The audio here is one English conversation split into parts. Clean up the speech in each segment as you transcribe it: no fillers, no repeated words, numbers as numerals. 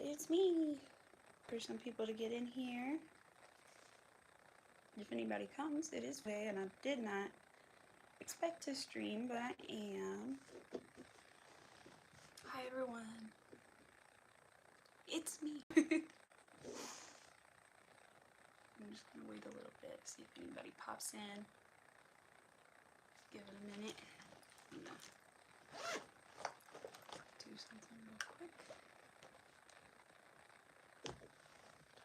it's me. For some people to get in here. If anybody comes, it is way, and I did not expect to stream, but I am. Hi everyone. It's me. I'm just gonna wait a little bit, see if anybody pops in. Give it a minute. I'm gonna do something real quick.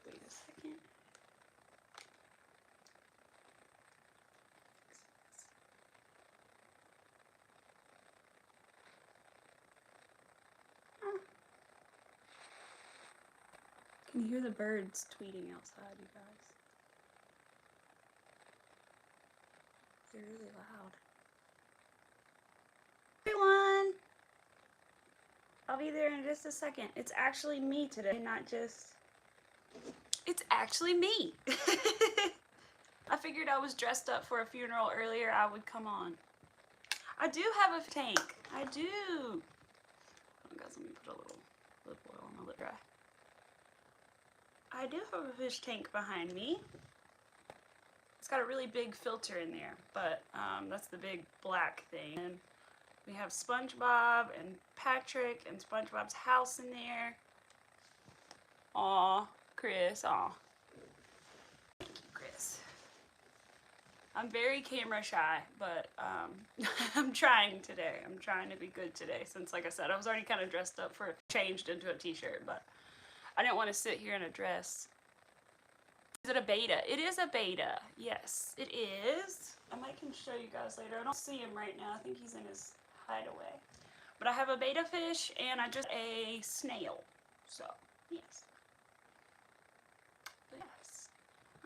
Wait a second. Can you hear the birds tweeting outside, you guys? They're really loud. Everyone! I'll be there in just a second. It's actually me today, not just... It's actually me! I figured I was dressed up for a funeral earlier, I would come on. I do have a tank. I do. Oh, guys, let me put a little lip oil on my lip dry. I do have a fish tank behind me. It's got a really big filter in there, but that's the big black thing. And we have SpongeBob and Patrick and SpongeBob's house in there. Aw, Chris, aw. Thank you, Chris. I'm very camera shy, but I'm trying today. I'm trying to be good today since, like I said, I was already kind of dressed up for changed into a t-shirt, but I didn't want to sit here in a dress. Is it a beta? It is a beta. Yes, it is. I might can show you guys later. I don't see him right now. I think he's in his hideaway. But I have a beta fish and I just a snail. So, yes. But yes.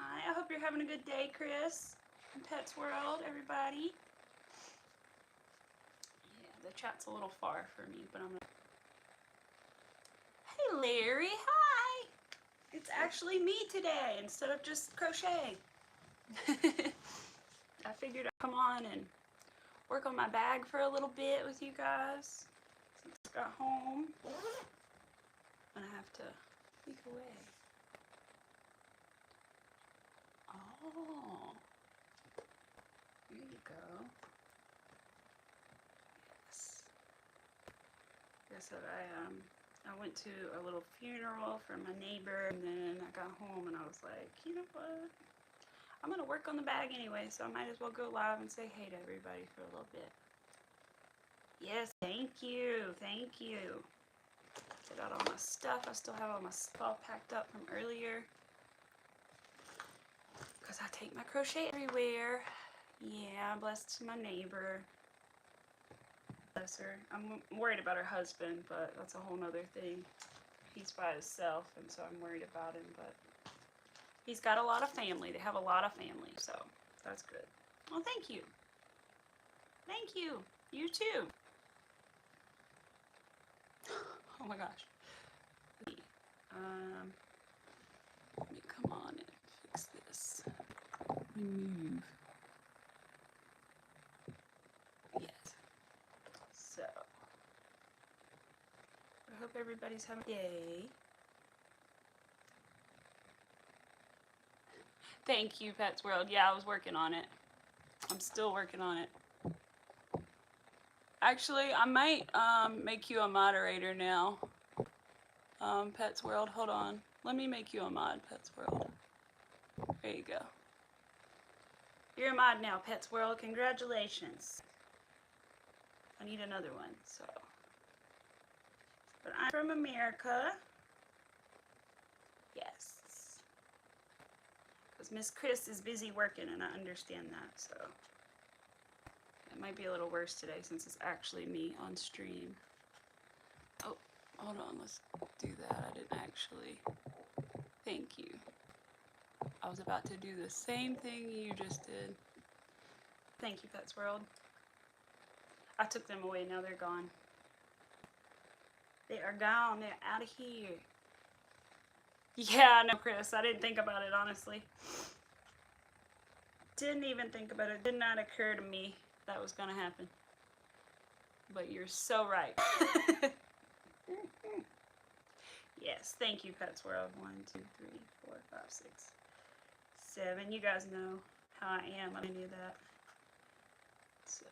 I hope you're having a good day, Chris. In Pets World, everybody. Yeah, the chat's a little far for me, but I'm gonna... Hey, Larry. Hi. It's actually me today instead of just crochet. I figured I'd come on and work on my bag for a little bit with you guys since I got home. And I have to sneak away. Oh, there you go. Yes. Like I said, I went to a little funeral for my neighbor, and then I got home and I was like, you know what? I'm gonna work on the bag anyway, so I might as well go live and say hey to everybody for a little bit. Yes, thank you, thank you. Get out all my stuff. I still have all my stuff packed up from earlier. Because I take my crochet everywhere. Yeah, blessed to my neighbor. Bless her. I'm worried about her husband, but that's a whole nother thing. He's by himself, and so I'm worried about him, but he's got a lot of family. They have a lot of family, so that's good. Well, thank you. Thank you. You too. Oh my gosh. Let me come on and fix this. Remove. Yes. So, I hope everybody's having a day. Thank you, Pets World. Yeah, I was working on it. I'm still working on it. Actually, I might make you a moderator now. Pets World, hold on. Let me make you a mod, Pets World. There you go. You're a mod now, Pets World. Congratulations. I need another one, so. But I'm from America. Yes. Because Miss Chris is busy working, and I understand that, so. It might be a little worse today since it's actually me on stream. Oh, hold on, let's do that. I didn't actually. Thank you. I was about to do the same thing you just did. Thank you, Pets World. I took them away, now they're gone. They are gone, they're out of here. Yeah, I know, Chris. I didn't think about it, honestly. Didn't even think about it. Did not occur to me that was gonna happen. But you're so right. Yes, thank you, Pets World. 1, 2, 3, 4, 5, 6, 7. You guys know how I am on any of that. So,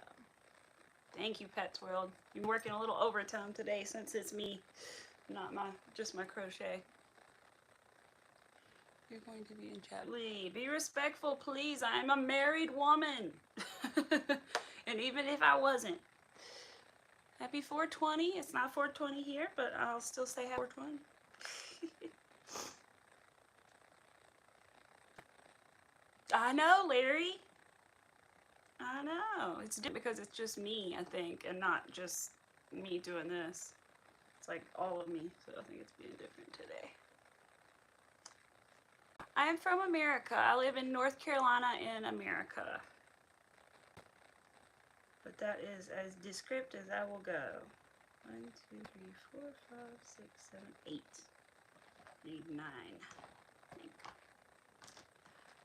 thank you, Pets World. You're working a little overtime today since it's me, not just my crochet. You're going to be in chat. Lee, be respectful, please. I am a married woman. And even if I wasn't. Happy 420. It's not 420 here, but I'll still say happy 420. I know, Larry. I know. It's different because it's just me, I think, and not just me doing this. It's like all of me, so I think it's being different today. I am from America. I live in North Carolina in America. But that is as descriptive as I will go. 1, 2, 3, 4, 5, 6, 7, 8. I need 9. I think.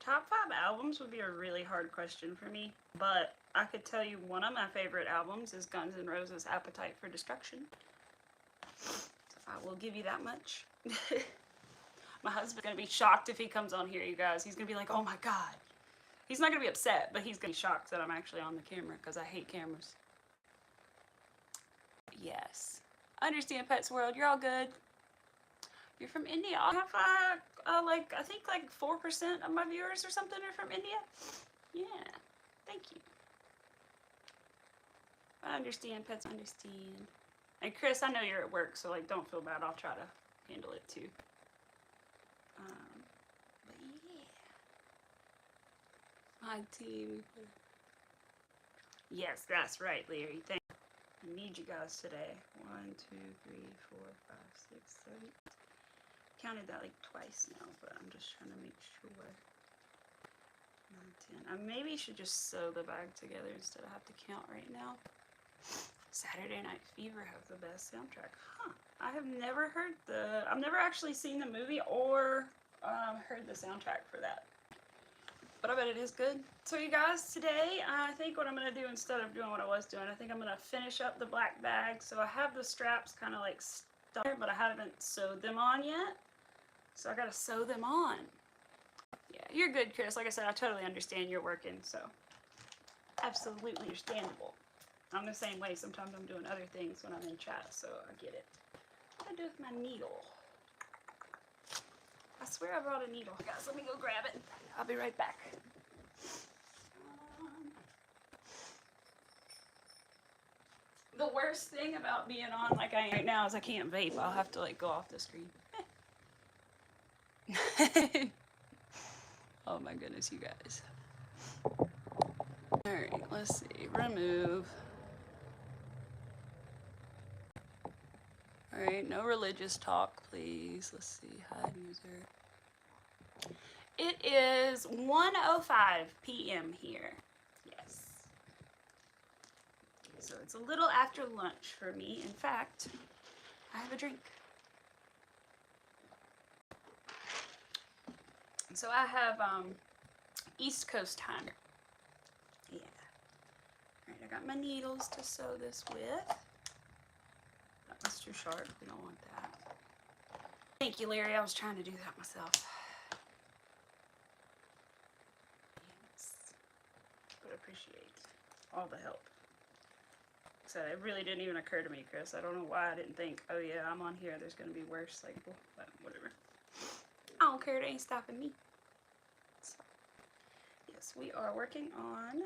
Top 5 albums would be a really hard question for me, but I could tell you one of my favorite albums is Guns N' Roses' Appetite for Destruction. So I will give you that much. My husband's gonna be shocked if he comes on here, you guys. He's gonna be like, oh my god. He's not gonna be upset, but he's gonna be shocked that I'm actually on the camera because I hate cameras. Yes. Understand, Pets World. You're all good. You're from India. I have I think like 4% of my viewers or something are from India. Yeah. Thank you. I understand, Pets. Understand. And Chris, I know you're at work, so like don't feel bad. I'll try to handle it too. But yeah. My team. Yes, that's right, Larry. Thank you. I need you guys today. 1, 2, 3, 4, 5, 6, 7. Counted that like twice now, but I'm just trying to make sure. 9, 10. I maybe should just sew the bag together instead of have to count right now. Saturday Night Fever have the best soundtrack. Huh. I have never heard I've never actually seen the movie or heard the soundtrack for that. But I bet it is good. So you guys, today I think what I'm going to do instead of doing what I was doing, I think I'm going to finish up the black bag. So I have the straps kind of like stuck there, but I haven't sewed them on yet. So I got to sew them on. Yeah, you're good, Chris. Like I said, I totally understand you're working, so absolutely understandable. I'm the same way. Sometimes I'm doing other things when I'm in chat, so I get it. What do I do with my needle? I swear I brought a needle. Guys, let me go grab it. I'll be right back. The worst thing about being on like I am right now is I can't vape. I'll have to like go off the screen. Oh my goodness, you guys. Alright, let's see. Remove. Alright, no religious talk, please. Let's see. Hide user. It is 1:05 p.m. here. Yes. So it's a little after lunch for me. In fact, I have a drink. So I have East Coast time. Yeah. Alright, I got my needles to sew this with. That's too sharp. We don't want that. Thank you, Larry. I was trying to do that myself. Yes. But I appreciate all the help. So it really didn't even occur to me, Chris. I don't know why I didn't think, oh yeah, I'm on here. There's going to be worse. Like, well, whatever. I don't care. It ain't stopping me. So, yes, we are working on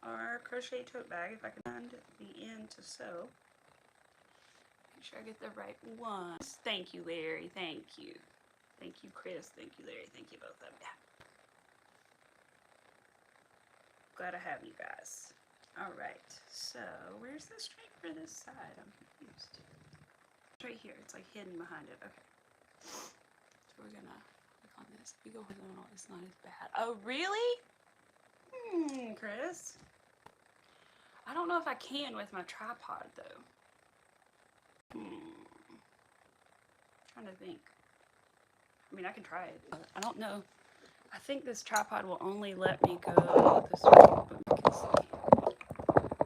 our crochet tote bag. If I can find the end to sew. Make sure I get the right ones. Thank you, Larry. Thank you. Thank you, Chris. Thank you, Larry. Thank you, both of you. Glad to have you guys. Alright, so where's the stripe for this side? I'm confused. It's right here. It's like hidden behind it. Okay. So we're gonna click on this. If you go horizontal, it's not as bad. Oh, really? Chris. I don't know if I can with my tripod, though. Trying to think. I mean, I can try it, but I don't know. I think this tripod will only let me go this way, but we can see.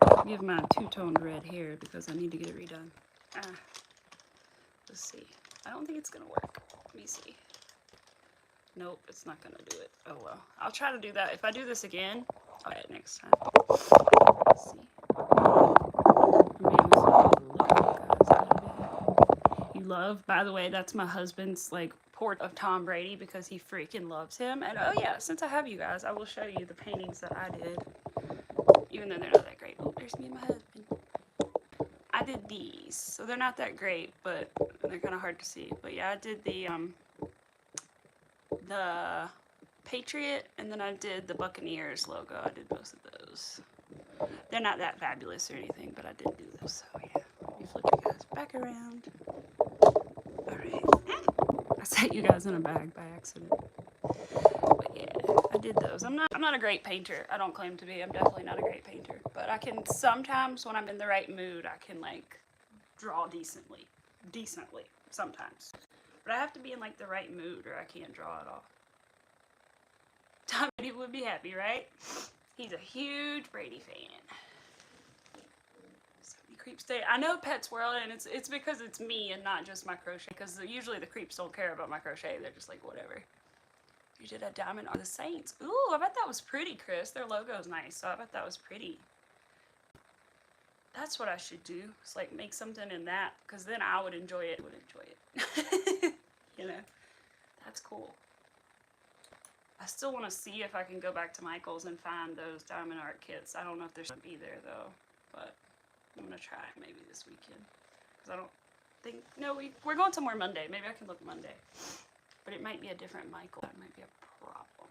I'll give my two-toned red hair because I need to get it redone. Let's see. I don't think it's gonna work. Let me see. Nope, it's not gonna do it. Oh well. I'll try to do that. If I do this again, I'll try it next time. Let's see. You love, by the way, that's my husband's like portrait of Tom Brady because he freaking loves him. And oh yeah, since I have you guys, I will show you the paintings that I did. Even though they're not that great. Oh, there's me and my husband. I did these. So they're not that great, but they're kind of hard to see. But yeah, I did the Patriot, and then I did the Buccaneers logo. I did both of those. They're not that fabulous or anything, but I did do those. So yeah, let me flip you guys back around. Alright. I set you guys in a bag by accident. But yeah, I did those. I'm not a great painter. I don't claim to be. I'm definitely not a great painter. But I can sometimes, when I'm in the right mood, I can like draw decently. Sometimes. But I have to be in like the right mood or I can't draw at all. Tom Brady would be happy, right? He's a huge Brady fan. So many creeps stay. I know Pets World, and it's because it's me and not just my crochet. Because usually the creeps don't care about my crochet. They're just like, whatever. You did a diamond on the Saints. Ooh, I bet that was pretty, Chris. Their logo's nice, so I bet that was pretty. That's what I should do. It's like make something in that, because then I would enjoy it. You know, that's cool. I still want to see if I can go back to Michael's and find those diamond art kits. I don't know if there's going to be there though, but I'm going to try maybe this weekend. Because I don't think, no, we're going somewhere Monday. Maybe I can look Monday. But it might be a different Michael. That might be a problem.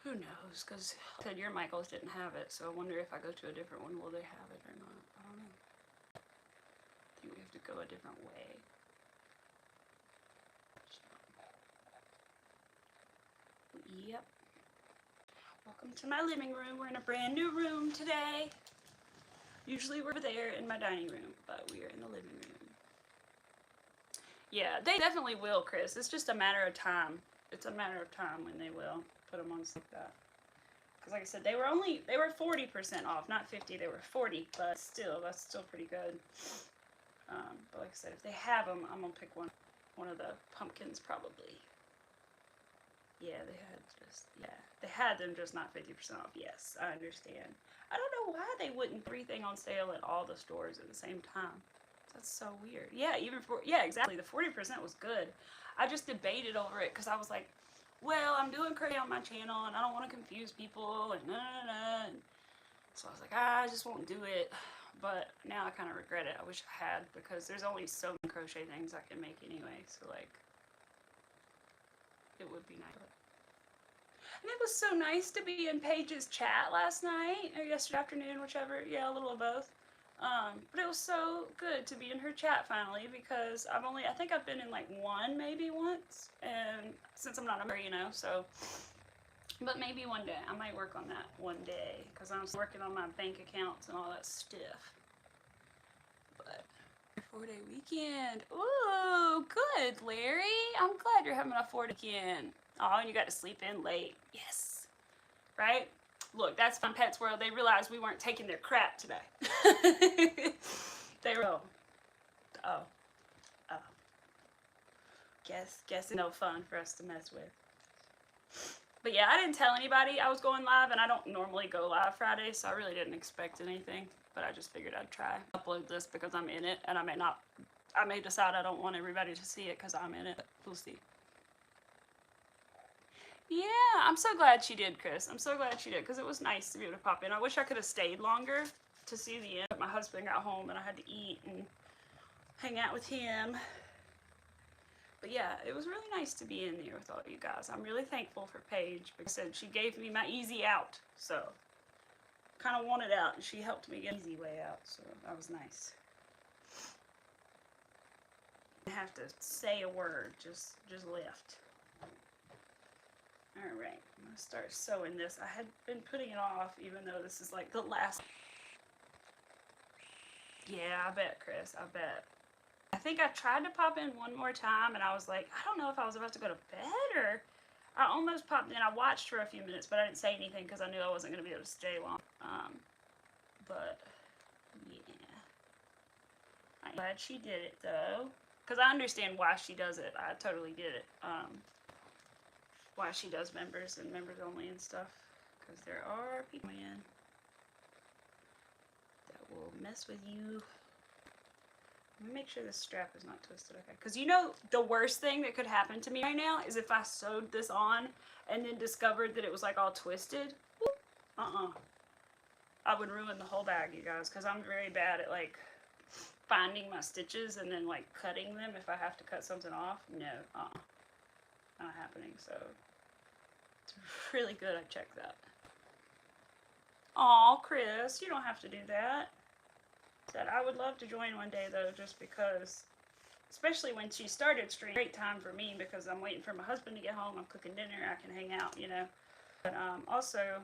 Who knows? Because I said your Michaels didn't have it, so I wonder if I go to a different one, will they have it or not? I don't know. I think we have to go a different way. Yep. Welcome to my living room. We're in a brand new room today. Usually we're there in my dining room, but we are in the living room. Yeah, they definitely will, Chris. It's just a matter of time. It's a matter of time when they will put them on like that. Because like I said, they were 40% off, not 50. They were 40, but still, that's still pretty good. But like I said, if they have them, I'm gonna pick one of the pumpkins probably. Yeah, they had them, just not 50% off. Yes, I understand. I don't know why they wouldn't put everything on sale at all the stores at the same time. That's so weird. Yeah, exactly. The 40% was good. I just debated over it because I was like, well, I'm doing crochet on my channel and I don't want to confuse people and so I was like, I just won't do it. But now I kind of regret it. I wish I had, because there's only so many crochet things I can make anyway. So like, it would be nice. And it was so nice to be in Paige's chat last night, or yesterday afternoon, whichever. Yeah, a little of both. But it was so good to be in her chat finally, because I think I've been in like one, maybe once, and since I'm not a member, you know, so. But maybe one day. I might work on that one day, because I'm working on my bank accounts and all that stuff. But 4-day weekend. Ooh, good, Larry. I'm glad you're having a 4-day weekend. Oh, and you got to sleep in late. Yes. Right? Look, that's Fun Pets World. They realized we weren't taking their crap today. They were, oh. Guess it's no fun for us to mess with. But yeah, I didn't tell anybody I was going live, and I don't normally go live Fridays, so I really didn't expect anything. But I just figured I'd try. Upload this because I'm in it, and I may decide I don't want everybody to see it because I'm in it. We'll see. Yeah, I'm so glad she did, Chris. I'm so glad she did, because it was nice to be able to pop in. I wish I could have stayed longer to see the end. My husband got home and I had to eat and hang out with him. But yeah, it was really nice to be in there with all you guys. I'm really thankful for Paige, because she gave me my easy out. So, kind of wanted out, and she helped me get an easy way out. So, that was nice. I didn't have to say a word, just left. Alright, I'm going to start sewing this. I had been putting it off, even though this is like the last. Yeah, I bet, Chris, I bet. I think I tried to pop in one more time, and I was like, I don't know if I was about to go to bed, or I almost popped in. I watched for a few minutes, but I didn't say anything because I knew I wasn't going to be able to stay long. But, yeah. I Glad she did it though, because I understand why she does it. I totally get it. Why she does members and members only and stuff, because there are people in that will mess with you. Let me make sure this strap is not twisted. Okay, because you know the worst thing that could happen to me right now is if I sewed this on and then discovered that it was like all twisted. I would ruin the whole bag, you guys, because I'm very bad at like finding my stitches and then like cutting them if I have to cut something off. No, not happening. So it's really good I checked that. Aw, Chris, you don't have to do that. Said I would love to join one day though, just because, especially when she started streaming. Great time for me because I'm waiting for my husband to get home. I'm cooking dinner. I can hang out, you know. But also,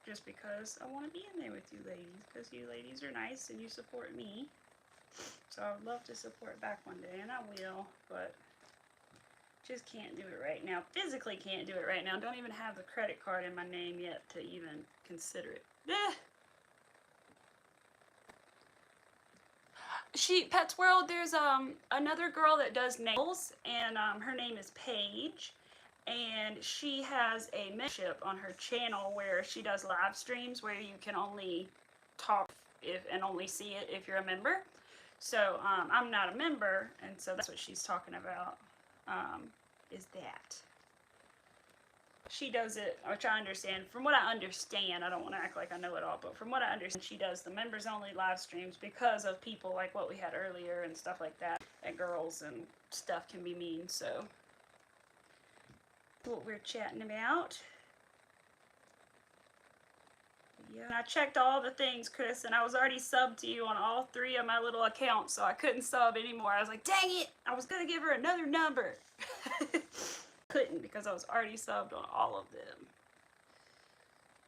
just because I want to be in there with you ladies, because you ladies are nice and you support me. So I would love to support back one day, and I will, but just can't do it right now. Physically can't do it right now. Don't even have the credit card in my name yet to even consider it. Pets World, there's another girl that does nails, and her name is Paige, and she has a membership on her channel where she does live streams where you can only talk and only see it if you're a member. So I'm not a member, and so that's what she's talking about, is that. She does it, which I understand. From what I understand, I don't want to act like I know it all, but from what I understand, she does the members only live streams because of people like what we had earlier and stuff like that, and girls and stuff can be mean, so that's what we're chatting about. Yeah, I checked all the things, Chris, and I was already subbed to you on all 3 of my little accounts, so I couldn't sub anymore. I was like, dang it, I was going to give her another number. Couldn't because I was already subbed on all of them.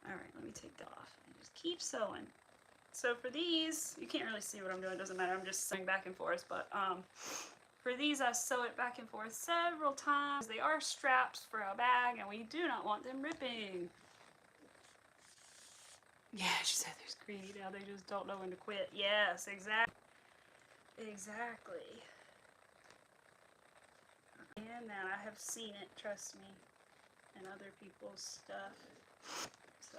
Alright, let me take that off and just keep sewing. So for these, you can't really see what I'm doing, it doesn't matter, I'm just sewing back and forth, but for these I sew it back and forth several times. They are straps for a bag and we do not want them ripping. Yeah, she said there's greedy now, they just don't know when to quit. Yes, exactly. Exactly. And that I have seen it, trust me, in other people's stuff. So,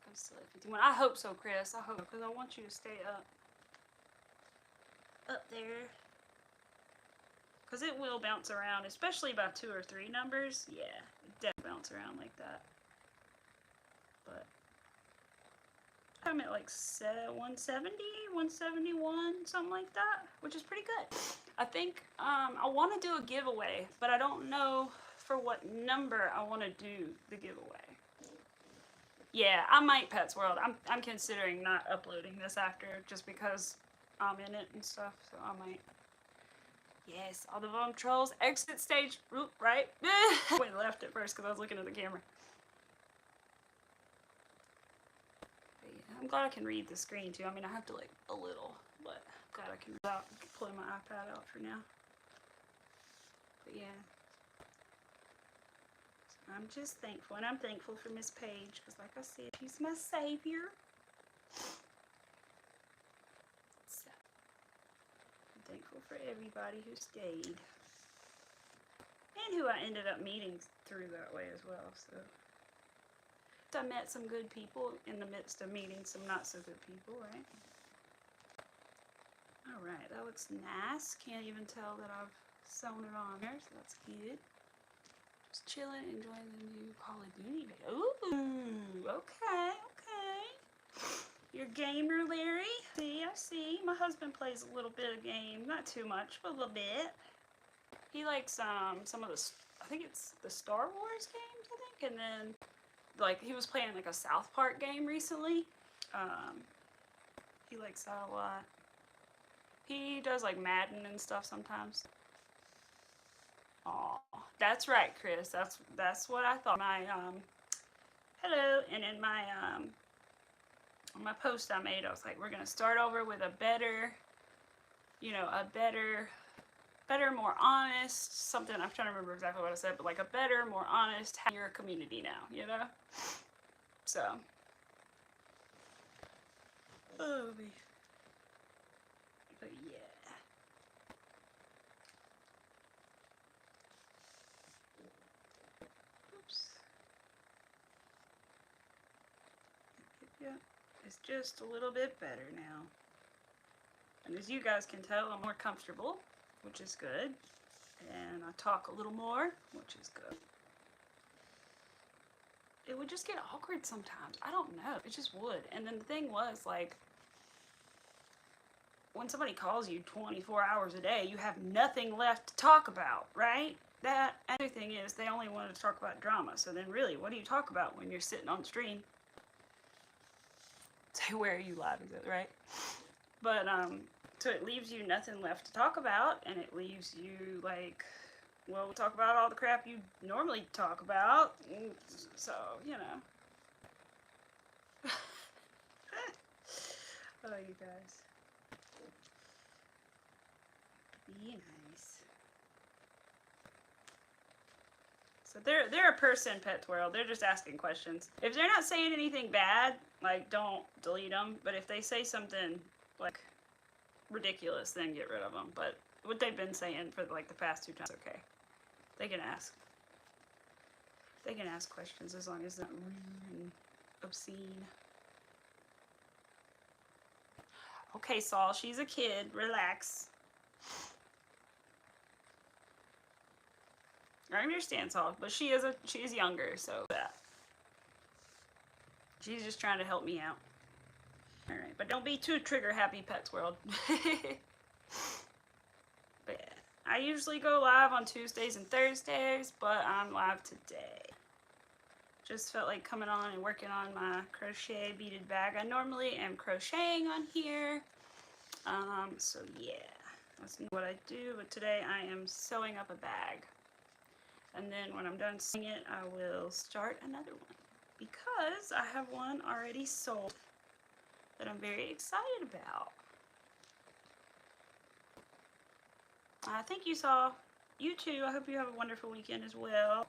I'm still at 51. I hope so, Chris. I hope, because I want you to stay up there. Because it will bounce around, especially by 2 or 3 numbers. Yeah, it definitely bounce around like that. But I'm at like 170, 171, something like that, which is pretty good. I think I want to do a giveaway, but I don't know for what number I want to do the giveaway. Yeah, I might, Pets World. I'm considering not uploading this after just because I'm in it and stuff, so I might. Yes, all the Vom Trolls. Exit stage. Oop, right? I went left at first because I was looking at the camera. I'm glad I can read the screen too. I mean, I have to like a little, but I'm glad I can read out. I can pull my iPad out for now. But yeah, so I'm just thankful, and I'm thankful for Miss Paige because, like I said, she's my savior. So I'm thankful for everybody who stayed and who I ended up meeting through that way as well. So. I met some good people in the midst of meeting some not so good people, right? Alright, that looks nice. Can't even tell that I've sewn it on there, so that's good. Just chilling, enjoying the new Call of Duty video. Ooh, okay, okay. You're a gamer, Larry? See, I see. My husband plays a little bit of game. Not too much, but a little bit. He likes some of the, I think it's the Star Wars games, I think, and then like he was playing like a South Park game recently. He likes that a lot. He does like Madden and stuff sometimes. Oh, that's right, Chris. That's what I thought. My hello, and in my on my post I made, I was like, we're gonna start over with a better, you know, a better, more honest, something, I'm trying to remember exactly what I said, but like a better, more honest, happier community now, you know? So. Oh, me. Yep, it's just a little bit better now. And as you guys can tell, I'm more comfortable, which is good. And I talk a little more, which is good. It would just get awkward sometimes. I don't know. It just would. And then the thing was, like, when somebody calls you 24 hours a day, you have nothing left to talk about, right? That other thing is they only wanted to talk about drama. So then really, what do you talk about when you're sitting on stream? Say, where are you live, is it, right? But, so it leaves you nothing left to talk about, and it leaves you, like, well, we'll talk about all the crap you normally talk about. So, you know. Oh, you guys. Be nice. So they're a person, Pet World. They're just asking questions. If they're not saying anything bad, like, don't delete them. But if they say something, like, ridiculous, then get rid of them. But what they've been saying for, like, the past 2 times, okay. They can ask. They can ask questions as long as it's not rude and obscene. Okay, Saul, she's a kid. Relax. I understand, Saul, but she is younger, so that. She's just trying to help me out. All right, but don't be too trigger happy, Pets World. But yeah, I usually go live on Tuesdays and Thursdays, but I'm live today. Just felt like coming on and working on my crochet beaded bag. I normally am crocheting on here. So yeah, that's what I do, but today I am sewing up a bag. And then when I'm done sewing it, I will start another one because I have one already sold that I'm very excited about. Thank you, Saul. You too. I hope you have a wonderful weekend as well.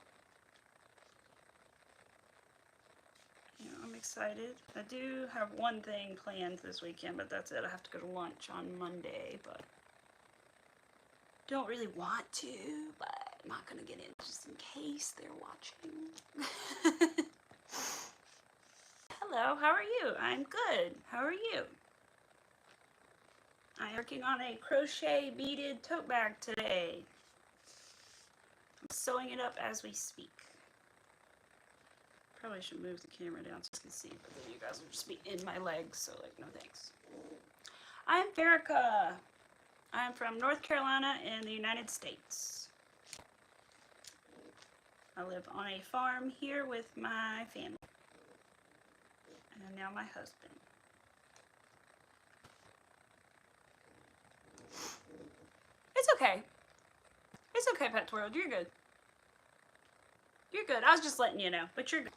Yeah, I'm excited. I do have one thing planned this weekend, but that's it. I have to go to lunch on Monday, but don't really want to, but I'm not going to get in just in case they're watching. Hello, how are you? I'm good. How are you? I'm working on a crochet beaded tote bag today. I'm sewing it up as we speak. Probably should move the camera down so you can see, but then you guys will just be in my legs, so like, no thanks. I'm Erica. I'm from North Carolina in the United States. I live on a farm here with my family. And now my husband. It's okay. It's okay, Pet World. You're good. You're good. I was just letting you know, but you're good.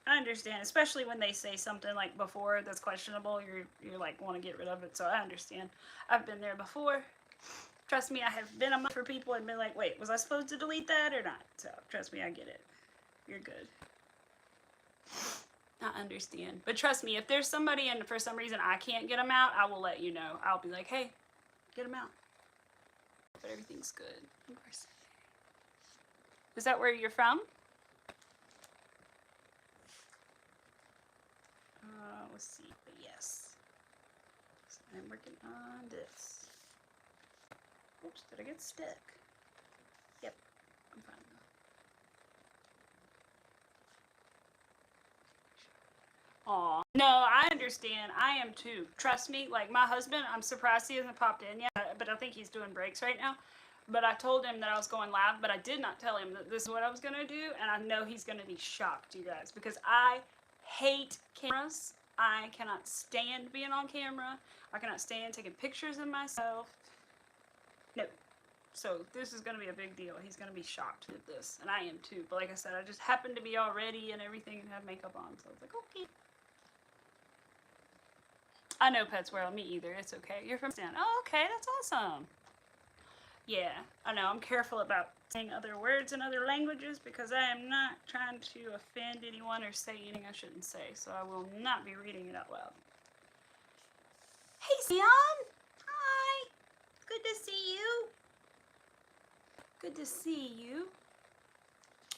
I understand, especially when they say something like before that's questionable, you're like want to get rid of it, so I understand. I've been there before. Trust me, I have been a month for people and been like, wait, was I supposed to delete that or not? So trust me, I get it. You're good. I understand. But trust me, if there's somebody and for some reason I can't get them out, I will let you know. I'll be like, hey, get them out. But everything's good. Of course. Is that where you're from? Let's see, but yes. So I'm working on this. Oops, did I get stuck? Yep, I'm fine though. Aw, no, I understand. I am too. Trust me, like my husband, I'm surprised he hasn't popped in yet, but I think he's doing breaks right now. But I told him that I was going live, but I did not tell him that this is what I was going to do, and I know he's going to be shocked, you guys, because I hate cameras. I cannot stand being on camera. I cannot stand taking pictures of myself. No. So this is going to be a big deal. He's going to be shocked with this, and I am too. But like I said, I just happened to be all ready and everything and have makeup on, so I was like, okay. I know, Pets World. Me either. It's okay. You're from Stan. Oh, okay. That's awesome. Yeah, I know. I'm careful about saying other words in other languages because I am not trying to offend anyone or say anything I shouldn't say, so I will not be reading it out loud. Hey, Sion! Hi! Good to see you. Good to see you.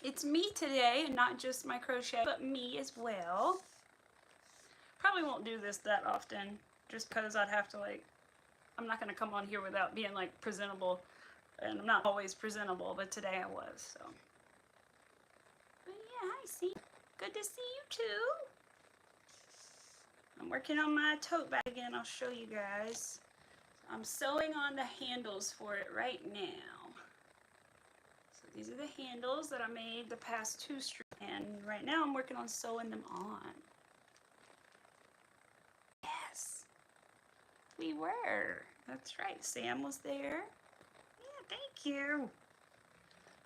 It's me today, and not just my crochet, but me as well. probably won't do this that often, just because I'd have to, like, I'm not going to come on here without being, like, presentable. And I'm not always presentable, but today I was, so. But yeah, hi, see. Good to see you, too. I'm working on my tote bag again. I'll show you guys. I'm sewing on the handles for it right now. So these are the handles that I made the past 2 streams, and right now I'm working on sewing them on. Yes, we were. That's right. Sam was there. Yeah, thank you.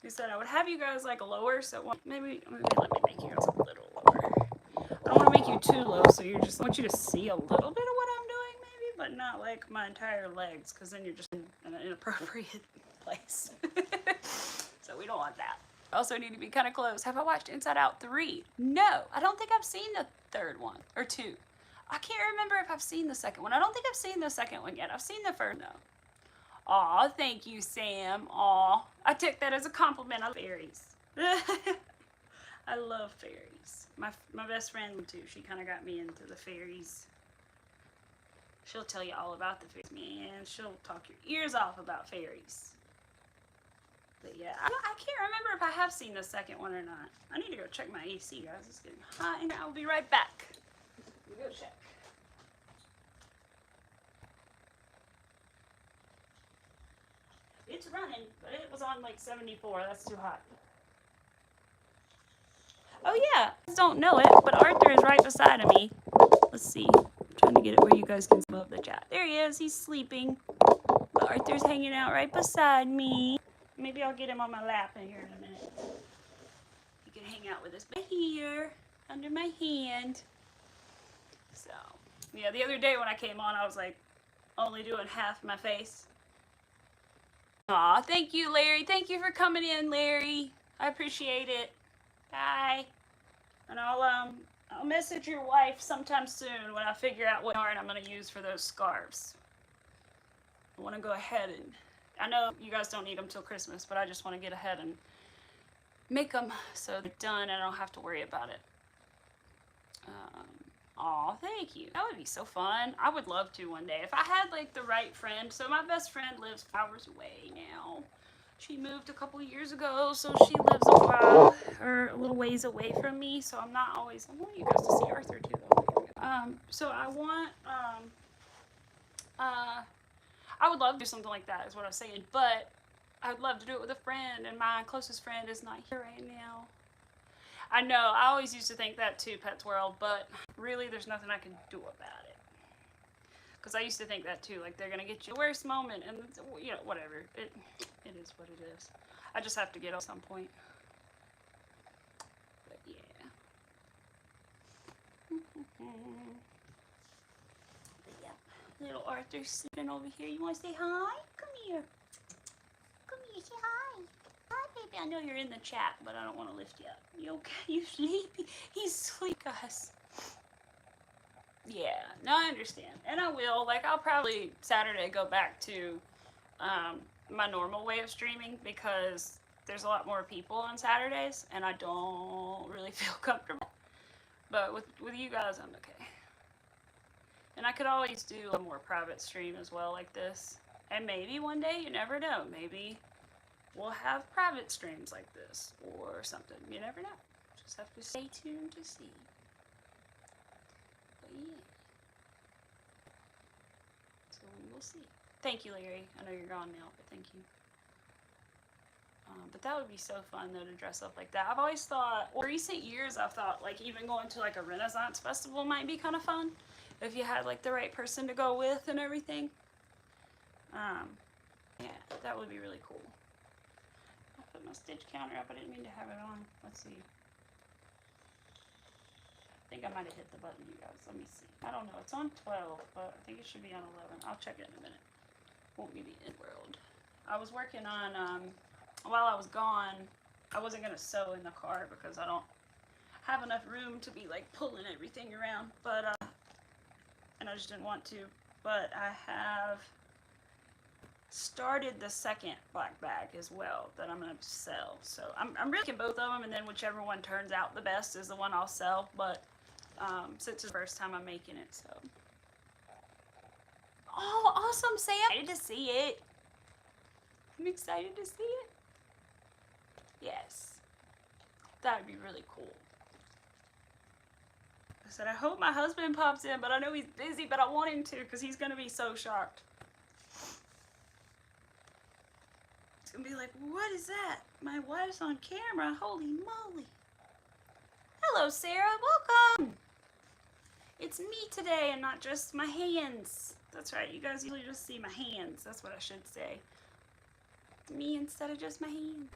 You said I would have you guys like lower, so maybe let me make you guys a little lower. I don't want to make you too low, so I want you to see a little bit of what I'm doing, maybe, but not like my entire legs, because then you're just in an inappropriate place. So we don't want that. I also need to be kind of close. Have I watched Inside Out 3? No, I don't think I've seen the 3rd one, or 2. I can't remember if I've seen the 2nd one. I don't think I've seen the 2nd one yet. I've seen the 1st, though. Aw, thank you, Sam. Aw, I took that as a compliment. I love fairies. I love fairies. My best friend, too, she kind of got me into the fairies. She'll tell you all about the fairies, man. She'll talk your ears off about fairies. But yeah, I can't remember if I have seen the 2nd one or not. I need to go check my AC, guys. It's getting hot, and I'll be right back. Let me go check. It's running, but it was on like 74. That's too hot. Oh yeah, I don't know it, but Arthur is right beside of me. Let's see. I'm trying to get it where you guys can see above the chat. There he is. He's sleeping. But Arthur's hanging out right beside me. Maybe I'll get him on my lap in here in a minute. He can hang out with us here under my hand. So, yeah, the other day when I came on, I was like only doing half my face. Aw, thank you, Larry. Thank you for coming in, Larry. I appreciate it. Bye. And I'll message your wife sometime soon when I figure out what yarn I'm going to use for those scarves. I want to go ahead and, I know you guys don't need them till Christmas, but I just want to get ahead and make them so they're done and I don't have to worry about it. Aw, thank you. That would be so fun. I would love to one day. If I had like the right friend. So my best friend lives hours away now. She moved a couple years ago, so she lives a while or a little ways away from me. So I'm not always. I want you guys to see Arthur too, though. So I want. I would love to do something like that. Is what I was saying, but I would love to do it with a friend, and my closest friend is not here right now. I know, I always used to think that too, Pets World, but really there's nothing I can do about it. Because I used to think that too, like they're going to get you the worst moment, and you know, whatever. It is what it is. I just have to get at some point. But yeah. But yeah. Little Arthur's sleeping over here. You want to say hi? Come here. Come here, say hi. Hi, baby. I know you're in the chat, but I don't want to lift you up. You okay? You sleepy? He's asleep, guys. Yeah, no, I understand. And I will. Like, I'll probably Saturday go back to my normal way of streaming because there's a lot more people on Saturdays, and I don't really feel comfortable. But with you guys, I'm okay. And I could always do a more private stream as well like this. And maybe one day, you never know, maybe we'll have private streams like this or something. You never know. Just have to stay tuned to see. But yeah. So we will see. Thank you, Larry. I know you're gone now, but thank you. But that would be so fun, though, to dress up like that. I've always thought, well, recent years, I've thought, like, even going to, like, a Renaissance festival might be kind of fun if you had, like, the right person to go with and everything. Yeah, that would be really cool. I put my stitch counter up. I didn't mean to have it on. Let's see. I think I might have hit the button, you guys. Let me see. I don't know. It's on 12, but I think it should be on 11. I'll check it in a minute. Won't be the end world. I was working on, while I was gone, I wasn't going to sew in the car because I don't have enough room to be, like, pulling everything around. But, and I just didn't want to. But I have started the second black bag as well that I'm going to sell. So I'm really liking both of them, and then whichever one turns out the best is the one I'll sell. But since it's the first time I'm making it, so. Oh, awesome, Sam! I'm excited to see it. I'm excited to see it. Yes. That would be really cool. I said, I hope my husband pops in, but I know he's busy, but I want him to because he's going to be so shocked. He's going to be like, what is that? My wife's on camera. Holy moly. Hello, Sarah. Welcome. It's me today and not just my hands. That's right. You guys usually just see my hands. That's what I should say. Me instead of just my hands.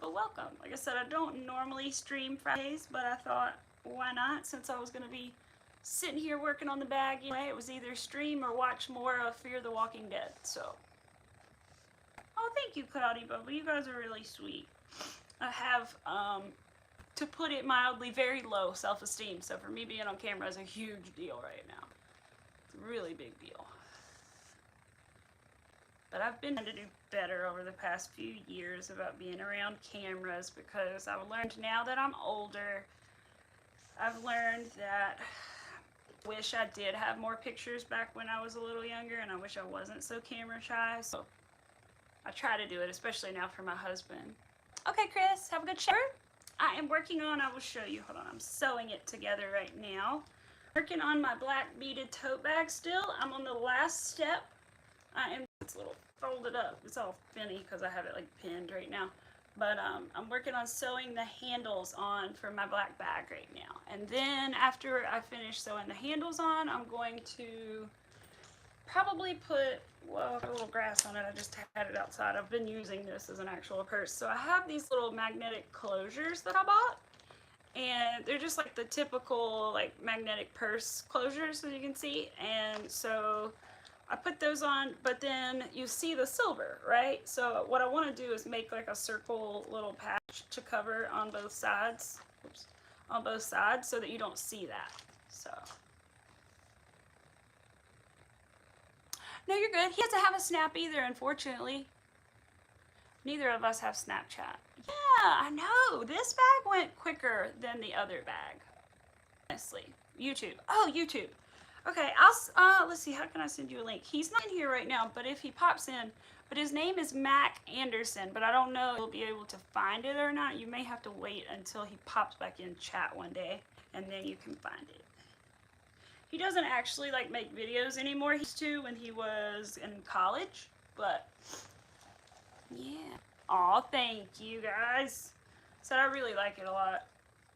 But welcome. Like I said, I don't normally stream Fridays, but I thought, why not? Since I was going to be sitting here working on the bag anyway, it was either stream or watch more of Fear the Walking Dead, so. Oh, thank you, Cloudy Bubble. You guys are really sweet. I have, to put it mildly, very low self-esteem, so for me being on camera is a huge deal right now. It's a really big deal. But I've been trying to do better over the past few years about being around cameras because I've learned now that I'm older. I've learned that I wish I did have more pictures back when I was a little younger, and I wish I wasn't so camera shy. So I try to do it, especially now for my husband. Okay, Chris, have a good shower. I am working on, I will show you, hold on, I'm sewing it together right now. Working on my black beaded tote bag still. I'm on the last step. It's a little folded up. It's all finny because I have it like pinned right now. But I'm working on sewing the handles on for my black bag right now. And then after I finish sewing the handles on, I'm going to probably put, well, a little grass on it. I just had it outside. I've been using this as an actual purse. So I have these little magnetic closures that I bought. And they're just like the typical like magnetic purse closures, as you can see. And so I put those on, but then you see the silver, right? So what I want to do is make like a circle little patch to cover on both sides. Oops, on both sides so that you don't see that. So. No, you're good. He doesn't have a Snap either, unfortunately. Neither of us have Snapchat. Yeah, I know. This bag went quicker than the other bag. Honestly. YouTube. Oh, YouTube. Okay, let's see, how can I send you a link? He's not in here right now, but if he pops in, but his name is Mac Anderson, but I don't know if you'll be able to find it or not. You may have to wait until he pops back in chat one day, and then you can find it. He doesn't actually, like, make videos anymore. He used to when he was in college, but, yeah. Aw, thank you, guys. So I really like it a lot.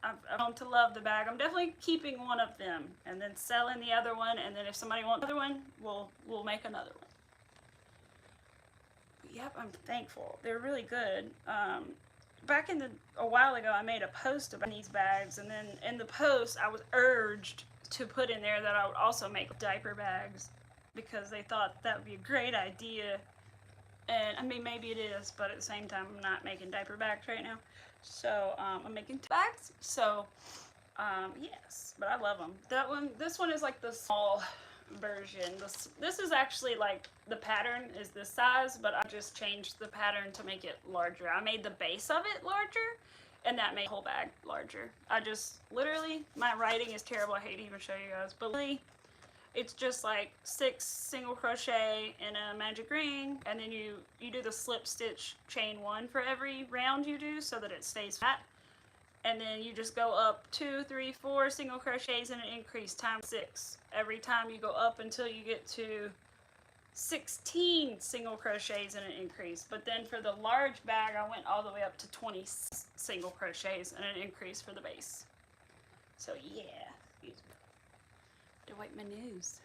I've come to love the bag. I'm definitely keeping one of them and then selling the other one, and then if somebody wants another one, we'll make another one. But yep, I'm thankful. They're really good. Back a while ago, I made a post about these bags, and then in the post, I was urged to put in there that I would also make diaper bags because they thought that would be a great idea. And I mean, maybe it is, but at the same time, I'm not making diaper bags right now. So I'm making bags. So yes, but I love them. This one is like the small version. This is actually like the pattern is this size, but I just changed the pattern to make it larger. I made the base of it larger, and that made the whole bag larger. I just literally, my writing is terrible. I hate to even show you guys, but literally, it's just like 6 single crochet in a magic ring, and then you do the slip stitch chain 1 for every round you do so that it stays flat, and then you just go up 2, 3, 4 single crochets and an increase times 6 every time you go up until you get to 16 single crochets and an increase. But then for the large bag, I went all the way up to 20 single crochets and an increase for the base. So yeah, excuse me. To wipe my nose.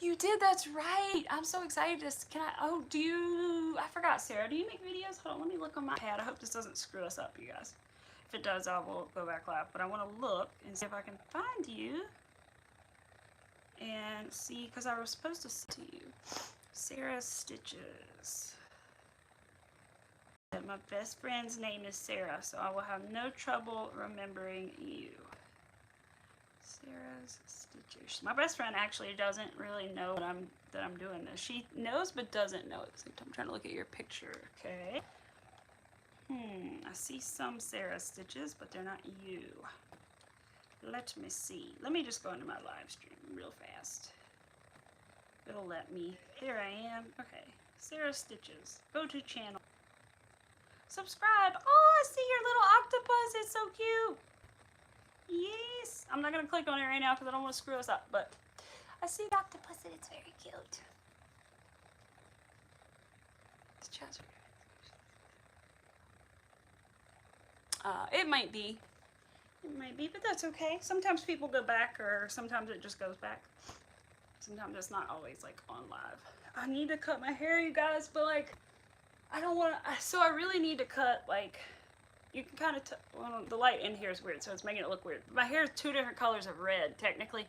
You did, that's right. I'm so excited to, I forgot, Sarah, do you make videos? Hold on, let me look on my pad. I hope this doesn't screw us up, you guys. If it does, I will go back live, but I want to look and see if I can find you and see, because I was supposed to send to you. Sarah Stitches. My best friend's name is Sarah, so I will have no trouble remembering you. Sarah's Stitches. My best friend actually doesn't really know that I'm doing this. She knows but doesn't know at the same time. I'm trying to look at your picture. Okay. I see some Sarah stitches, but they're not you. Let me see. Let me just go into my live stream real fast. It'll let me. There I am. Okay. Sarah Stitches. Go to channel. Subscribe. Oh, I see your little octopus. It's so cute. Yes. I'm not going to click on it right now because I don't want to screw us up, but I see the octopus and it's very cute. It might be. It might be, but that's okay. Sometimes people go back, or sometimes it just goes back. Sometimes it's not always like on live. I need to cut my hair, you guys, but like, I don't want to, so I really need to cut, like, you can kind of, well, the light in here is weird, so it's making it look weird. My hair is 2 different colors of red, technically.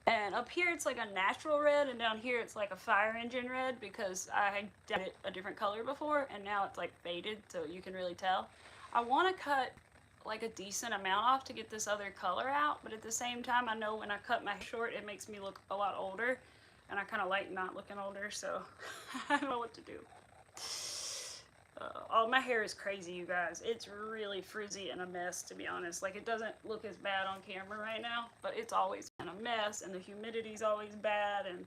And up here it's like a natural red, and down here it's like a fire engine red, because I did it a different color before, and now it's like faded, so you can really tell. I want to cut like a decent amount off to get this other color out, but at the same time I know when I cut my hair short it makes me look a lot older, and I kind of like not looking older, so I don't know what to do. Oh, my hair is crazy, you guys. It's really frizzy and a mess, to be honest. Like, it doesn't look as bad on camera right now, but it's always been a mess, and the humidity's always bad, and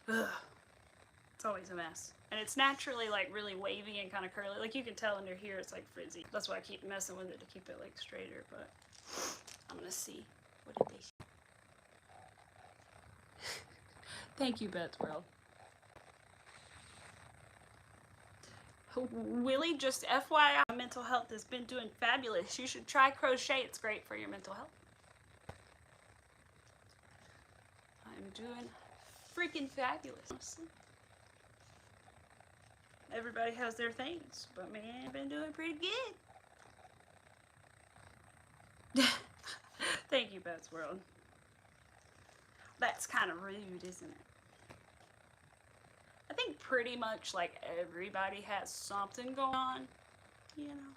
it's always a mess. And it's naturally like really wavy and kind of curly. Like, you can tell under here it's like frizzy. That's why I keep messing with it to keep it like straighter, but I'm gonna see. What did they say? Thank you, Bets World. Willie, just FYI, mental health has been doing fabulous. You should try crochet. It's great for your mental health. I'm doing freaking fabulous. Everybody has their things, but man, I've been doing pretty good. Thank you, Bets World. That's kind of rude, isn't it? I think pretty much like everybody has something going on, you know.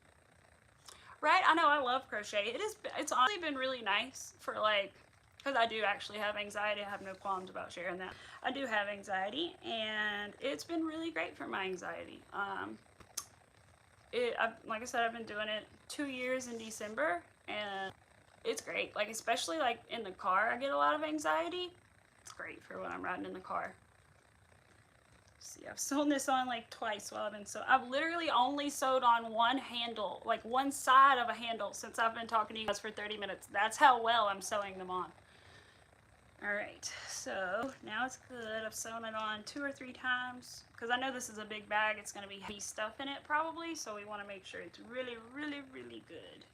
Right? I know, I love crochet. It's honestly been really nice for like, because I do actually have anxiety. I have no qualms about sharing that. I do have anxiety, and it's been really great for my anxiety. Like I said, I've been doing it 2 years in December, and it's great. Like, especially like in the car, I get a lot of anxiety. It's great for when I'm riding in the car. See, I've sewn this on like twice while I've been sewing. I've literally only sewed on one handle, like one side of a handle, since I've been talking to you guys for 30 minutes. That's how well I'm sewing them on. All right, so now it's good. I've sewn it on 2 or 3 times, because I know this is a big bag. It's going to be heavy stuff in it probably, so we want to make sure it's really, really, really good.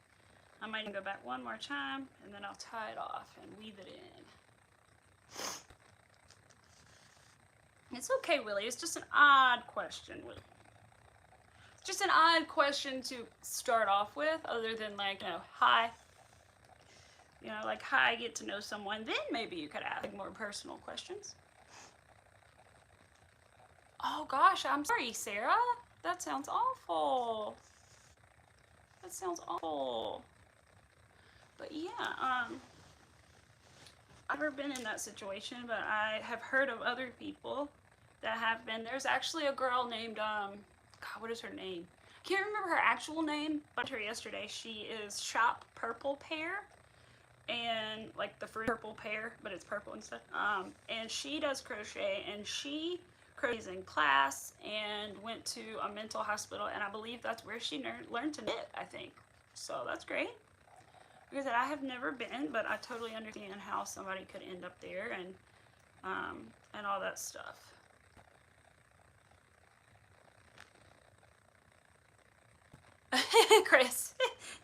I might go back one more time, and then I'll tie it off and weave it in. It's okay, Willie. It's just an odd question, Willie. It's just an odd question to start off with, other than like, you know, hi. You know, like, hi, get to know someone. Then maybe you could ask more personal questions. Oh gosh, I'm sorry, Sarah. That sounds awful. That sounds awful. But yeah, I've never been in that situation, but I have heard of other people that have been. There's actually a girl named, God, what is her name? I can't remember her actual name, but I met her yesterday. She is Shop Purple Pear, and like the fruit purple pear, but it's purple and stuff. And she does crochet, and she crochets in class and went to a mental hospital, and I believe that's where she learned to knit, I think. So that's great. Like I said, I have never been, but I totally understand how somebody could end up there, and all that stuff. Chris,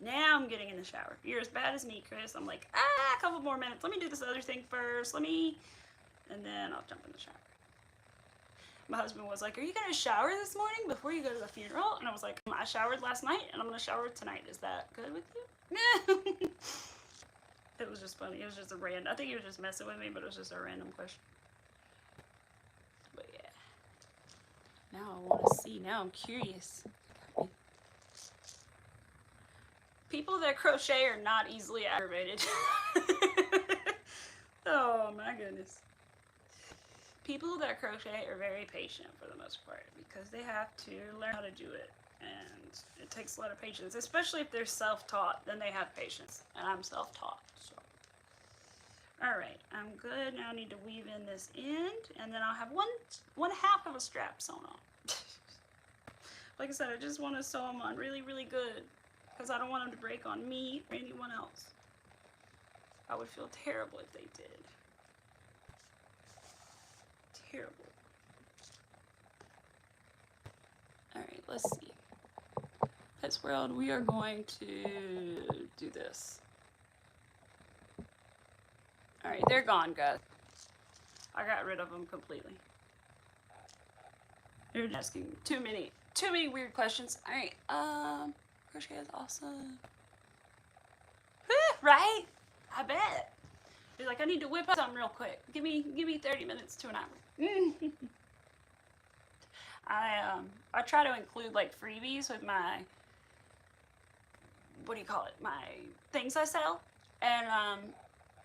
now I'm getting in the shower. You're as bad as me, Chris. I'm like, a couple more minutes. Let me do this other thing first. And then I'll jump in the shower. My husband was like, are you going to shower this morning before you go to the funeral? And I was like, I showered last night, and I'm going to shower tonight. Is that good with you? It was just funny. It was just a random, I think he was just messing with me, but it was just a random question. But yeah. Now I want to see. Now I'm curious. People that crochet are not easily aggravated. Oh my goodness. People that crochet are very patient for the most part, because they have to learn how to do it. and it takes a lot of patience, especially if they're self-taught. Then they have patience, and I'm self-taught, so. All right, I'm good. Now I need to weave in this end, and then I'll have one half of a strap sewn on. Like I said, I just want to sew them on really, really good, because I don't want them to break on me or anyone else. I would feel terrible if they did. Terrible. Alright, let's see. Pets World, we are going to do this. Alright, they're gone, guys. I got rid of them completely. They're asking too many weird questions. Alright, crochet is awesome. Right? I bet. He's like, I need to whip up something real quick. Give me 30 minutes to an hour. I try to include like freebies with my, what do you call it, my things I sell. And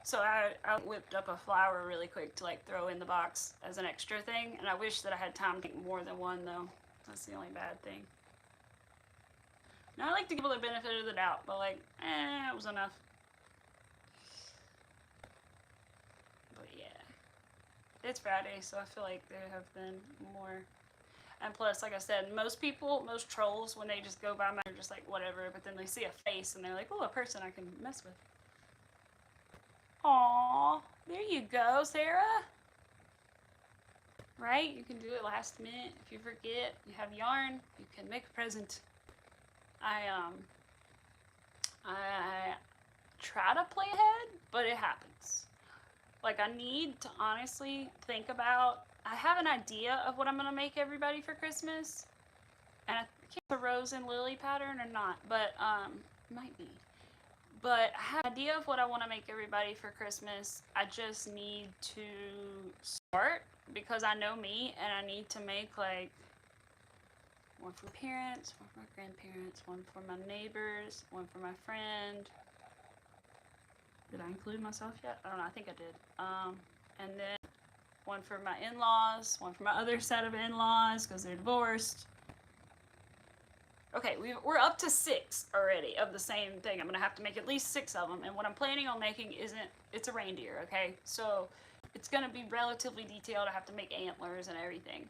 so I whipped up a flower really quick to like throw in the box as an extra thing. And I wish that I had time to make more than one though. That's the only bad thing. Now I like to give people the benefit of the doubt, but like, it was enough. But yeah, it's Friday, so I feel like there have been more. And plus, like I said, most trolls, when they just go by they're just like, whatever, but then they see a face and they're like, oh, a person I can mess with. Aww, there you go, Sarah. Right? You can do it last minute. If you forget, you have yarn, you can make a present. I try to play ahead, but it happens. Like, I need to honestly think about, I have an idea of what I'm going to make everybody for Christmas. And I can't the rose and lily pattern or not, but, might be. But I have an idea of what I want to make everybody for Christmas. I just need to start, because I know me, and I need to make, like, one for parents, one for my grandparents, one for my neighbors, one for my friend. Did I include myself yet? I don't know, I think I did. And then one for my in-laws, one for my other set of in-laws, because they're divorced. Okay, we're up to 6 already of the same thing. I'm going to have to make at least 6 of them, and what I'm planning on making it's a reindeer, okay? So it's going to be relatively detailed. I have to make antlers and everything.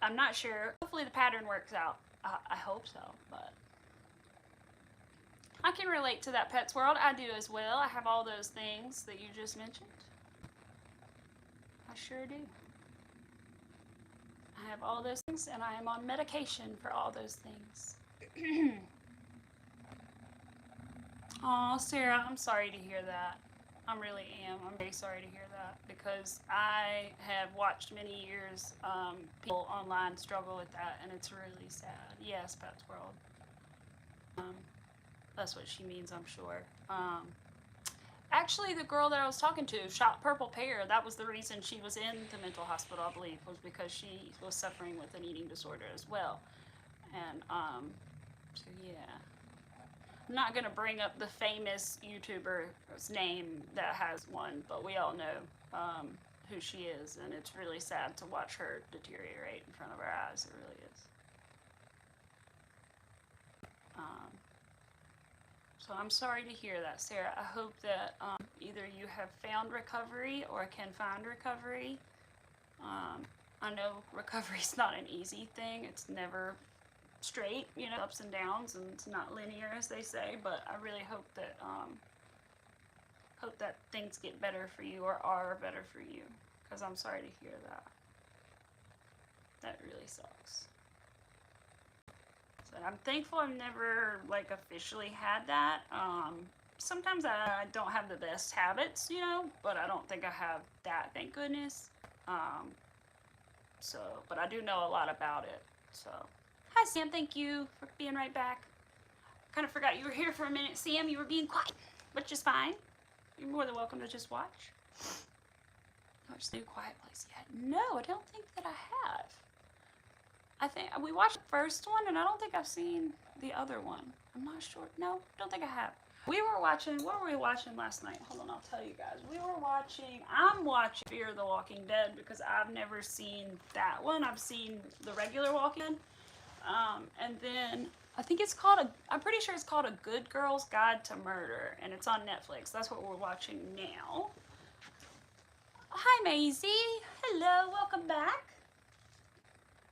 I'm not sure. Hopefully the pattern works out. I hope so, but I can relate to that, Pets World. I do as well. I have all those things that you just mentioned. I sure do. I have all those things, and I am on medication for all those things. Aw, Sarah, I'm sorry to hear that. I really am. I'm very sorry to hear that, because I have watched many years people online struggle with that, and it's really sad. Yes, Pets World. That's what she means, I'm sure. Actually, the girl that I was talking to, Shop Purple Pear, that was the reason she was in the mental hospital, I believe, was because she was suffering with an eating disorder as well. And, so yeah. I'm not going to bring up the famous YouTuber's name that has one, but we all know who she is, and it's really sad to watch her deteriorate in front of our eyes. It really is. So I'm sorry to hear that, Sarah. I hope that either you have found recovery or can find recovery. I know recovery's not an easy thing. It's never straight, you know, ups and downs, and it's not linear, as they say, but I really hope that things get better for you, or are better for you, because I'm sorry to hear that. That really sucks. So I'm thankful I've never, like, officially had that. Sometimes I don't have the best habits, you know, but I don't think I have that, thank goodness. But I do know a lot about it, so. Hi, Sam. Thank you for being right back. Kind of forgot you were here for a minute, Sam. You were being quiet, which is fine. You're more than welcome to just watch. Watch the Quiet Place yet? No, I don't think that I have. I think we watched the first one, and I don't think I've seen the other one. I'm not sure. No, don't think I have. We were watching, what were we watching last night? Hold on, I'll tell you guys. I'm watching Fear the Walking Dead, because I've never seen that one. I've seen the regular Walking Dead. And then I think it's called I'm pretty sure it's called A Good Girl's Guide to Murder, and it's on Netflix. That's what we're watching now. Hi, Maisie. Hello, welcome back.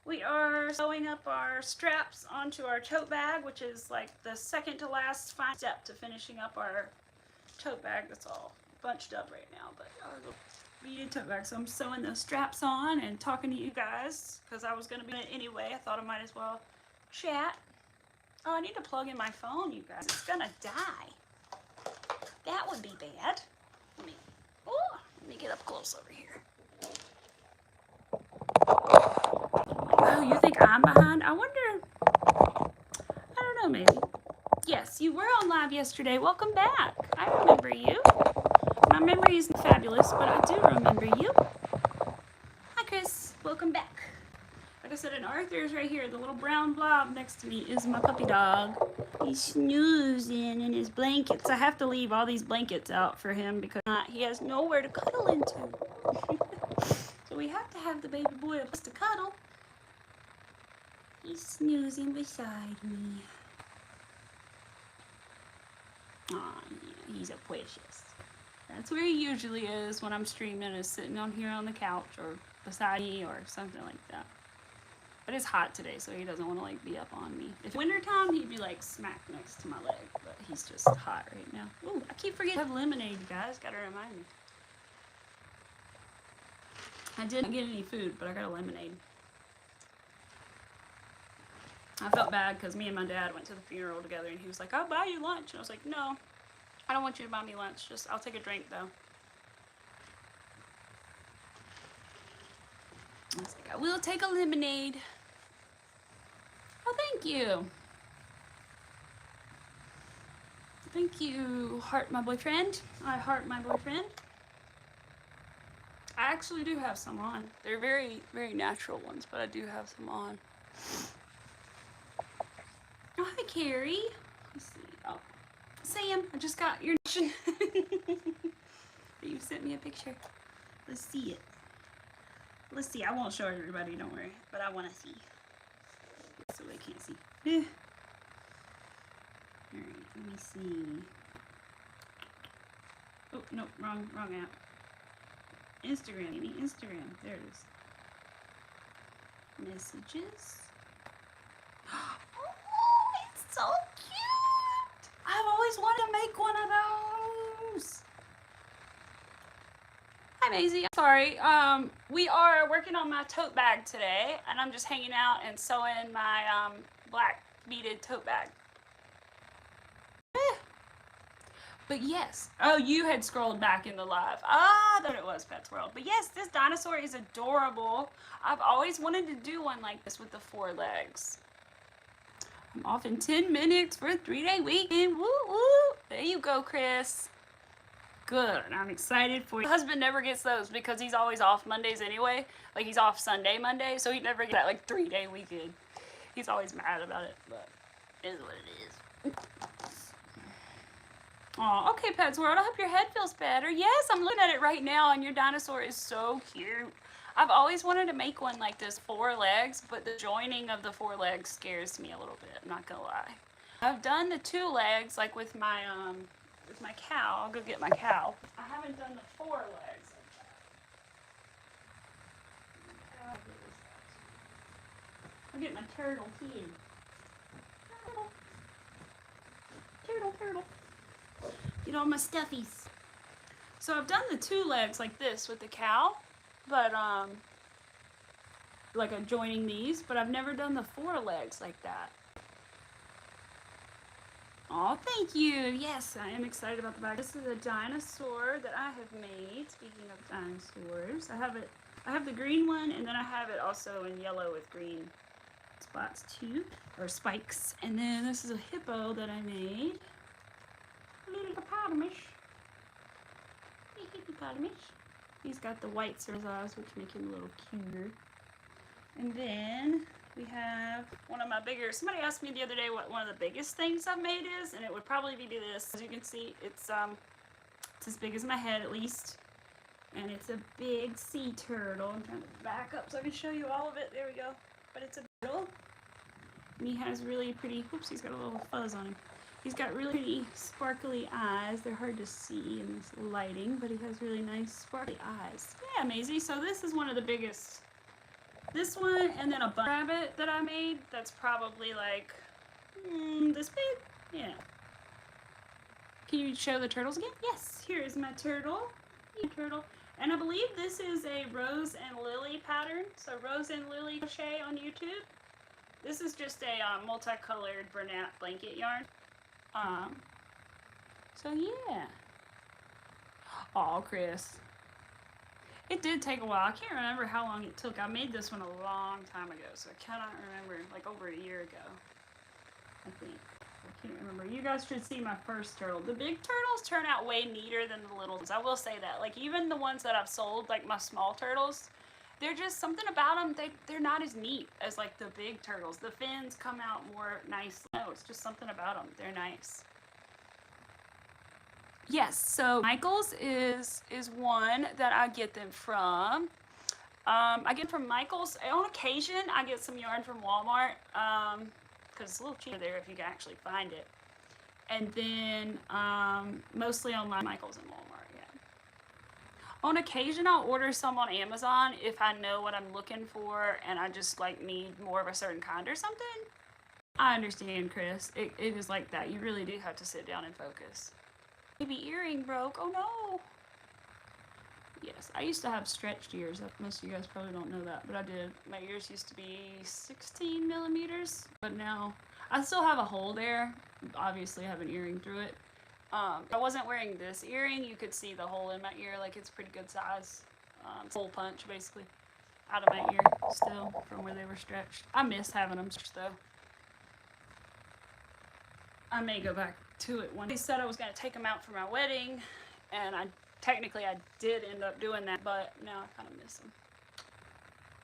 We are sewing up our straps onto our tote bag, which is like the second to last final step to finishing up our tote bag. That's all bunched up right now, but our little beaded tote bag. So I'm sewing those straps on and talking to you guys because I was going to be in it anyway. I thought I might as well chat. Oh, I need to plug in my phone, you guys. It's going to die. That would be bad. Let me get up close over here. Oh, you think I'm behind? I wonder. I don't know, maybe. Yes, you were on live yesterday. Welcome back. I remember you. My memory isn't fabulous, but I do remember you. Hi, Chris. Welcome back. Like I said, and Arthur's right here. The little brown blob next to me is my puppy dog. He's snoozing in his blankets. I have to leave all these blankets out for him because he has nowhere to cuddle into. So we have to have the baby boy a place to cuddle. He's snoozing beside me. Aw, yeah, he's a precious. That's where he usually is when I'm streaming, is sitting on here on the couch or beside me or something like that. But it's hot today, so he doesn't want to like be up on me. If wintertime, he'd be like smack next to my leg, but he's just hot right now. Ooh, I keep forgetting to have lemonade, you guys. Gotta remind me. I didn't get any food, but I got a lemonade. I felt bad because me and my dad went to the funeral together, and he was like, "I'll buy you lunch." And I was like, "No, I don't want you to buy me lunch. Just, I'll take a drink, though." I was like, "I will take a lemonade." Oh, thank you. Thank you, heart my boyfriend. I heart my boyfriend. I actually do have some on. They're very, very natural ones, but I do have some on. Oh, hi, Carrie. Let's see. Oh, Sam, I just got your notion. You sent me a picture. Let's see it. Let's see. I won't show everybody, don't worry. But I want to see. So they can't see. Alright, let me see. Oh, no, wrong app. Instagram, Instagram. There it is. Messages. Oh, it's so cute! I've always wanted to make one of those. Hi, Maisie. I'm sorry. We are working on my tote bag today, and I'm just hanging out and sewing my black beaded tote bag. But yes. Oh, you had scrolled back in the live. Ah, that it was Pets World. But yes, this dinosaur is adorable. I've always wanted to do one like this with the 4 legs. I'm off in 10 minutes for a 3-day weekend. Woo woo. There you go, Chris. Good. I'm excited for you. My husband never gets those because he's always off Mondays anyway. Like, he's off Sunday, Monday, so he never gets that like 3-day weekend. He's always mad about it, but it is what it is. Oh, okay, Pets World. I hope your head feels better. Yes, I'm looking at it right now, and your dinosaur is so cute. I've always wanted to make one like this, 4 legs, but the joining of the 4 legs scares me a little bit. I'm not gonna lie. I've done the 2 legs, like with my cow. I'll go get my cow. I haven't done the 4 legs. I'll get my turtle kid. Turtle. Get all my stuffies. So I've done the 2 legs like this with the cow, but like I'm joining these, but I've never done the 4 legs like that. Oh, thank you. Yes, I am excited about the bag. This is a dinosaur that I have made. Speaking of dinosaurs, I have the green one, and then I have it also in yellow with green spots too, or spikes. And then this is a hippo that I made. A little hippopotamus. He's got the white circles eyes, which make him a little cuter. And then we have one of my bigger, somebody asked me the other day what one of the biggest things I've made is, and it would probably be this. As you can see, it's as big as my head at least. And it's a big sea turtle. I'm trying to back up so I can show you all of it. There we go. But it's a turtle. And he has really pretty, whoops, he's got a little fuzz on him. He's got really pretty sparkly eyes. They're hard to see in this lighting, but he has really nice sparkly eyes. Yeah, Maisie, so this is one of the biggest. This one, and then a bunny rabbit that I made that's probably like this big. Yeah. Can you show the turtles again? Yes, here is my turtle. And I believe this is a Rose and Lily pattern. So Rose and Lily Crochet on YouTube. This is just a multicolored Bernat blanket yarn. So yeah. Oh, Chris. It did take a while. I can't remember how long it took. I made this one a long time ago, so I cannot remember, like over a year ago, I think. I can't remember. You guys should see my first turtle. The big turtles turn out way neater than the little ones. I will say that. Like even the ones that I've sold, like my small turtles, they're just something about them. They're not as neat as like the big turtles. The fins come out more nice. No, it's just something about them. They're nice. Yes, so Michael's is one that I get them from. I get from Michael's. On occasion, I get some yarn from Walmart because it's a little cheaper there if you can actually find it. And then mostly on Michael's and Walmart, yeah. On occasion, I'll order some on Amazon if I know what I'm looking for and I just like need more of a certain kind or something. I understand, Chris. It is like that. You really do have to sit down and focus. Baby earring broke. Oh no. Yes, I used to have stretched ears. Most of you guys probably don't know that, but I did. My ears used to be 16 millimeters, but now I still have a hole there. Obviously, I have an earring through it. If I wasn't wearing this earring, you could see the hole in my ear. Like it's pretty good size. Hole punch basically out of my ear still from where they were stretched. I miss having them stretched though. I may go back to it one day. They said I was going to take them out for my wedding, and I did end up doing that, but now I kind of miss them.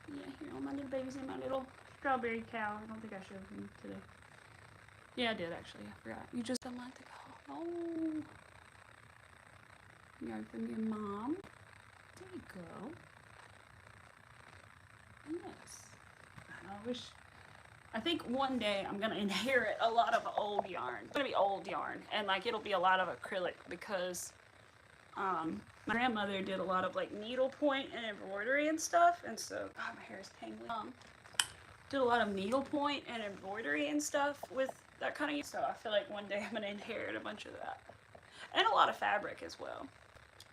Yeah, here all my little babies and my little strawberry cow. I don't think I showed them today. Yeah, I did actually. I forgot. You just don't like the cow. Oh. Yarn from your mom. There you go. Yes. I think one day I'm going to inherit a lot of old yarn. It's going to be old yarn, and like it'll be a lot of acrylic because my grandmother did a lot of like needlepoint and embroidery and stuff, and so, God, my hair is tangling. Did a lot of needlepoint and embroidery and stuff with that kind of, so I feel like one day I'm going to inherit a bunch of that. And a lot of fabric as well.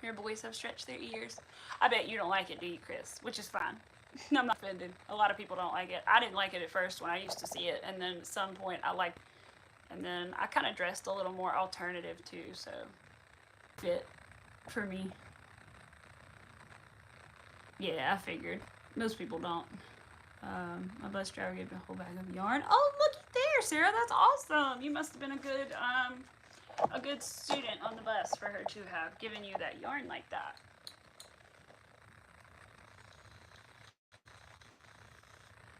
Your boys have stretched their ears. I bet you don't like it, do you, Chris? Which is fine. I'm not offended. A lot of people don't like it. I didn't like it at first when I used to see it, and then at some point I liked, and then I kind of dressed a little more alternative too, so fit for me. Yeah, I figured. Most people don't. My bus driver gave me a whole bag of yarn. Oh, looky there, Sarah. That's awesome. You must have been a good student on the bus for her to have given you that yarn like that.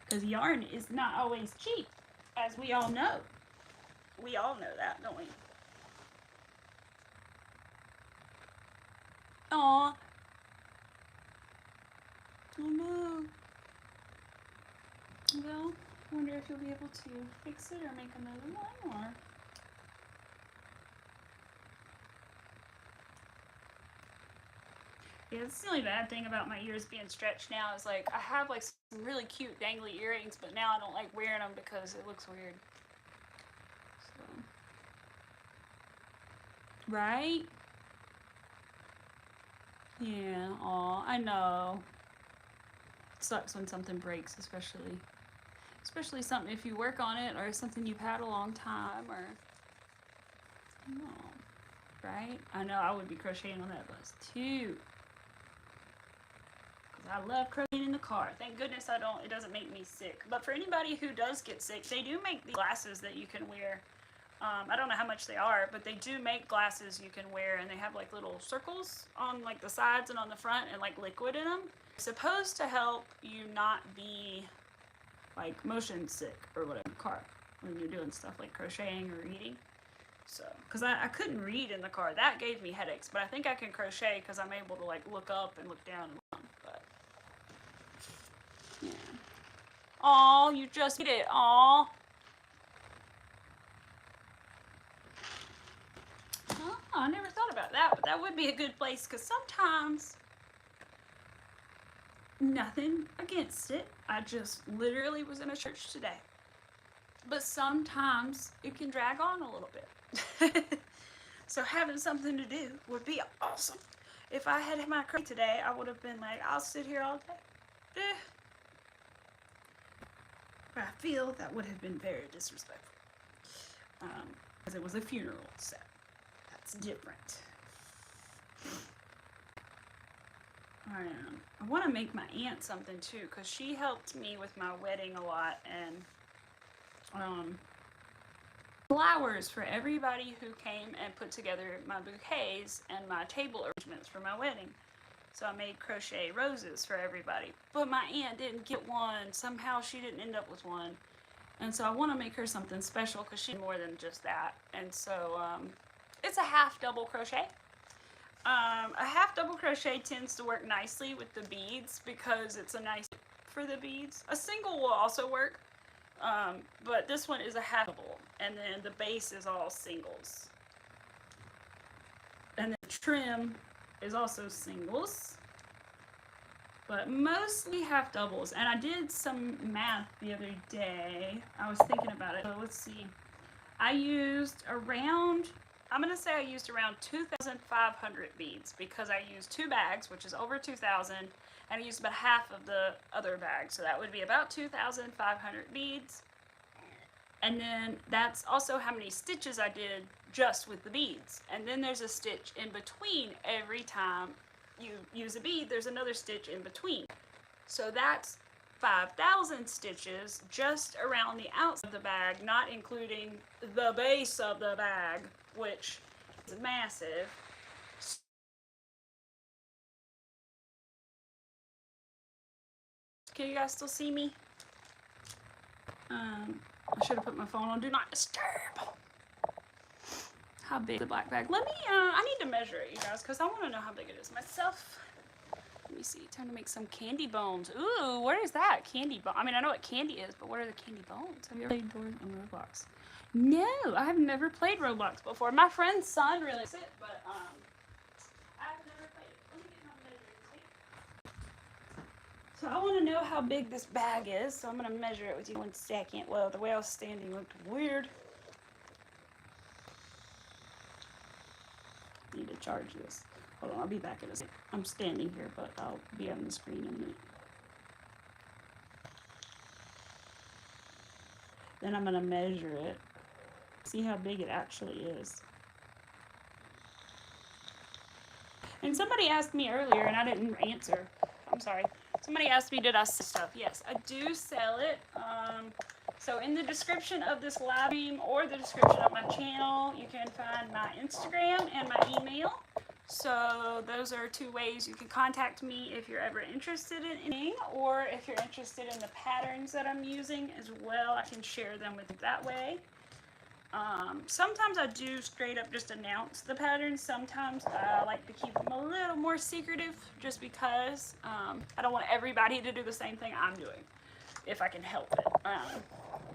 Because yarn is not always cheap, as we all know. We all know that, don't we? Aw. Oh no. Well, I wonder if you'll be able to fix it or make another one, or... Yeah, that's the only bad thing about my ears being stretched now is like I have like some really cute dangly earrings, but now I don't like wearing them because it looks weird. So. Right? Yeah, aw, I know. It sucks when something breaks, especially something if you work on it or something you've had a long time or no. Right? I know I would be crocheting on that bus too. I love crocheting in the car. Thank goodness it doesn't make me sick. But for anybody who does get sick, they do make the glasses that you can wear. I don't know how much they are, but they do make glasses you can wear, and they have like little circles on like the sides and on the front and like liquid in them. It's supposed to help you not be like motion sick or whatever in the car when you're doing stuff like crocheting or reading. So, because I couldn't read in the car. That gave me headaches, but I think I can crochet because I'm able to like look up and look down and look. But yeah. Aw, you just did it. Aw. Oh, I never thought about that, but that would be a good place because sometimes, nothing against it. I just literally was in a church today. But sometimes it can drag on a little bit. So having something to do would be awesome. If I had my crate today, I would have been like, I'll sit here all day. But I feel that would have been very disrespectful. Because it was a funeral, so that's different. I want to make my aunt something too, because she helped me with my wedding a lot, and flowers for everybody who came and put together my bouquets and my table arrangements for my wedding. So I made crochet roses for everybody. But my aunt didn't get one. Somehow she didn't end up with one. And so I want to make her something special because she's more than just that. And so it's a half double crochet. A half double crochet tends to work nicely with the beads because it's a nice for the beads. A single will also work. But this one is a half double, and then the base is all singles. And the trim is also singles, but mostly half doubles. And I did some math the other day. I was thinking about it. So let's see. I used around, I'm going to say I used around 2,500 beads because I used 2 bags, which is over 2,000. And I used about half of the other bag, so that would be about 2,500 beads. And then that's also how many stitches I did just with the beads. And then there's a stitch in between every time you use a bead, there's another stitch in between. So that's 5,000 stitches just around the outside of the bag, not including the base of the bag, which is massive. Can you guys still see me? I should have put my phone on Do Not Disturb. How big is the black bag? Let me, I need to measure it, you guys, because I want to know how big it is myself. Let me see. Time to make some candy bones. Ooh, what is that? Candy bone. I mean, I know what candy is, but what are the candy bones? Have you ever played Doors on Roblox? No, I have never played Roblox before. My friend's son really likes it, but, I've never played it. Let me get my measuring tape. So I want to know how big this bag is, so I'm going to measure it with you 1 second. Well, the way I was standing looked weird. I need to charge this. Hold on, I'll be back in a second. I'm standing here, but I'll be on the screen in a minute. Then I'm going to measure it. See how big it actually is. And somebody asked me earlier, and I didn't answer. I'm sorry. Somebody asked me, did I sell stuff? Yes, I do sell it. So in the description of this live stream or the description of my channel, you can find my Instagram and my email. So those are 2 ways you can contact me if you're ever interested in anything, or if you're interested in the patterns that I'm using as well, I can share them with you that way. Sometimes I do straight up just announce the patterns. Sometimes I like to keep them a little more secretive just because I don't want everybody to do the same thing I'm doing, if I can help it.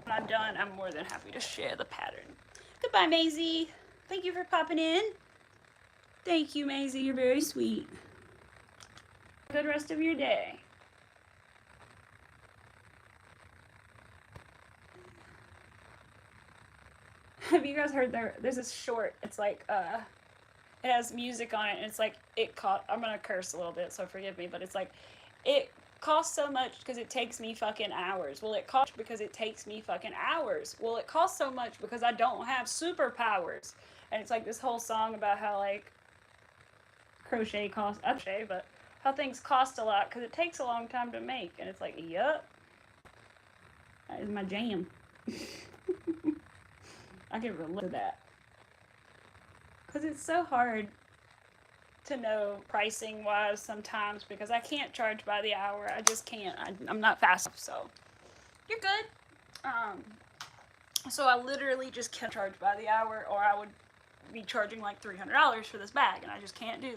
When I'm done, I'm more than happy to share the pattern. Goodbye, Maisie. Thank you for popping in. Thank you, Maisie. You're very sweet. Good rest of your day. Have you guys heard there's this short, it's like, it has music on it, and it's like, I'm gonna curse a little bit, so forgive me, but it's like, it costs so much because it takes me fucking hours. Well, it costs because it takes me fucking hours. Well, it costs so much because I don't have superpowers. And it's like this whole song about how, like, crochet costs, but how things cost a lot because it takes a long time to make. And it's like, yup, that is my jam. I can relate to that. Because it's so hard to know pricing wise sometimes because I can't charge by the hour. I just can't. I'm not fast enough, so you're good. So I literally just can't charge by the hour, or I would be charging like $300 for this bag, and I just can't do.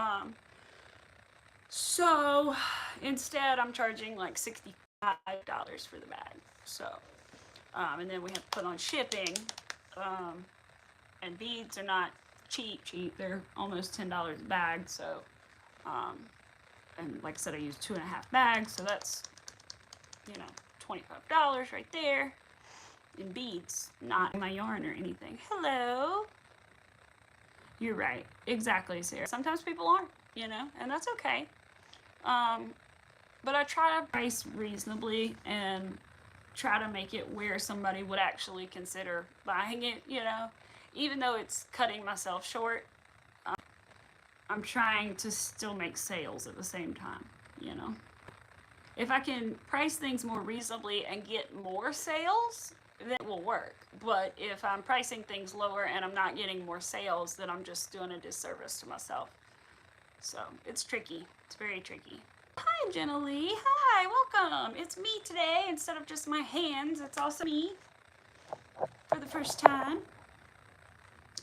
So instead, I'm charging like $65 for the bag. So, and then we have to put on shipping. And beads are not cheap. They're almost $10 a bag. So, and like I said, I use 2.5 bags. So that's, $25 right there in beads, not in my yarn or anything. Hello. You're right. Exactly, Sarah. Sometimes people aren't, and that's okay. But I try to price reasonably and try to make it where somebody would actually consider buying it, even though it's cutting myself short. I'm trying to still make sales at the same time, If I can price things more reasonably and get more sales, then it will work. But if I'm pricing things lower and I'm not getting more sales, then I'm just doing a disservice to myself. So it's tricky. It's very tricky. Hi, Jenna Lee. Hi, welcome. It's me today. Instead of just my hands, it's also me for the first time.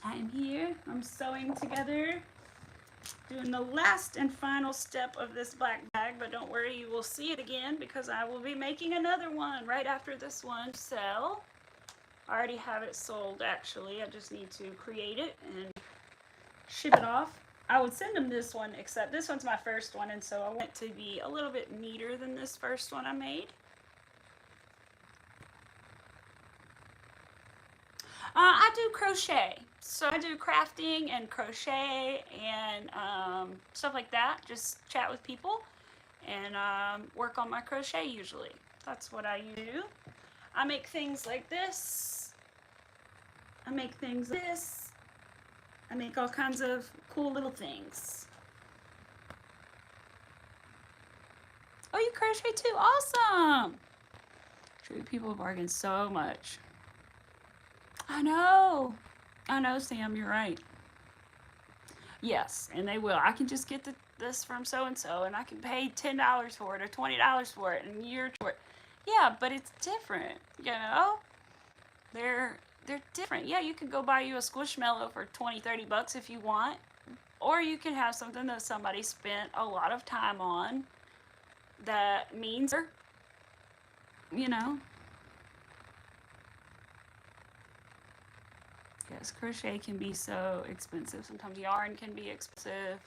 I am here. I'm sewing together, doing the last and final step of this black bag, but don't worry, you will see it again because I will be making another one right after this one to sell. I already have it sold, actually. I just need to create it and ship it off. I would send them this one, except this one's my first one, and so I want it to be a little bit neater than this first one I made. I do crochet. So I do crafting and crochet and stuff like that. Just chat with people and work on my crochet usually. That's what I do. I make things like this. I make things like this. I make all kinds of cool little things. Oh, you crochet too? Awesome! True, people bargain so much. I know, Sam, you're right. Yes, and they will. I can just get this from so-and-so, and I can pay $10 for it or $20 for it, and you're for it. Yeah, but it's different, They're different. Yeah, you can go buy you a Squishmallow for 20, 30 bucks if you want, or you can have something that somebody spent a lot of time on that means, Yes, crochet can be so expensive. Sometimes yarn can be expensive.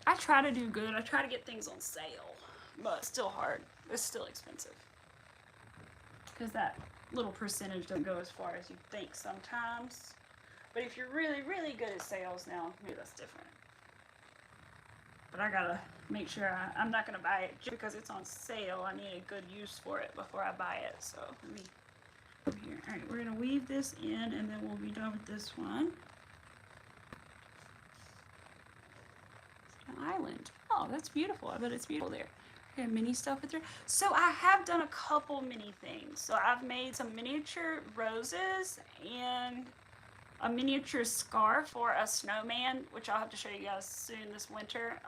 I try to do good. I try to get things on sale, but it's still hard. It's still expensive. Because that little percentage doesn't go as far as you think sometimes. But if you're really, really good at sales now, maybe that's different. But I gotta make sure I'm not gonna buy it just because it's on sale. I need a good use for it before I buy it. So let me over here. All right, we're gonna weave this in, and then we'll be done with this one. An island. Oh, that's beautiful. I bet it's beautiful there. Okay, mini stuff with her. So I have done a couple mini things. So I've made some miniature roses and a miniature scarf for a snowman, which I'll have to show you guys soon this winter.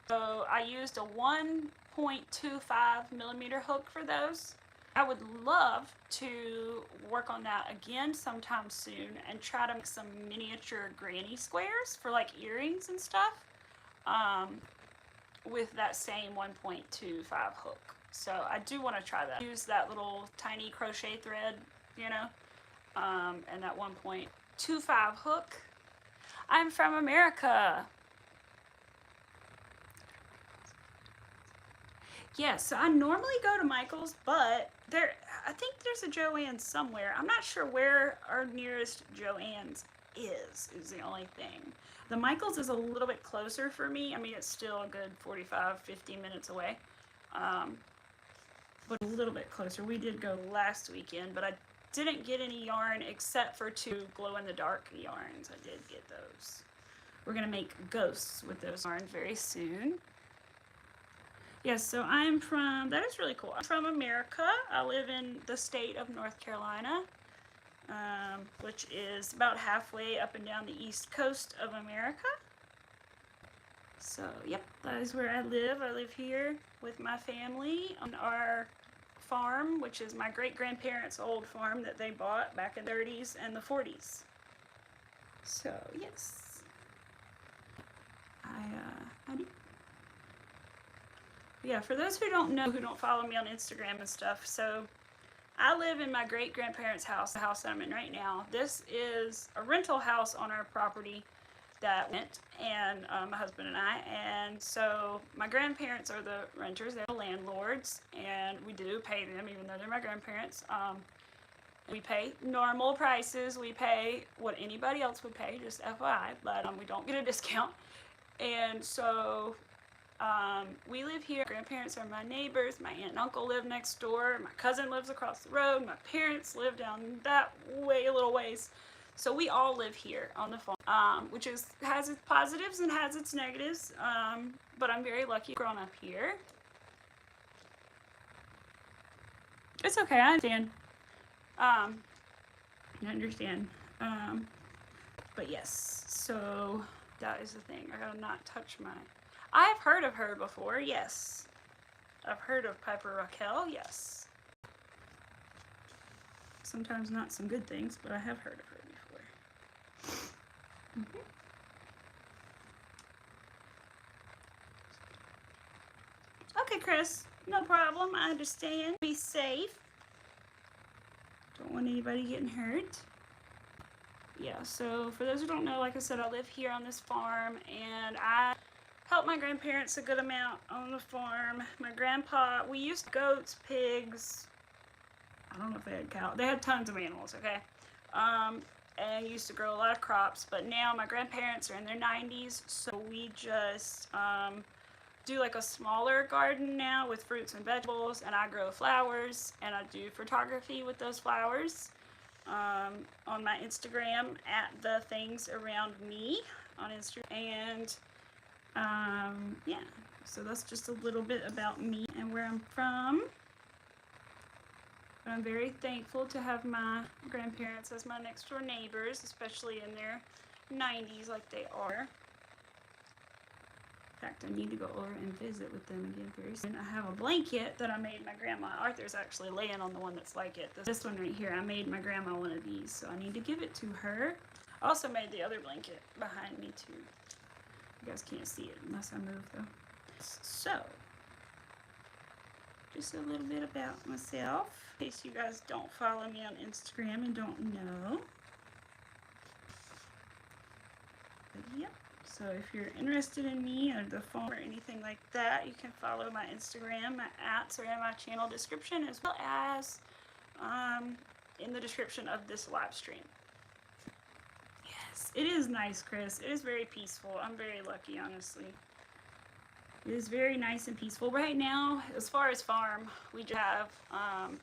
So I used a 1.25 millimeter hook for those. I would love to work on that again sometime soon and try to make some miniature granny squares for like earrings and stuff with that same 1.25 hook. So I do want to try that. Use that little tiny crochet thread, and that 1.25 hook. I'm from America. Yes, so I normally go to Michael's, but I think there's a Joann's somewhere. I'm not sure where our nearest Joann's is the only thing. The Michael's is a little bit closer for me. I mean, it's still a good 45, 50 minutes away, but a little bit closer. We did go last weekend, but I didn't get any yarn except for 2 glow-in-the-dark yarns. I did get those. We're going to make ghosts with those yarns very soon. Yes, so that is really cool. I'm from America. I live in the state of North Carolina, which is about halfway up and down the east coast of America. So, yep, that is where I live. I live here with my family on our farm, which is my great-grandparents' old farm that they bought back in the 30s and the 40s. So, yes. I do. Yeah, for those who don't know, who don't follow me on Instagram and stuff, so I live in my great-grandparents' house, the house that I'm in right now. This is a rental house on our property that went, and my husband and I, and so my grandparents are the renters, they're the landlords, and we do pay them even though they're my grandparents. We pay normal prices, we pay what anybody else would pay, just FYI, but we don't get a discount. And so we live here. Grandparents are my neighbors. My aunt and uncle live next door. My cousin lives across the road. My parents live down that way, a little ways. So we all live here on the farm, which has its positives and has its negatives. But I'm very lucky growing up here. It's okay, I understand. I understand. But yes, so that is the thing. I gotta not touch my... I've heard of her before, yes. I've heard of Piper Raquel, yes. Sometimes not some good things, but I have heard of her before. Okay, Chris, no problem. I understand. Be safe. Don't want anybody getting hurt. Yeah, so for those who don't know, like I said, I live here on this farm, and I help my grandparents a good amount on the farm. My grandpa, we used goats, pigs, I don't know if they had cows. They had tons of animals, okay? And used to grow a lot of crops, but now my grandparents are in their 90s, so we just do like a smaller garden now with fruits and vegetables, and I grow flowers, and I do photography with those flowers on my Instagram at The Things Around Me on Instagram. And yeah, so that's just a little bit about me and where I'm from. But I'm very thankful to have my grandparents as my next door neighbors, especially in their 90s like they are. In fact, I need to go over and visit with them again very soon. I have a blanket that I made my grandma. Arthur's actually laying on the one that's like it. This one right here, I made my grandma one of these, so I need to give it to her. I also made the other blanket behind me too. You guys can't see it unless I move though. So, just a little bit about myself, in case you guys don't follow me on Instagram and don't know. But yep. So if you're interested in me or the phone or anything like that, you can follow my Instagram. My ats are in my channel description, as well as in the description of this live stream. Yes, it is nice, Chris. It is very peaceful. I'm very lucky, honestly. It is very nice and peaceful. Right now, as far as farm, we just have,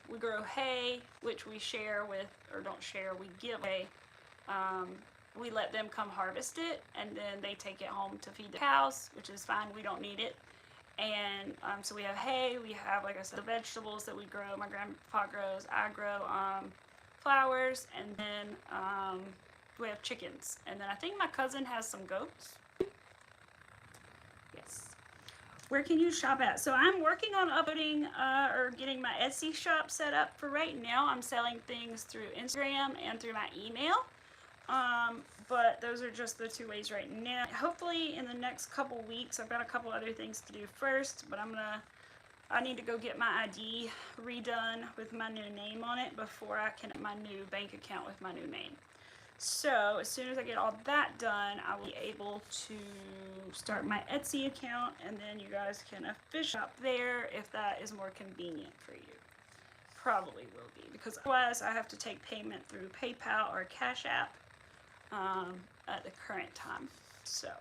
we grow hay, which we share with, or don't share, we give hay. We let them come harvest it, and then they take it home to feed the cows, which is fine. We don't need it. And so we have hay, we have, like I said, the vegetables that we grow. My grandpa grows, I grow flowers, and then we have chickens. And then I think my cousin has some goats. Yes. Where can you shop at? So I'm working on uploading or getting my Etsy shop set up. For right now, I'm selling things through Instagram and through my email. But those are just the two ways right now. Hopefully in the next couple weeks, I've got a couple other things to do first, but I need to go get my ID redone with my new name on it before I can get my new bank account with my new name. So as soon as I get all that done, I will be able to start my Etsy account, and then you guys can officially shop there if that is more convenient for you. Probably will be, because otherwise I have to take payment through PayPal or Cash App at the current time. So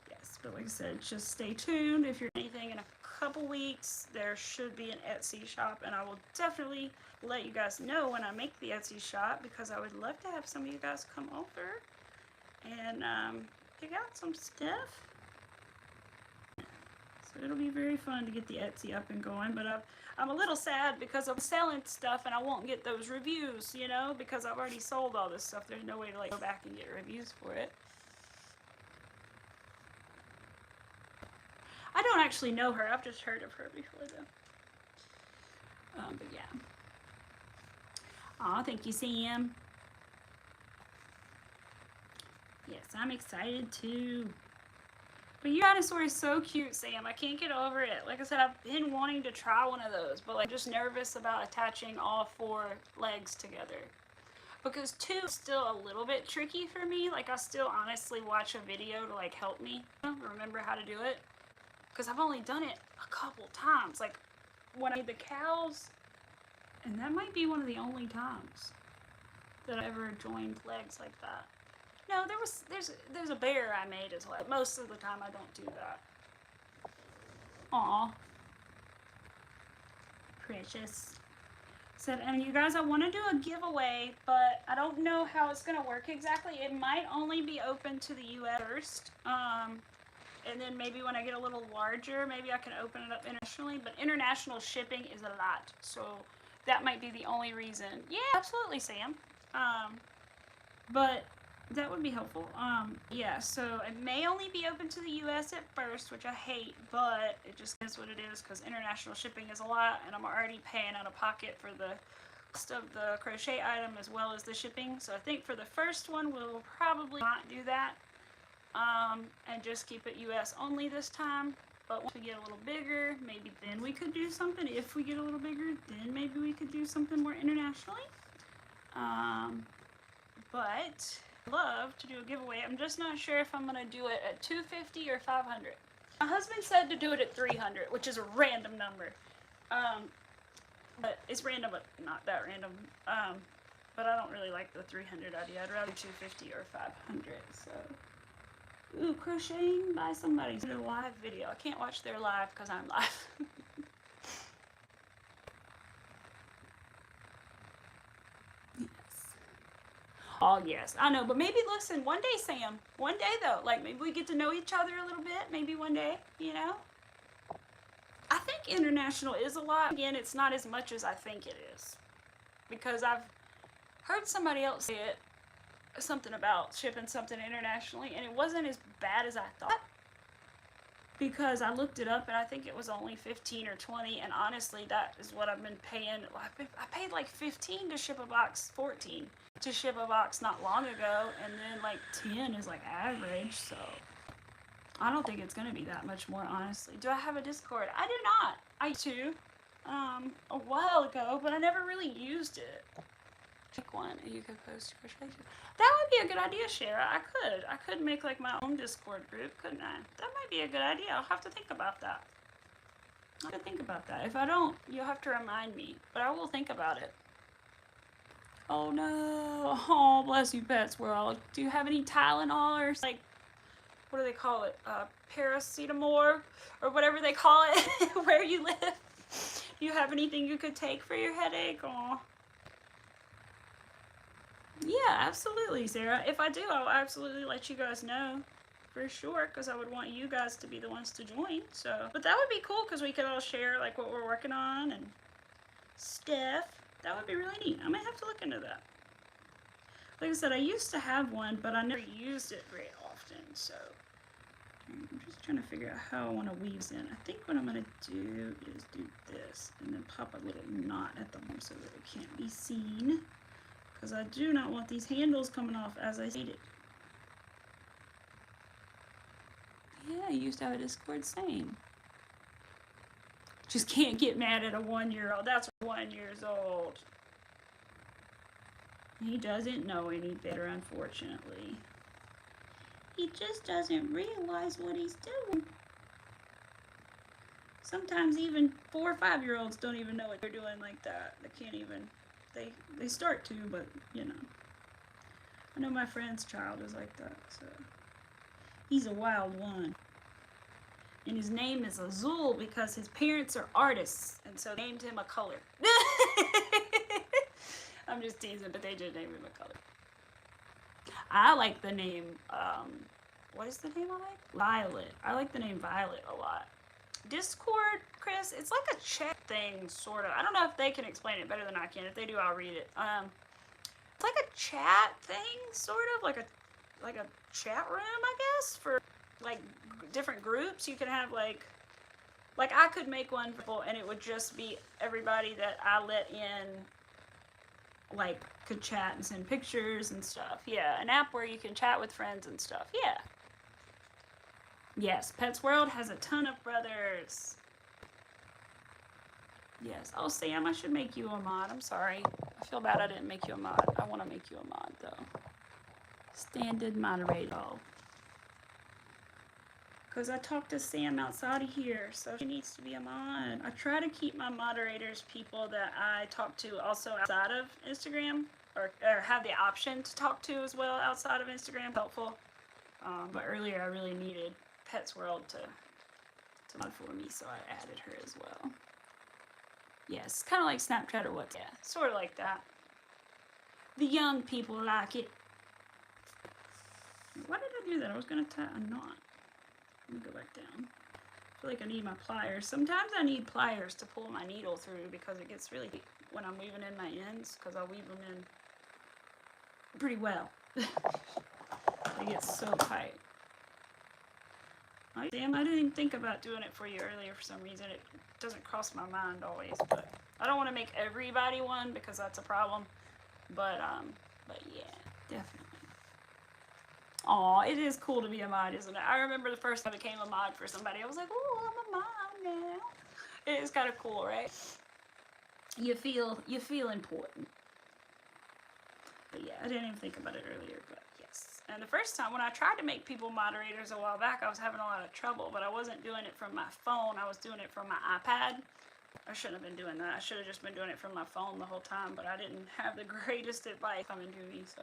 yes, but like I said, just stay tuned. If you're anything in a couple weeks, there should be an Etsy shop, and I will definitely let you guys know when I make the Etsy shop, because I would love to have some of you guys come over and pick out some stuff. So it'll be very fun to get the Etsy up and going, but I'm a little sad because I'm selling stuff and I won't get those reviews, you know, because I've already sold all this stuff. There's no way to like go back and get reviews for it. I don't actually know her. I've just heard of her before though. But yeah. Aw, thank you, Sam. Yes, I'm excited too. But your dinosaur is so cute, Sam. I can't get over it. Like I said, I've been wanting to try one of those, but like, I'm just nervous about attaching all 4 legs together. Because 2 is still a little bit tricky for me. Like, I still honestly watch a video to like help me remember how to do it. Because I've only done it a couple times. Like, when I made the cows, and that might be one of the only times that I ever joined legs like that. No, there's a bear I made as well. Most of the time I don't do that. Aw. Precious. Said, and you guys, I want to do a giveaway, but I don't know how it's going to work exactly. It might only be open to the US first. And then maybe when I get a little larger, maybe I can open it up internationally. But international shipping is a lot. So that might be the only reason. Yeah, absolutely, Sam. But that would be helpful. Yeah, so it may only be open to the US at first, which I hate, but it just is what it is because international shipping is a lot, and I'm already paying out of pocket for the cost of the crochet item as well as the shipping. So I think for the first one, we'll probably not do that, and just keep it US only this time. But once we get a little bigger, maybe then we could do something. If we get a little bigger, then maybe we could do something more internationally. But love to do a giveaway. I'm just not sure if I'm gonna do it at 250 or 500. My husband said to do it at 300, which is a random number. But it's random, but not that random. But I don't really like the 300 idea. I'd rather 250 or 500. So, ooh, crocheting by somebody. Do a live video. I can't watch their live because I'm live. Oh, yes, I know, but maybe, listen, one day, Sam, one day, though, like, maybe we get to know each other a little bit, maybe one day, you know? I think international is a lot. Again, it's not as much as I think it is, because I've heard somebody else say it, something about shipping something internationally, and it wasn't as bad as I thought, because I looked it up, and I think it was only 15 or 20, and honestly, that is what I've been paying. I paid like 15 to ship a box, 14 to ship a box not long ago, and then like 10 is like average, so I don't think it's gonna be that much more, honestly. Do I have a Discord? I do not. I used to a while ago, but I never really used it. Pick one and you could post your crochet. That would be a good idea, Shara. I could make like my own Discord group, couldn't I? That might be a good idea. I'll have to think about that. I'll have to think about that. If I don't, you'll have to remind me, but I will think about it. Oh no. Oh, bless you, Pets World. Do you have any Tylenol or like, what do they call it? Paracetamol or whatever they call it where you live? Do you have anything you could take for your headache? Oh. Yeah, absolutely, Sarah. If I do, I'll absolutely let you guys know for sure, because I would want you guys to be the ones to join. So, but that would be cool because we could all share like what we're working on and stuff. That would be really neat. I might have to look into that. Like I said, I used to have one, but I never used it very often. So I'm just trying to figure out how I want to weave in. I think what I'm going to do is do this and then pop a little knot at the bottom so that it can't be seen. Because I do not want these handles coming off as I stated. Yeah, you used to have a Discord, same. Just can't get mad at a 1-year-old. That's 1 year old. He doesn't know any better, unfortunately. He just doesn't realize what he's doing. Sometimes even 4 or 5-year-olds don't even know what they're doing like that. They can't even... They start to, but, you know. I know my friend's child is like that, so. He's a wild one. And his name is Azul because his parents are artists, and so they named him a color. I'm just teasing, but they did name him a color. I like the name, what is the name I like? Violet. I like the name Violet a lot. Discord, Chris, it's like a chat thing, sort of. I don't know if they can explain it better than I can. If they do, I'll read it. It's like a chat thing, sort of, like a chat room, I guess, for like different groups. You can have like I could make one and it would just be everybody that I let in, like, could chat and send pictures and stuff. Yeah, an app where you can chat with friends and stuff. Yeah. Yes, Pets World has a ton of brothers. Yes. Oh, Sam, I should make you a mod. I'm sorry. I feel bad I didn't make you a mod. I want to make you a mod, though. Standard moderator. Because I talked to Sam outside of here, so she needs to be a mod. I try to keep my moderators people that I talk to also outside of Instagram, or have the option to talk to as well outside of Instagram. Helpful. But earlier I really needed Pets World to mod for me, so I added her as well. Yes, kind of like Snapchat or what? Yeah, sort of like that. The young people like it. Why did I do that? I was going to tie a knot. Let me go back down. I feel like I need my pliers. Sometimes I need pliers to pull my needle through because it gets really deep when I'm weaving in my ends, because I weave them in pretty well. They get so tight. Damn, I didn't think about doing it for you earlier for some reason. It doesn't cross my mind always, but I don't want to make everybody one because that's a problem. But yeah, definitely. Aw, it is cool to be a mod, isn't it? I remember the first time I became a mod for somebody, I was like, oh, I'm a mod now. It is kind of cool, right? You feel important. But yeah, I didn't even think about it earlier, but yes. And the first time when I tried to make people moderators a while back, I was having a lot of trouble, but I wasn't doing it from my phone. I was doing it from my iPad. I shouldn't have been doing that. I should have just been doing it from my phone the whole time, but I didn't have the greatest advice coming to me, so.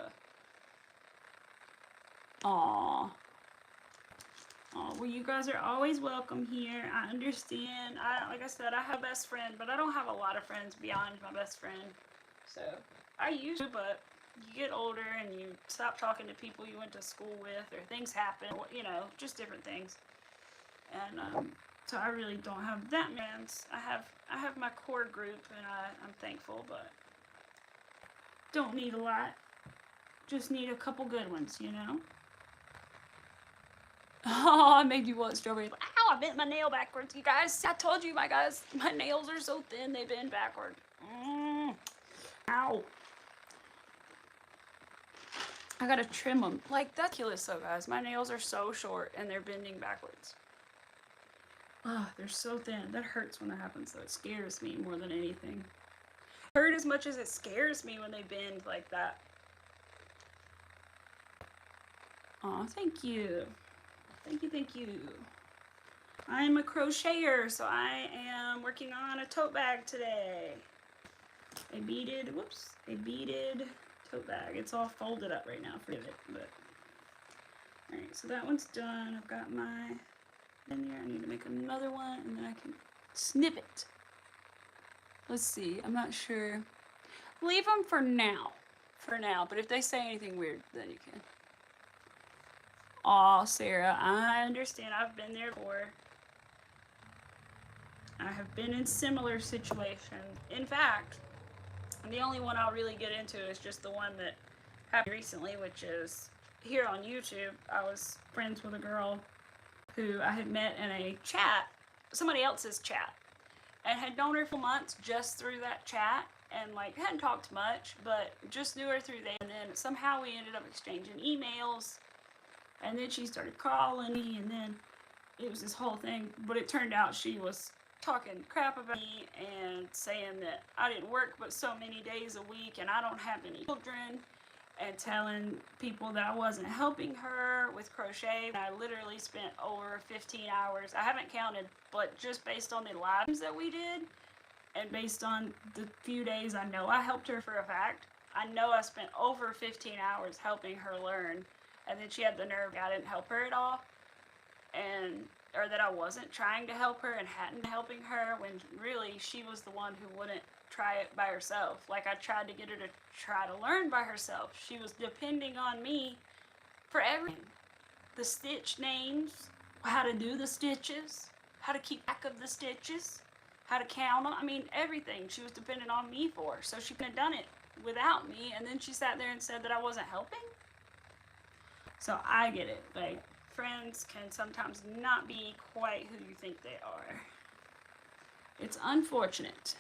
Aww. Oh, well, you guys are always welcome here. I understand. Like I said, I have a best friend, but I don't have a lot of friends beyond my best friend. So, I used to, but you get older and you stop talking to people you went to school with, or things happen, you know, just different things. And, so I really don't have that many friends. I have my core group, and I'm thankful, but don't need a lot. Just need a couple good ones, you know? Oh, I made you want strawberry. Ow, I bent my nail backwards, you guys. I told you, my nails are so thin, they bend backward. Ow. I gotta trim them. Like, that's ridiculous though, guys. My nails are so short, and they're bending backwards. Oh, they're so thin. That hurts when that happens, though. It scares me more than anything. It hurt as much as it scares me when they bend like that. Aw, thank you. Thank you. I am a crocheter, so I am working on a tote bag today. A beaded tote bag. It's all folded up right now, forgive it, but. Alright, so that one's done. I've got my in there. I need to make another one, and then I can snip it. Let's see, I'm not sure. Leave them for now. But if they say anything weird, then you can. Aw, Sarah, I understand. I've been there before. I have been in similar situations. In fact, the only one I'll really get into is just the one that happened recently, which is here on YouTube. I was friends with a girl who I had met in a chat, somebody else's chat, and had known her for months just through that chat, and like hadn't talked much, but just knew her through there. And then somehow we ended up exchanging emails. And then she started calling me, and then it was this whole thing. But it turned out she was talking crap about me and saying that I didn't work but so many days a week and I don't have any children, and telling people that I wasn't helping her with crochet. I literally spent over 15 hours. I haven't counted, but just based on the lives that we did and based on the few days I know I helped her for a fact, I know I spent over 15 hours helping her learn. And then she had the nerve I didn't help her at all, or that I wasn't trying to help her and hadn't helping her, when really she was the one who wouldn't try it by herself. Like, I tried to get her to try to learn by herself. She was depending on me for everything. The stitch names, how to do the stitches, how to keep track of the stitches, how to count them. I mean, everything she was dependent on me for. So she couldn't have done it without me, and then she sat there and said that I wasn't helping? So I get it. Like, friends can sometimes not be quite who you think they are. It's unfortunate.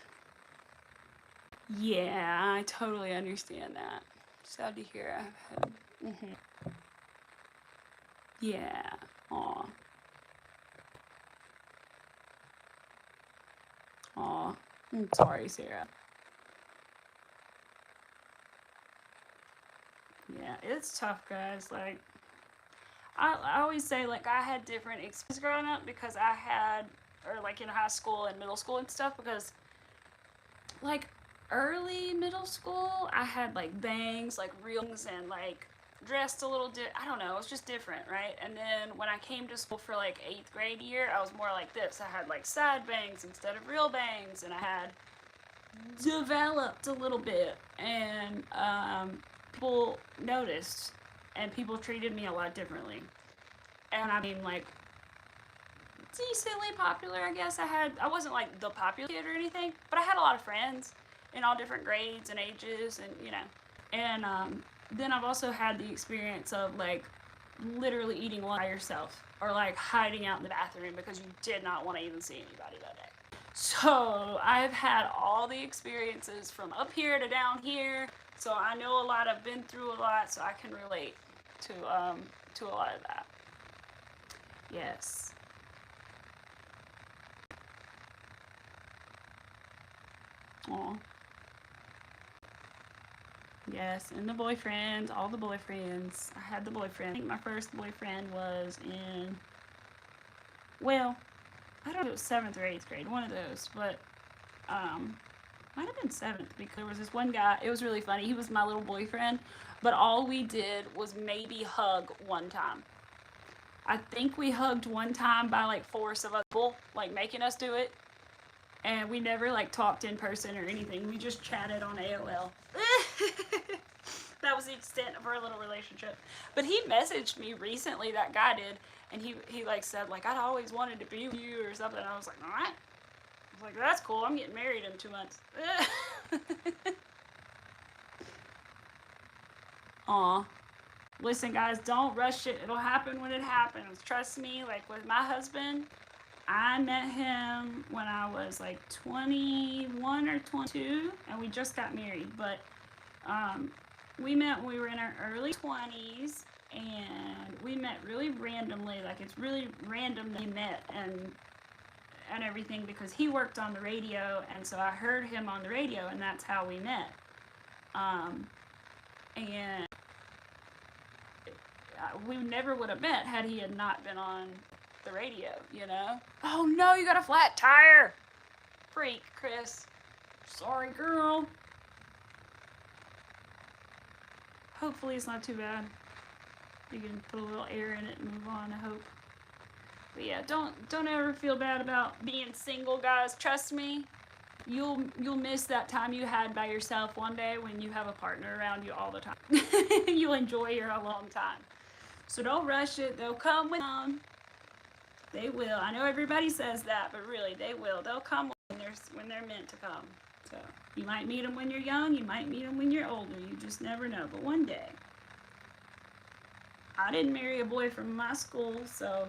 Yeah, I totally understand that. Sad to hear. Yeah. Aw. Aw, I'm sorry, Sarah. Yeah, it's tough, guys. Like, I always say, like, I had different experiences growing up because I had, or like in high school and middle school and stuff, because like early middle school, I had like bangs, like rings, and like dressed a little I don't know, it was just different, right? And then when I came to school for like 8th grade year, I was more like this. I had like side bangs instead of real bangs, and I had developed a little bit, and people noticed, and people treated me a lot differently. And I mean, like, decently popular, I guess. I wasn't like the popular kid or anything, but I had a lot of friends in all different grades and ages, and and then I've also had the experience of like literally eating lunch by yourself, or like hiding out in the bathroom because you did not want to even see anybody that day. So I've had all the experiences from up here to down here. So I know a lot. I've been through a lot, so I can relate to a lot of that. Yes. Aw. Yes, and the boyfriends, all the boyfriends. I had the boyfriend. I think my first boyfriend was in, well, I don't know if it was 7th or 8th grade, one of those, but um, might have been 7th, because there was this one guy. It was really funny. He was my little boyfriend, but all we did was maybe hug one time. I think we hugged one time by like force of other people, like making us do it, and we never like talked in person or anything. We just chatted on AOL. That was the extent of our little relationship. But he messaged me recently, that guy did, and he like said like, I'd always wanted to be with you or something. And I was like, all right. I was like, that's cool. I'm getting married in 2 months. Aw. Listen, guys, don't rush it. It'll happen when it happens. Trust me. Like with my husband, I met him when I was like 21 or 22, and we just got married. But um, we met when we were in our early 20s, and we met really randomly. Like, it's really random that we met, and everything, because he worked on the radio, and so I heard him on the radio, and that's how we met. Um, and we never would have met had he had not been on the radio, you know? Oh no, you got a flat tire! Freak, Chris. Sorry, girl. Hopefully it's not too bad. You can put a little air in it and move on, I hope. But yeah, don't ever feel bad about being single, guys. Trust me. You'll miss that time you had by yourself one day when you have a partner around you all the time. You'll enjoy your alone time. So don't rush it. They'll come with them. They will. I know everybody says that, but really, they will. They'll come when they're meant to come. So you might meet them when you're young. You might meet them when you're older. You just never know. But one day. I didn't marry a boy from my school, so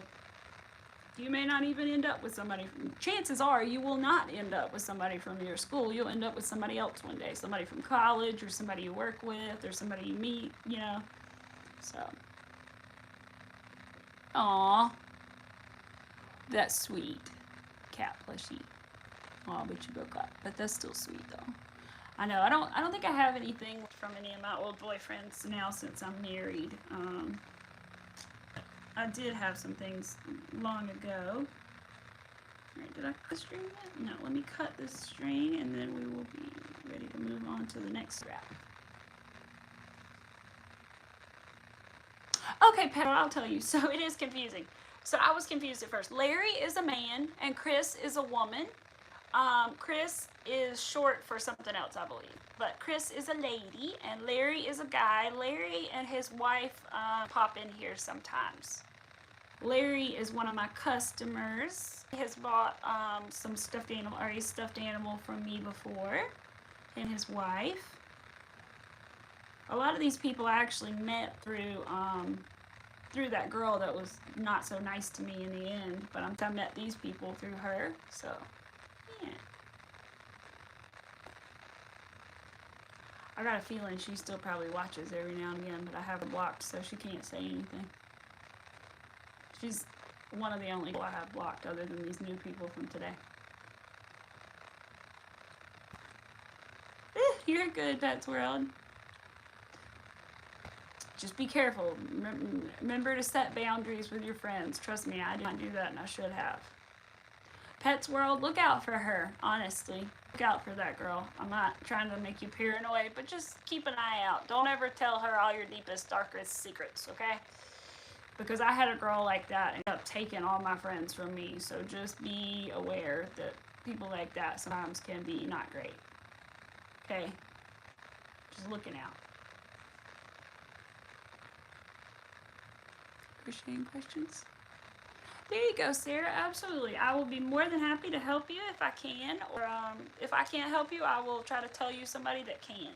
you may not even end up with somebody. Chances are you will not end up with somebody from your school. You'll end up with somebody else one day. Somebody from college, or somebody you work with, or somebody you meet, you know. So. Aw. That's sweet. Cat plushie. Aw, but you broke up. But that's still sweet though. I know. I don't think I have anything from any of my old boyfriends now since I'm married. I did have some things long ago. Alright, did I cut the string yet? No, let me cut this string, and then we will be ready to move on to the next strap. Okay, Pedro, I'll tell you. So it is confusing. So I was confused at first. Larry is a man, and Chris is a woman. Chris is short for something else, I believe. But Chris is a lady, and Larry is a guy. Larry and his wife pop in here sometimes. Larry is one of my customers. He has bought some stuffed animal, or a stuffed animal from me before, and his wife. A lot of these people I actually met through that girl that was not so nice to me in the end, but I met these people through her, so yeah. I got a feeling she still probably watches every now and again, but I have her blocked, so she can't say anything. She's one of the only people I have blocked other than these new people from today. You're good, Pets World. Just be careful. Remember to set boundaries with your friends. Trust me, I did not do that, and I should have. Pets World, look out for her, honestly. Look out for that girl. I'm not trying to make you paranoid, but just keep an eye out. Don't ever tell her all your deepest, darkest secrets, okay? Because I had a girl like that and ended up taking all my friends from me. So just be aware that people like that sometimes can be not great. Okay? Just looking out. Crocheting questions? There you go, Sarah. Absolutely. I will be more than happy to help you if I can. Or if I can't help you, I will try to tell you somebody that can.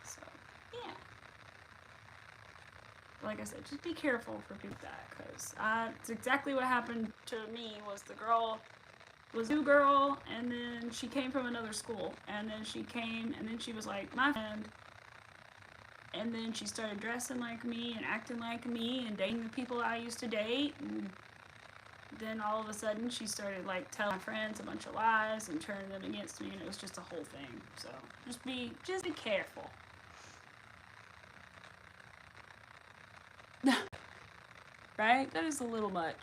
So, yeah. Like I said, just be careful for people like that, because it's exactly what happened to me. Was the girl was a new girl, and then she came from another school, and then she came, and then she was like my friend, and then she started dressing like me and acting like me and dating the people I used to date, and then all of a sudden she started like telling my friends a bunch of lies and turning them against me, and it was just a whole thing. So just be careful. Right? That is a little much.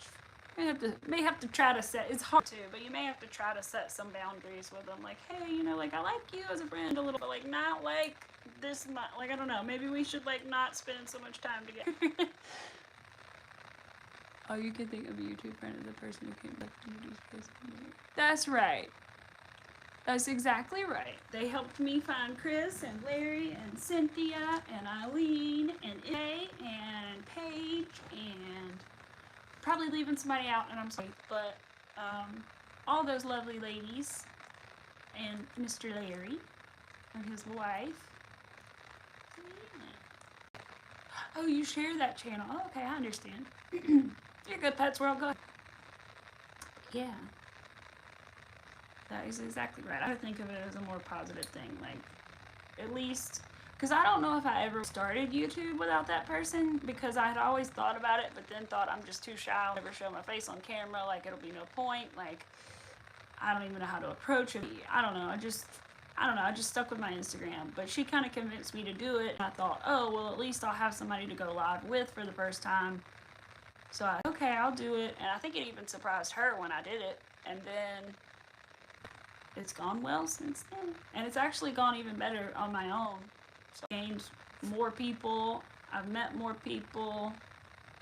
May have to try to set, it's hard to, but you may have to try to set some boundaries with them. Like, hey, you know, like, I like you as a friend a little, but like, not like this, not, like, I don't know, maybe we should like not spend so much time together. Oh, you can think of a YouTube friend as the person who came back to YouTube's place. That's right. That's exactly right. They helped me find Chris and Larry and Cynthia and Eileen and A and Paige and probably leaving somebody out, and I'm sorry, but all those lovely ladies and Mr. Larry and his wife. Yeah. Oh, you share that channel. Oh, okay, I understand. You're good, Pets World. Go ahead. Yeah. That is exactly right. I think of it as a more positive thing. Like, at least, because I don't know if I ever started YouTube without that person, because I had always thought about it, but then thought I'm just too shy. I'll never show my face on camera. Like, it'll be no point. Like, I don't even know how to approach it. I don't know. I just stuck with my Instagram. But she kind of convinced me to do it. And I thought, oh, well, at least I'll have somebody to go live with for the first time. So okay, I'll do it. And I think it even surprised her when I did it. And then it's gone well since then. And it's actually gone even better on my own. So I've gained more people. I've met more people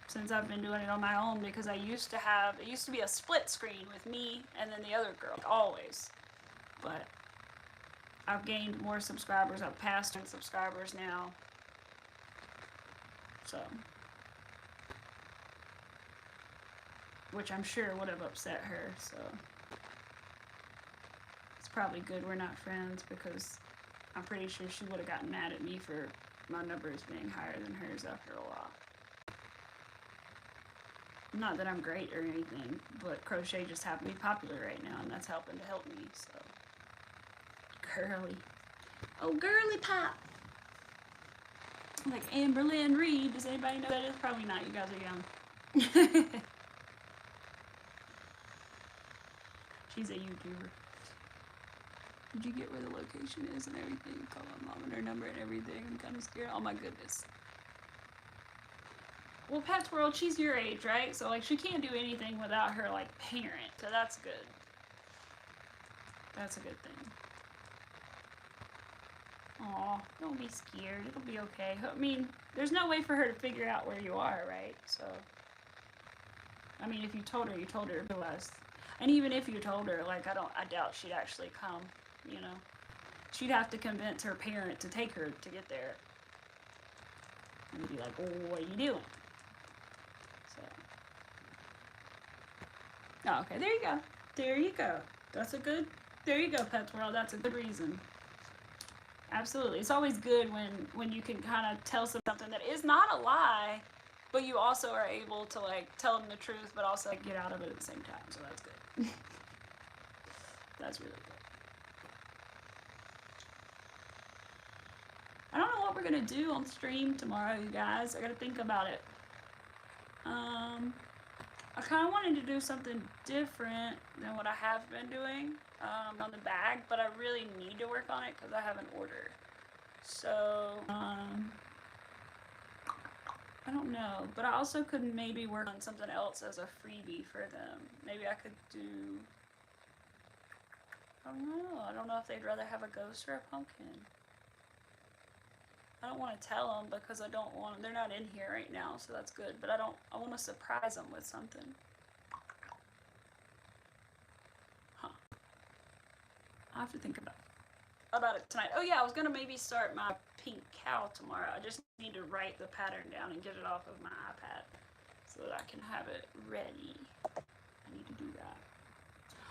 since I've been doing it on my own, because it used to be a split screen with me and then the other girl, always. But I've gained more subscribers. I've passed 10 subscribers now. So, which I'm sure would have upset her, so it's probably good we're not friends, because I'm pretty sure she would have gotten mad at me for my numbers being higher than hers after a while. Not that I'm great or anything, but crochet just happened to be popular right now, and that's helping to help me, so. Girly. Oh, girly pop! Like Amberlynn Reed. Does anybody know that is? Probably not. You guys are young. She's a YouTuber. Did you get where the location is and everything? Call my mom and her number and everything. I'm kind of scared. Oh my goodness. Well, Pets World, she's your age, right? So, like, she can't do anything without her, like, parent. So that's good. That's a good thing. Aw, don't be scared. It'll be okay. I mean, there's no way for her to figure out where you are, right? So, I mean, if you told her, realize. And even if you told her, like, I doubt she'd actually come, you know? She'd have to convince her parent to take her to get there. And be like, oh, what are you doing? So. Oh, okay, there you go. There you go. There you go, Pets World. That's a good reason. Absolutely. It's always good when you can kind of tell something that is not a lie, but you also are able to, like, tell them the truth, but also, like, get out of it at the same time. So that's good. That's really good. I don't know what we're going to do on stream tomorrow, you guys. I got to think about it. I kind of wanted to do something different than what I have been doing. on the bag, but I really need to work on it because I have an order. So, I don't know, but I also could maybe work on something else as a freebie for them. Maybe I could do, I don't know. I don't know if they'd rather have a ghost or a pumpkin. I don't want to tell them because I don't want them. They're not in here right now, so that's good. But I want to surprise them with something. Huh. I have to think about it tonight. Oh yeah, I was gonna maybe start my pink cow tomorrow. I just need to write the pattern down and get it off of my iPad so that I can have it ready. I need to do that.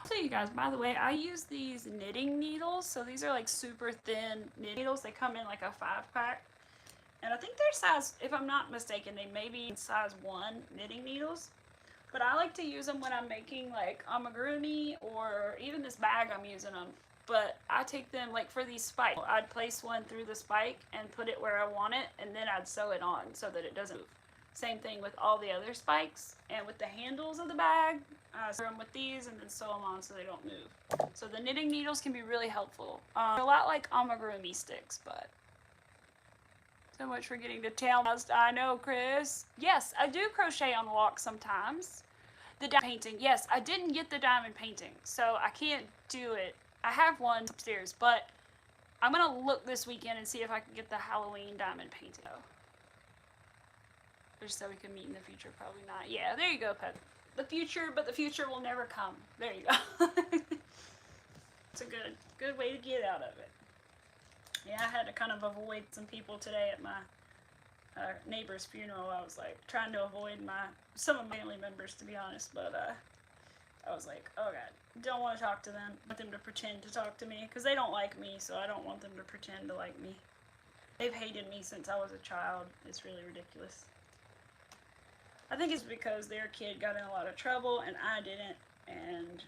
So you guys, by the way, I use these knitting needles. So these are like super thin knitting needles. They come in like a 5-pack. And I think they're size, if I'm not mistaken, they may be size 1 knitting needles. But I like to use them when I'm making like amigurumi, or even this bag I'm using them. But I take them like for these spikes. I'd place one through the spike and put it where I want it, and then I'd sew it on so that it doesn't move. Same thing with all the other spikes, and with the handles of the bag, I sew them with these and then sew them on so they don't move. So the knitting needles can be really helpful. A lot like amigurumi sticks, but so much for getting to town. I know, Chris. Yes, I do crochet on walks sometimes. The diamond painting, yes, I didn't get the diamond painting, so I can't do it. I have one upstairs, but I'm gonna look this weekend and see if I can get the Halloween diamond painting. Just so we can meet in the future, probably not. Yeah, there you go, Pet. The future, but the future will never come. There you go. It's a good way to get out of it. Yeah, I had to kind of avoid some people today at my neighbor's funeral. I was like trying to avoid some of my family members, to be honest, but I was like, oh god, don't want to talk to them. I want them to pretend to talk to me because they don't like me, so I don't want them to pretend to like me. They've hated me since I was a child. It's really ridiculous. I think it's because their kid got in a lot of trouble and I didn't, and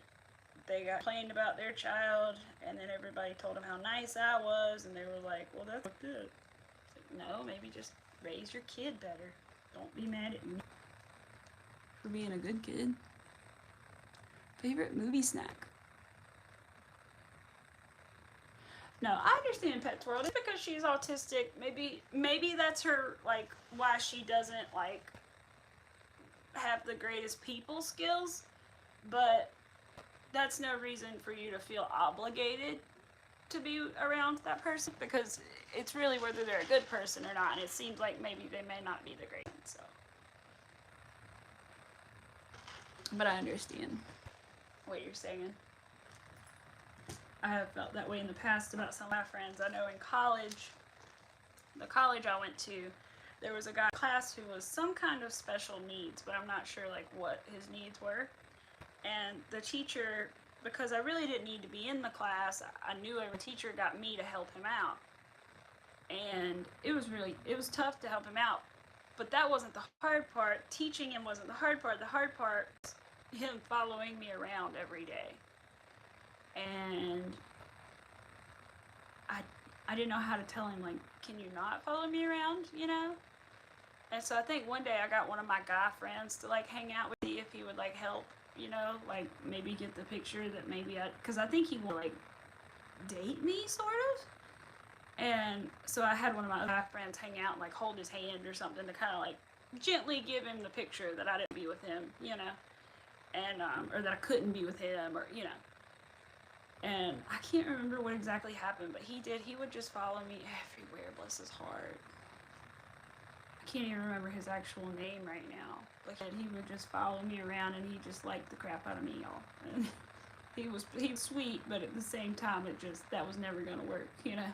they got complained about their child, and then everybody told them how nice I was, and they were like, well, that's good. Like, no, maybe just raise your kid better. Don't be mad at me for being a good kid. Favorite movie snack? No, I understand Pet's World. It's because she's autistic. Maybe that's her, like, why she doesn't, like, have the greatest people skills, but that's no reason for you to feel obligated to be around that person, because it's really whether they're a good person or not, and it seems like maybe they may not be the greatest, so. But I understand what you're saying. I have felt that way in the past about some of my friends. I know in college, the college I went to, there was a guy in class who was some kind of special needs, but I'm not sure like what his needs were. And the teacher, because I really didn't need to be in the class, I knew every teacher got me to help him out. And it was tough to help him out. But that wasn't the hard part. Teaching him wasn't the hard part. The hard part was him following me around every day. And I didn't know how to tell him, like, can you not follow me around, you know? And so I think one day I got one of my guy friends to, like, hang out with me if he would, like, help, you know? Like, maybe get the picture that maybe because I think he would, like, date me, sort of. And so I had one of my guy friends hang out and, like, hold his hand or something to kind of, like, gently give him the picture that I didn't be with him, you know? And, or that I couldn't be with him, or, you know. And I can't remember what exactly happened, but he would just follow me everywhere, bless his heart. I can't even remember his actual name right now, but he would just follow me around, and he just liked the crap out of me, y'all. And he was sweet, but at the same time, that was never gonna work, you know.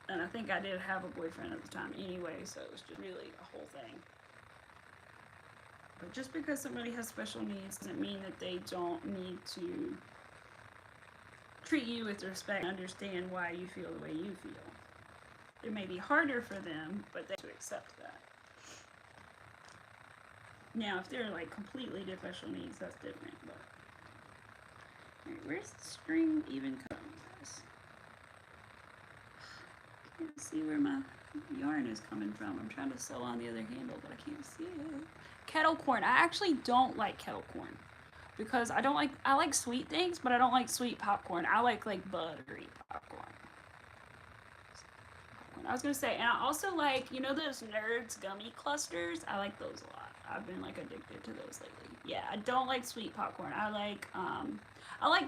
And I think I did have a boyfriend at the time anyway, so it was just really a whole thing. But just because somebody has special needs doesn't mean that they don't need to treat you with respect and understand why you feel the way you feel. It may be harder for them, but they have to accept that. Now, if they're like completely different special needs, that's different. But right, where's the string even coming, guys? I can't see where my yarn is coming from. I'm trying to sew on the other handle, but I can't see it. Kettle corn. I actually don't like kettle corn. because I like sweet things, but I don't like sweet popcorn. I like buttery popcorn. I was gonna say, and I also like, you know, those Nerds gummy clusters. I like those a lot. I've been like addicted to those lately. Yeah, I don't like sweet popcorn. I like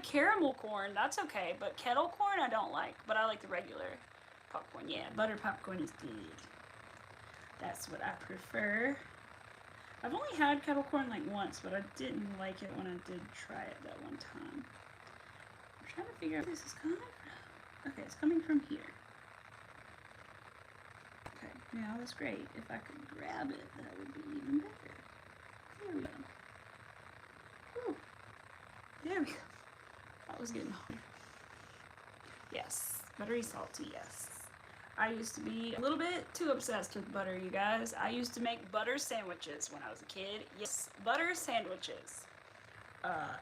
caramel corn. That's okay, but kettle corn I don't like. But I like the regular popcorn. Yeah, butter popcorn is good. That's what I prefer. I've only had kettle corn like once, but I didn't like it when I did try it that one time. I'm trying to figure out where this is coming from. Okay, it's coming from here. Okay, now that's great. If I could grab it, that would be even better. There we go. Whew. There we go. That was getting hard. Yes, buttery salty, yes. I used to be a little bit too obsessed with butter, you guys. I used to make butter sandwiches when I was a kid. Yes, butter sandwiches.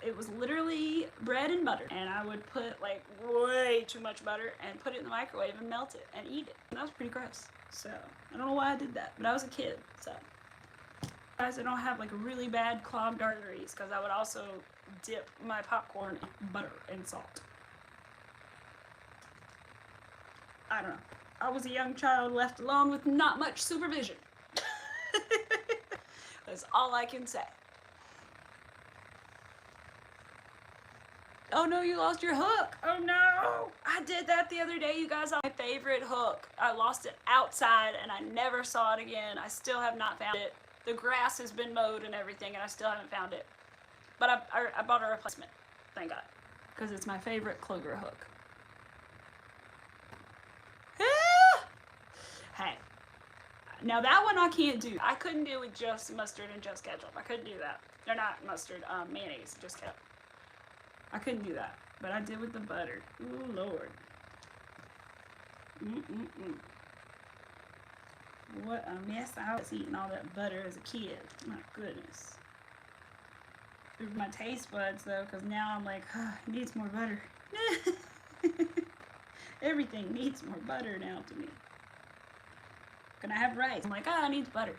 It was literally bread and butter, and I would put like way too much butter and put it in the microwave and melt it and eat it. And that was pretty gross. So I don't know why I did that, but I was a kid. So guys, I don't have like really bad clogged arteries because I would also dip my popcorn in butter and salt. I don't know. I was a young child left alone with not much supervision. That's all I can say. Oh no, you lost your hook. Oh no. I did that the other day, you guys. My favorite hook. I lost it outside and I never saw it again. I still have not found it. The grass has been mowed and everything and I still haven't found it. But I bought a replacement. Thank God. Because it's my favorite Kloger hook. Hey. Now that one I can't do. I couldn't do with just mustard and just ketchup. I couldn't do that. They're not mustard, mayonnaise, just ketchup. I couldn't do that, but I did with the butter. Ooh, Lord. What a mess I was eating all that butter as a kid. My goodness. My taste buds, though, because now I'm like, it needs more butter. Everything needs more butter now to me. Can I have rice? I'm like, it needs butter.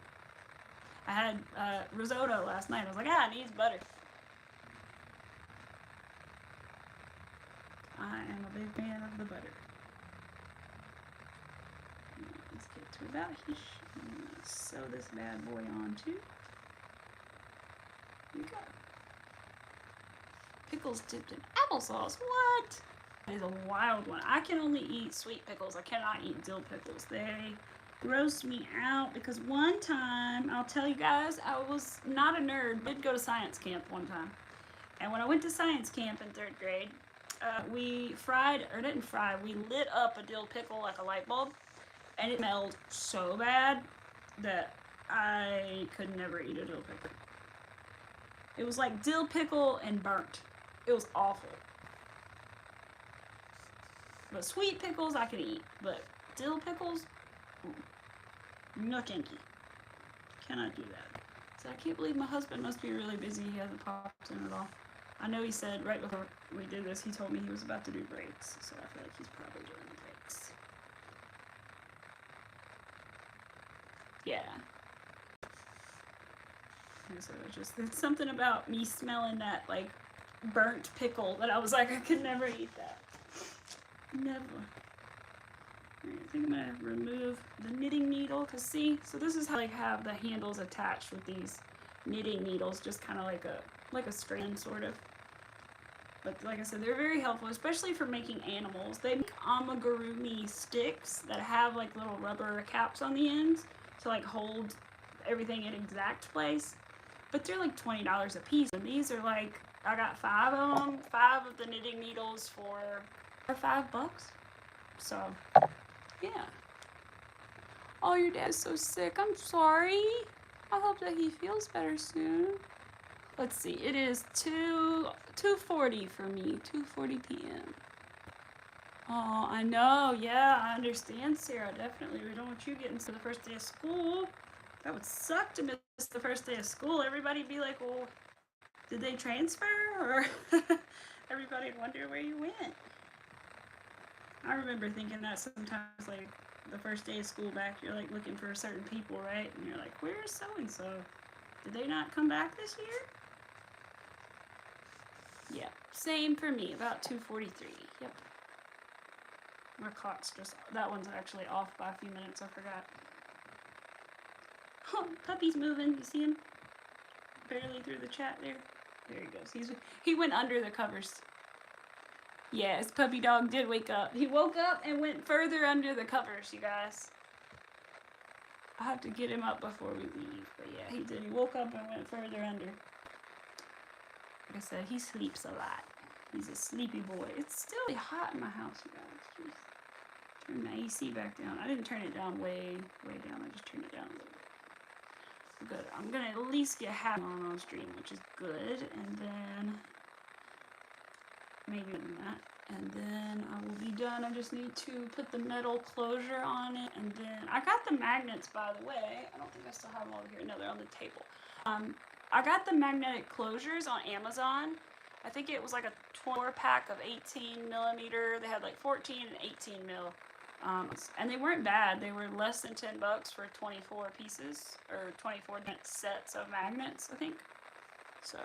I had risotto last night. I was like, it needs butter. I am a big fan of the butter. Let's get to about here. I'm going to sew this bad boy on too. Here we go. Pickles dipped in applesauce. What? That is a wild one. I can only eat sweet pickles. I cannot eat dill pickles. They gross me out because one time, I'll tell you guys, I was not a nerd. Did go to science camp one time. And when I went to science camp in 3rd grade, we we lit up a dill pickle like a light bulb, and it smelled so bad that I could never eat a dill pickle. It was like dill pickle and burnt. It was awful. But sweet pickles I can eat, but dill pickles, no thank you. Cannot do that. So I can't believe my husband must be really busy. He hasn't popped in at all. I know he said right before we did this, he told me he was about to do brakes, so I feel like he's probably doing the brakes. Yeah. So it's something about me smelling that like burnt pickle that I was like, I could never eat that. Never. Alright, I think I'm gonna remove the knitting needle, cause see, so this is how I have the handles attached with these knitting needles, just kind of like a strand sort of. But like I said, they're very helpful, especially for making animals. They make amigurumi sticks that have like little rubber caps on the ends to like hold everything in exact place. But they're like $20 a piece, and these are like, I got 5 of them, 5 of the knitting needles for $5. So, yeah. Oh, your dad's so sick. I'm sorry. I hope that he feels better soon. Let's see. It is 2:40 for me. 2:40 p.m. Oh, I know. Yeah, I understand, Sarah. Definitely. We don't want you getting to the first day of school. That would suck to miss the first day of school. Everybody'd be like, well, did they transfer? Or everybody would wonder where you went. I remember thinking that sometimes, like, the first day of school back, you're, like, looking for certain people, right? And you're like, where's so-and-so? Did they not come back this year? Yep, same for me, about 2:43. Yep. My clock's just, that one's actually off by a few minutes, I forgot. Oh, puppy's moving, you see him? Barely through the chat there. There he goes. He went under the covers. Yes, puppy dog did wake up. He woke up and went further under the covers, you guys. I have to get him up before we leave, but yeah, he did. He woke up and went further under. Like I said, he sleeps a lot. He's a sleepy boy. It's still hot in my house, you guys. Jeez. Turn my AC back down. I didn't turn it down way down. I just turned it down a little bit. Good. I'm gonna at least get half on stream, which is good. And then maybe that. And then I will be done. I just need to put the metal closure on it. And then I got the magnets, by the way. I don't think I still have them over here. No, they're on the table. I got the magnetic closures on Amazon. I think it was like a 4-pack of 18 millimeter. They had like 14 and 18 mil. And they weren't bad. They were less than $10 for 24 pieces, or 24 sets of magnets, I think. So,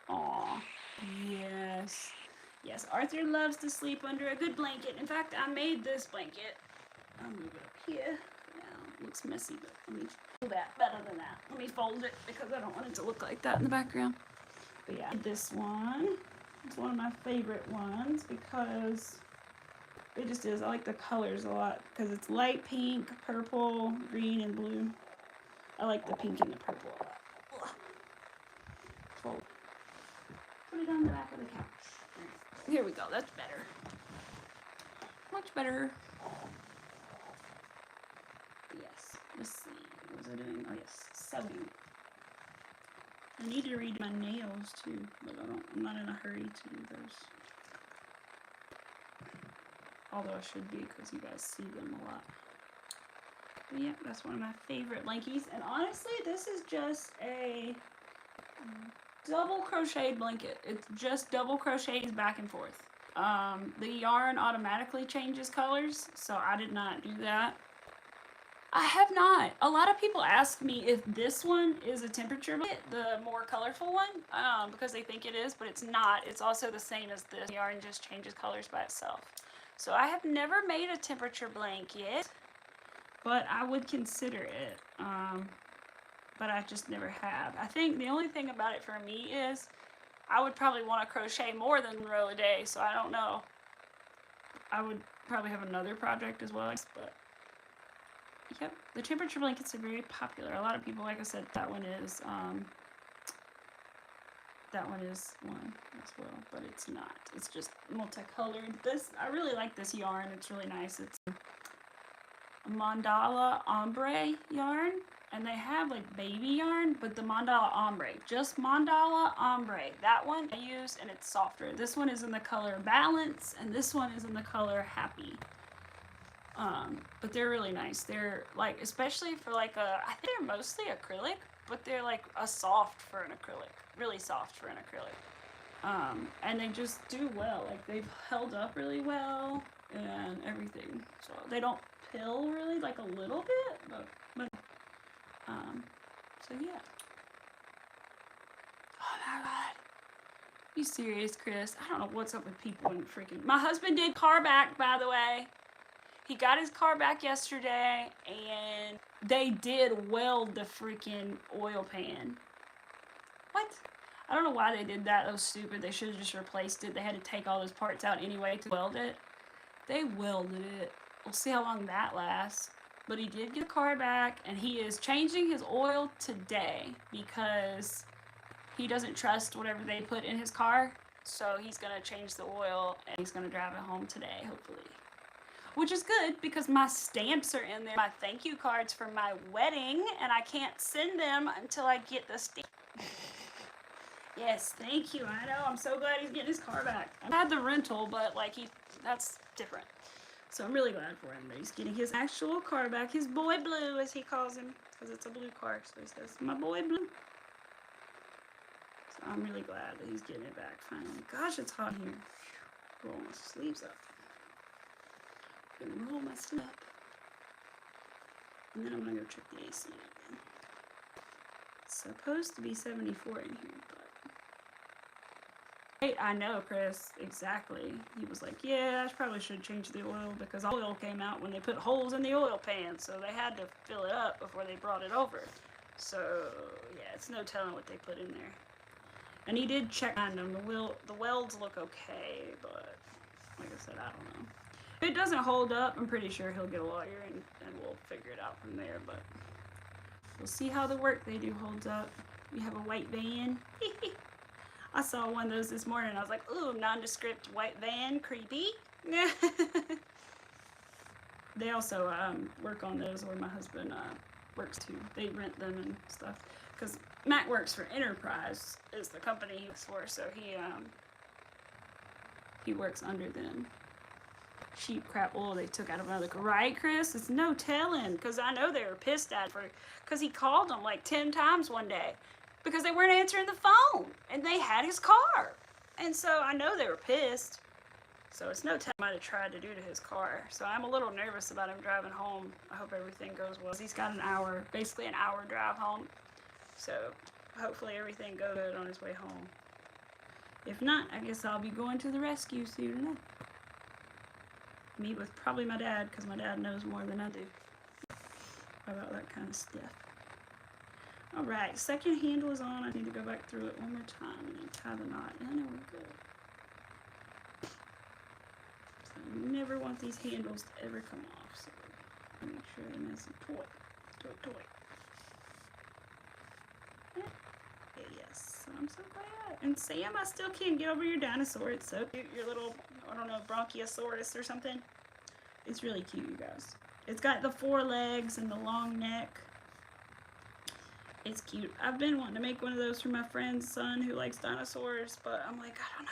aw, yes. Yes, Arthur loves to sleep under a good blanket. In fact, I made this blanket. I'll move it up here. Yeah, it looks messy, but let me do that better than that. Let me fold it because I don't want it to look like that in the background. But yeah, this one. It's one of my favorite ones because it just is. I like the colors a lot because it's light pink, purple, green, and blue. I like the pink and the purple a lot. Fold. Put it on the back of the couch. Here we go, that's better. Much better. Yes, let's see. What was I doing? Oh yes, sewing. I need to read my nails too, but I'm not in a hurry to do those. Although I should be because you guys see them a lot. But yeah, that's one of my favorite blankies. And honestly, this is just a double crocheted blanket. It's just double crocheted back and forth. The yarn automatically changes colors, so I did not do that. I have not. A lot of people ask me if this one is a temperature blanket, the more colorful one, because they think it is, but it's not. It's also the same as this. The yarn just changes colors by itself. So I have never made a temperature blanket, but I would consider it. But I just never have. I think the only thing about it for me is I would probably want to crochet more than 1 row a day, so I don't know. I would probably have another project as well, but yep, the temperature blankets are very popular. A lot of people, like I said, that one is one as well, but it's not. It's just multicolored. This, I really like this yarn. It's really nice. It's a Mandala Ombre yarn. And they have like baby yarn, but the Mandala Ombre, just Mandala Ombre, that one I use, and it's softer. This one is in the color Balance, and this one is in the color Happy. But they're really nice. They're like, especially for like I think they're mostly acrylic, but they're like a soft for an acrylic, really soft for an acrylic. And they just do well. Like they've held up really well and everything. So they don't pill really, like a little bit, but so yeah. Oh my god. You serious, Chris? I don't know what's up with people and freaking. My husband did car back, by the way. He got his car back yesterday, and they did weld the freaking oil pan. What? I don't know why they did that. That was stupid. They should have just replaced it. They had to take all those parts out anyway to weld it. They welded it. We'll see how long that lasts. But he did get the car back, and he is changing his oil today because he doesn't trust whatever they put in his car. So he's going to change the oil, and he's going to drive it home today, hopefully. Which is good because my stamps are in there, my thank you cards for my wedding, and I can't send them until I get the stamp. Yes, thank you. I know. I'm so glad he's getting his car back. I had the rental, but like that's different. So I'm really glad for him that he's getting his actual car back. His boy blue, as he calls him, because it's a blue car. So he says, my boy blue. So I'm really glad that he's getting it back finally. Gosh, it's hot here. Roll my sleeves up. I'm gonna roll my sleeves up. And then I'm gonna go check the AC again. It's supposed to be 74 in here, but I know, Chris, exactly. He was like, yeah, I probably should change the oil because oil came out when they put holes in the oil pan, so they had to fill it up before they brought it over. So, yeah, it's no telling what they put in there. And he did check on them. The welds look okay, but like I said, I don't know. If it doesn't hold up, I'm pretty sure he'll get a lawyer and we'll figure it out from there, but we'll see how the work they do holds up. We have a white van. I saw one of those this morning. I was like, ooh, nondescript white van, creepy. They also work on those where my husband works too. They rent them and stuff. Because Matt works for Enterprise, is the company he works for, so he works under them. Cheap crap oil they took out of another car. Right, Chris? It's no telling. Because I know they were pissed at for, because he called them like 10 times one day. Because they weren't answering the phone. And they had his car. And so I know they were pissed. So it's no telling what I might have tried to do to his car. So I'm a little nervous about him driving home. I hope everything goes well. He's got an hour, basically an hour drive home. So hopefully everything goes good on his way home. If not, I guess I'll be going to the rescue soon enough. Meet with probably my dad, because my dad knows more than I do about that kind of stuff. Alright, second handle is on. I need to go back through it one more time and tie the knot. And then we're good. So I never want these handles to ever come off. So make sure they're nice and taut. Yes, I'm so glad. And Sam, I still can't get over your dinosaur. It's so cute. Your little, I don't know, Bronchiosaurus or something. It's really cute, you guys. It's got the 4 legs and the long neck. It's cute. I've been wanting to make one of those for my friend's son who likes dinosaurs, but I'm like, I don't know.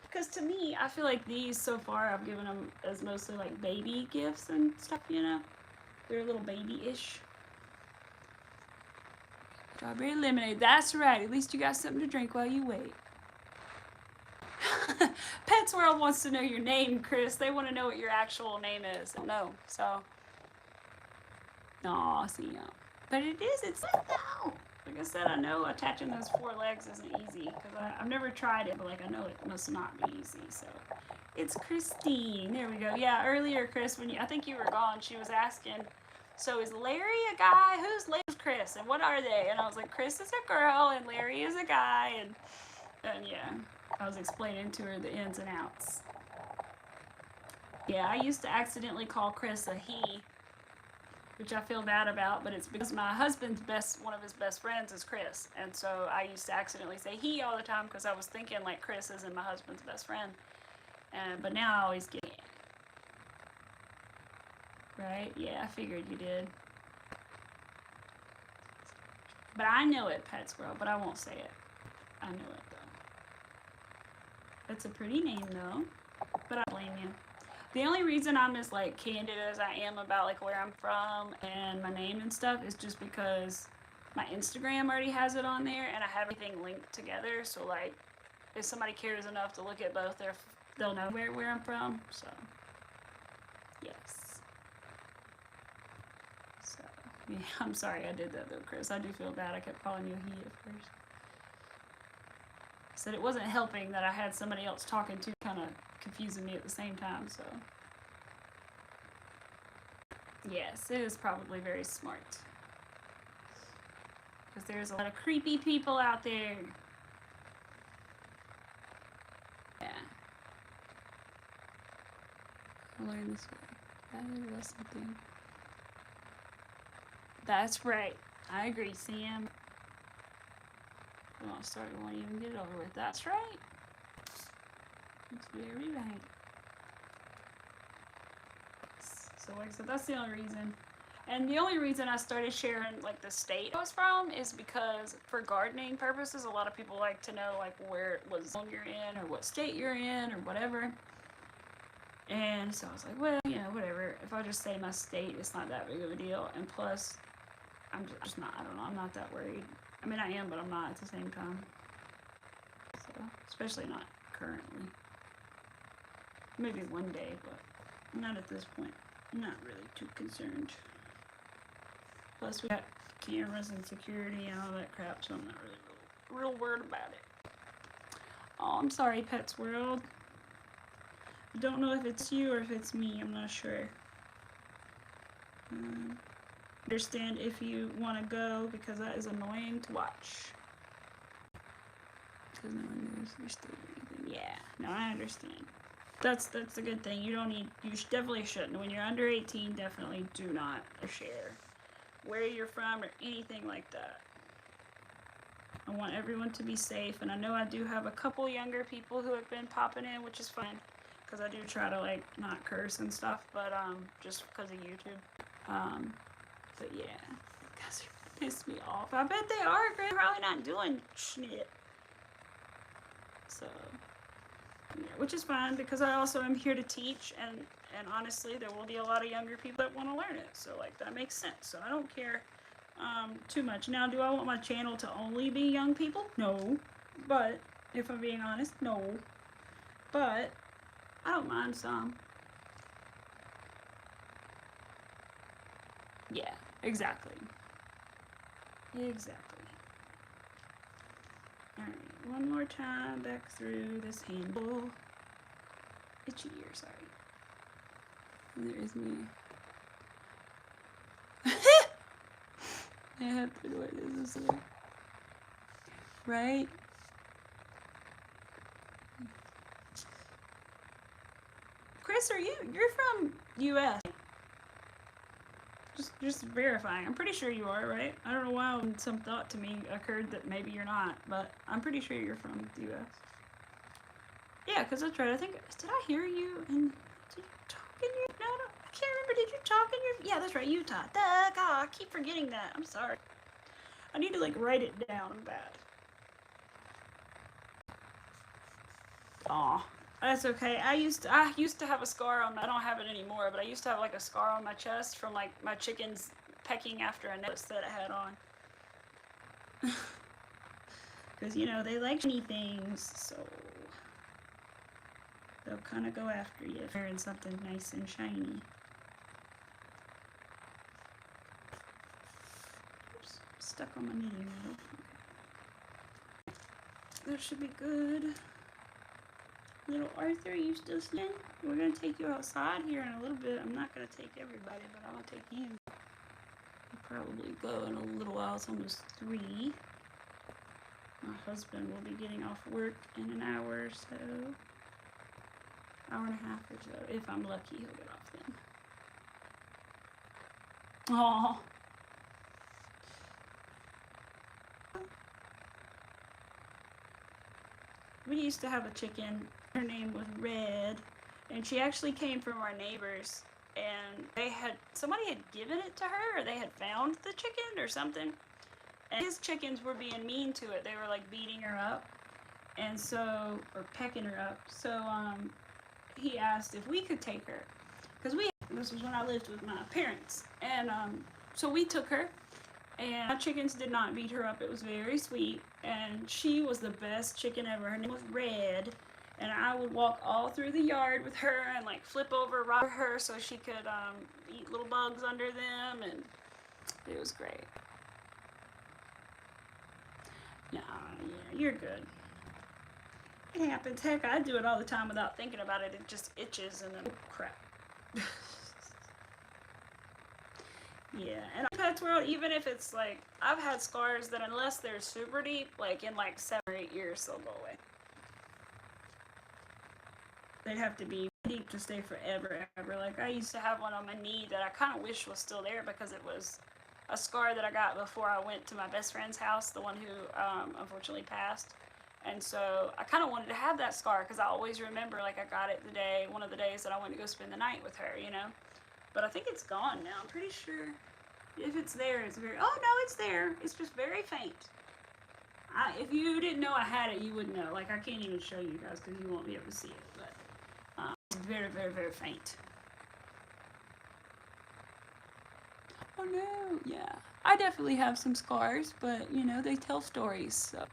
Because to me, I feel like these so far, I've given them as mostly like baby gifts and stuff, you know? They're a little baby-ish. Strawberry lemonade. That's right. At least you got something to drink while you wait. Pets World wants to know your name, Chris. They want to know what your actual name is. I don't know. So, aw, see ya. But it is. It's like now. Like I said, I know attaching those 4 legs isn't easy because I've never tried it, but like I know it must not be easy. So, it's Christine. There we go. Yeah, earlier, Chris, when I think you were gone, she was asking. So is Larry a guy? Who's Chris? And what are they? And I was like, Chris is a girl and Larry is a guy. And yeah, I was explaining to her the ins and outs. Yeah, I used to accidentally call Chris a he, which I feel bad about, but it's because my husband's one of his best friends is Chris. And so I used to accidentally say he all the time because I was thinking like Chris isn't my husband's best friend. But now I always get it. Right? Yeah, I figured you did. But I know it, Pets World, but I won't say it. I know it, though. It's a pretty name, though. But I don't blame you. The only reason I'm as, like, candid as I am about, like, where I'm from and my name and stuff is just because my Instagram already has it on there and I have everything linked together. So, like, if somebody cares enough to look at both, they'll know where I'm from. So, yes. Yeah, I'm sorry I did that though, Chris. I do feel bad. I kept calling you he at first. I said it wasn't helping that I had somebody else talking to, kind of confusing me at the same time, so. Yes, it is probably very smart. Because there's a lot of creepy people out there. Yeah. I'll learn this way. That was something. That's right. I agree, Sam. I'll start when you even get it over with. That's right. That's very right. So like I said, that's the only reason. And the only reason I started sharing like the state I was from is because for gardening purposes, a lot of people like to know like what zone you're in or what state you're in or whatever. And so I was like, well, you know, whatever. If I just say my state, it's not that big of a deal. And plus, I'm just not, I don't know, I'm not that worried. I mean, I am, but I'm not at the same time. So, especially not currently. Maybe one day, but not at this point. I'm not really too concerned. Plus, we got cameras and security and all that crap, so I'm not really real worried about it. Oh, I'm sorry, Pets World. I don't know if it's you or if it's me. I'm not sure. Understand if you want to go, because that is annoying to watch. Because no one knows you're still breathing. Yeah, no, I understand. That's a good thing. You don't need. You definitely shouldn't. When you're under 18, definitely do not share where you're from or anything like that. I want everyone to be safe, and I know I do have a couple younger people who have been popping in, which is fine, because I do try to like not curse and stuff, but just because of YouTube. But yeah, you guys are piss me off. I bet they are. They're probably not doing shit. So, yeah, which is fine, because I also am here to teach, and honestly, there will be a lot of younger people that want to learn it. So like that makes sense. So I don't care too much. Now, do I want my channel to only be young people? No. But if I'm being honest, no. But I don't mind some. Yeah, exactly. Exactly. Alright, one more time back through this handle. Itchy ear, sorry. And there is me. I have to know what this is. Right? Chris, you're from US? Just verifying. I'm pretty sure you are, right? I don't know why some thought to me occurred that maybe you're not, but I'm pretty sure you're from the US. Yeah, because that's right. I think, did I hear you? And did you talk in your? No, I can't remember. Did you talk in your? Yeah, that's right. Utah. Duh, God, I keep forgetting that. I'm sorry. I need to like write it down. I'm bad. Aw, that's okay. I used to have a scar on. I don't have it anymore, but I used to have like a scar on my chest from like my chickens pecking after a necklace that I had on. Because you know they like shiny things, so they'll kind of go after you if you're wearing something nice and shiny. Oops, stuck on my knitting needle. Okay. That should be good. Little Arthur, you still sleeping? We're gonna take you outside here in a little bit. I'm not gonna take everybody, but I'm gonna take you. I'll probably go in a little while. It's almost 3. My husband will be getting off work in an hour or so. Hour and a half or so. If I'm lucky, he'll get off then. Aww. We used to have a chicken. Her name was Red, and she actually came from our neighbors, and somebody had given it to her, or they had found the chicken or something, and his chickens were being mean to it. They were like beating her up, and so, or pecking her up. So he asked if we could take her, because this was when I lived with my parents, and so we took her. And my chickens did not beat her up. It was very sweet. And she was the best chicken ever. Her name was Red. And I would walk all through the yard with her and like flip over, rock her so she could eat little bugs under them. And it was great. Nah, yeah, you're good. It happens. Heck, I do it all the time without thinking about it. It just itches and then, oh, crap. Yeah, and Pets World, even if it's like, I've had scars that unless they're super deep, like in like 7 or 8 years, they'll go away. They'd have to be deep to stay forever, ever. Like I used to have one on my knee that I kind of wish was still there because it was a scar that I got before I went to my best friend's house, the one who unfortunately passed. And so I kind of wanted to have that scar because I always remember like I got it one of the days that I went to go spend the night with her, you know. But I think it's gone now. I'm pretty sure if it's there, it's very... Oh, no, it's there. It's just very faint. If you didn't know I had it, you wouldn't know. Like, I can't even show you guys because you won't be able to see it. But it's very, very, very faint. Oh, no. Yeah. I definitely have some scars, but, you know, they tell stories. So.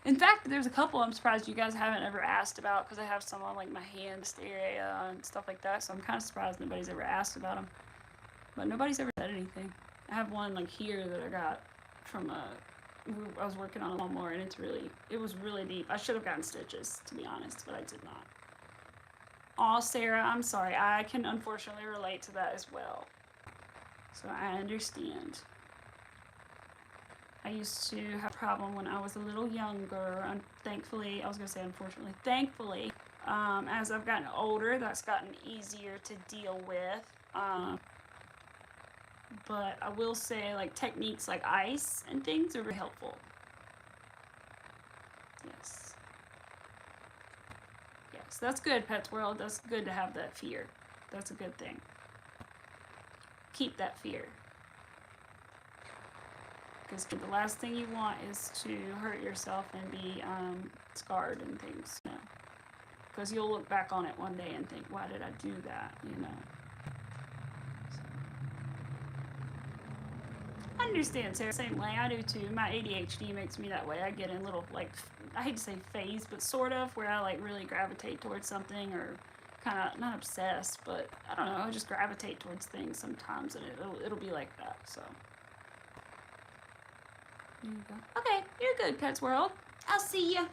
In fact, there's a couple I'm surprised you guys haven't ever asked about because I have some on, like, my hand area and stuff like that. So I'm kind of surprised nobody's ever asked about them. But nobody's ever said anything. I have one, like, here that I got from a I was working on a lawnmower, and it was really deep. I should have gotten stitches, to be honest, but I did not. Aw, Sarah, I'm sorry. I can unfortunately relate to that as well. So I understand. I used to have a problem when I was a little younger, and thankfully, I was going to say unfortunately, thankfully, as I've gotten older, that's gotten easier to deal with. But I will say, like, techniques like ice and things are very helpful. Yes. Yes, that's good, Pets World. That's good to have that fear. That's a good thing. Keep that fear. Because the last thing you want is to hurt yourself and be scarred and things, you know. Because you'll look back on it one day and think, why did I do that, you know. So. I understand, Sarah, same way. I do too. My ADHD makes me that way. I get in little, like, I hate to say phase, but sort of, where I, like, really gravitate towards something, or kind of, not obsessed, but, I don't know, I just gravitate towards things sometimes, and it'll be like that, so. There you go. Okay, you're good, Pets World. I'll see you.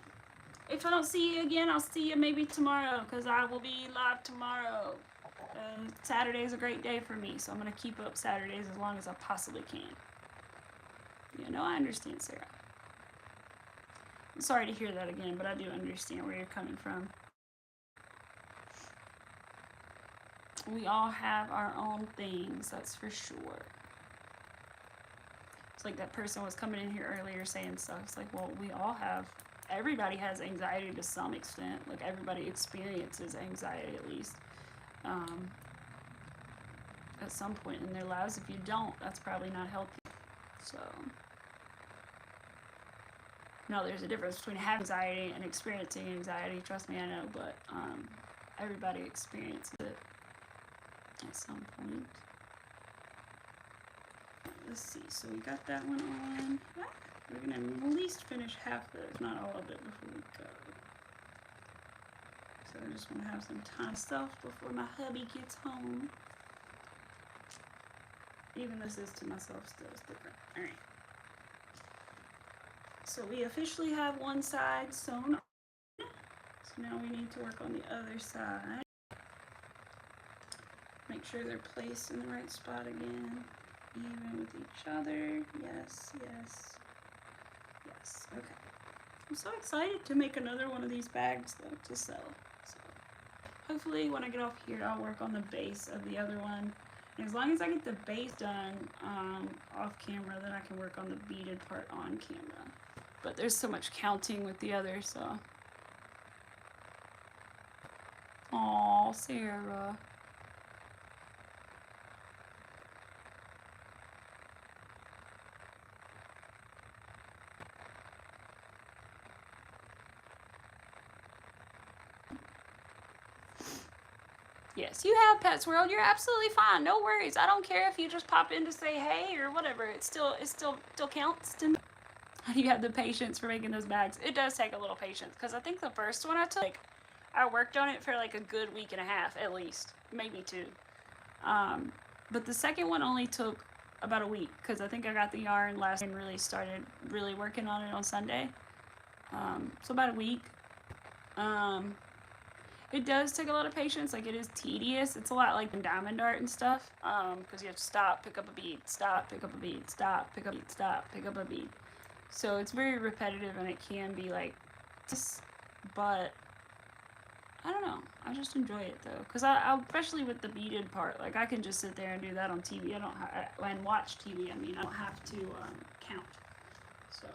If I don't see you again, I'll see you maybe tomorrow, because I will be live tomorrow. Saturday is a great day for me, so I'm going to keep up Saturdays as long as I possibly can. You know, I understand, Sarah. I'm sorry to hear that again, but I do understand where you're coming from. We all have our own things, that's for sure. It's like that person was coming in here earlier saying stuff. It's like, well, we all have, everybody has anxiety to some extent. Like, everybody experiences anxiety at least. At some point in their lives. If you don't, that's probably not healthy. So, no, there's a difference between having anxiety and experiencing anxiety. Trust me, I know, but everybody experiences it at some point. Let's see, so we got that one on. We're gonna at least finish half of it, if not all of it, before we go. So I just want to have some time stuff before my hubby gets home. Even this is to myself still, it's different. Alright. So we officially have one side sewn on. So now we need to work on the other side. Make sure they're placed in the right spot again. Even with each other. Yes, yes, yes. Okay. I'm so excited to make another one of these bags though to sell. So hopefully when I get off here, I'll work on the base of the other one. And as long as I get the base done off camera, then I can work on the beaded part on camera. But there's so much counting with the other, so. Aw, Sarah. Yes, you have Pets World. You're absolutely fine. No worries. I don't care if you just pop in to say hey or whatever. It still counts to me. How do you have the patience for making those bags? It does take a little patience, because I think the first one I took, like, I worked on it for like a good week and a half at least, maybe 2. But the second one only took about a week, because I think I got the yarn last and really started really working on it on Sunday. So about a week. It does take a lot of patience. Like, it is tedious. It's a lot like in diamond art and stuff, because you have to stop, pick up a bead, stop, pick up a bead, stop, pick up a bead, stop, pick up a bead. So it's very repetitive, and it can be like this, but I don't know. I just enjoy it though, because I especially with the beaded part, like, I can just sit there and do that on TV. I don't and watch TV. I mean, I don't have to count. So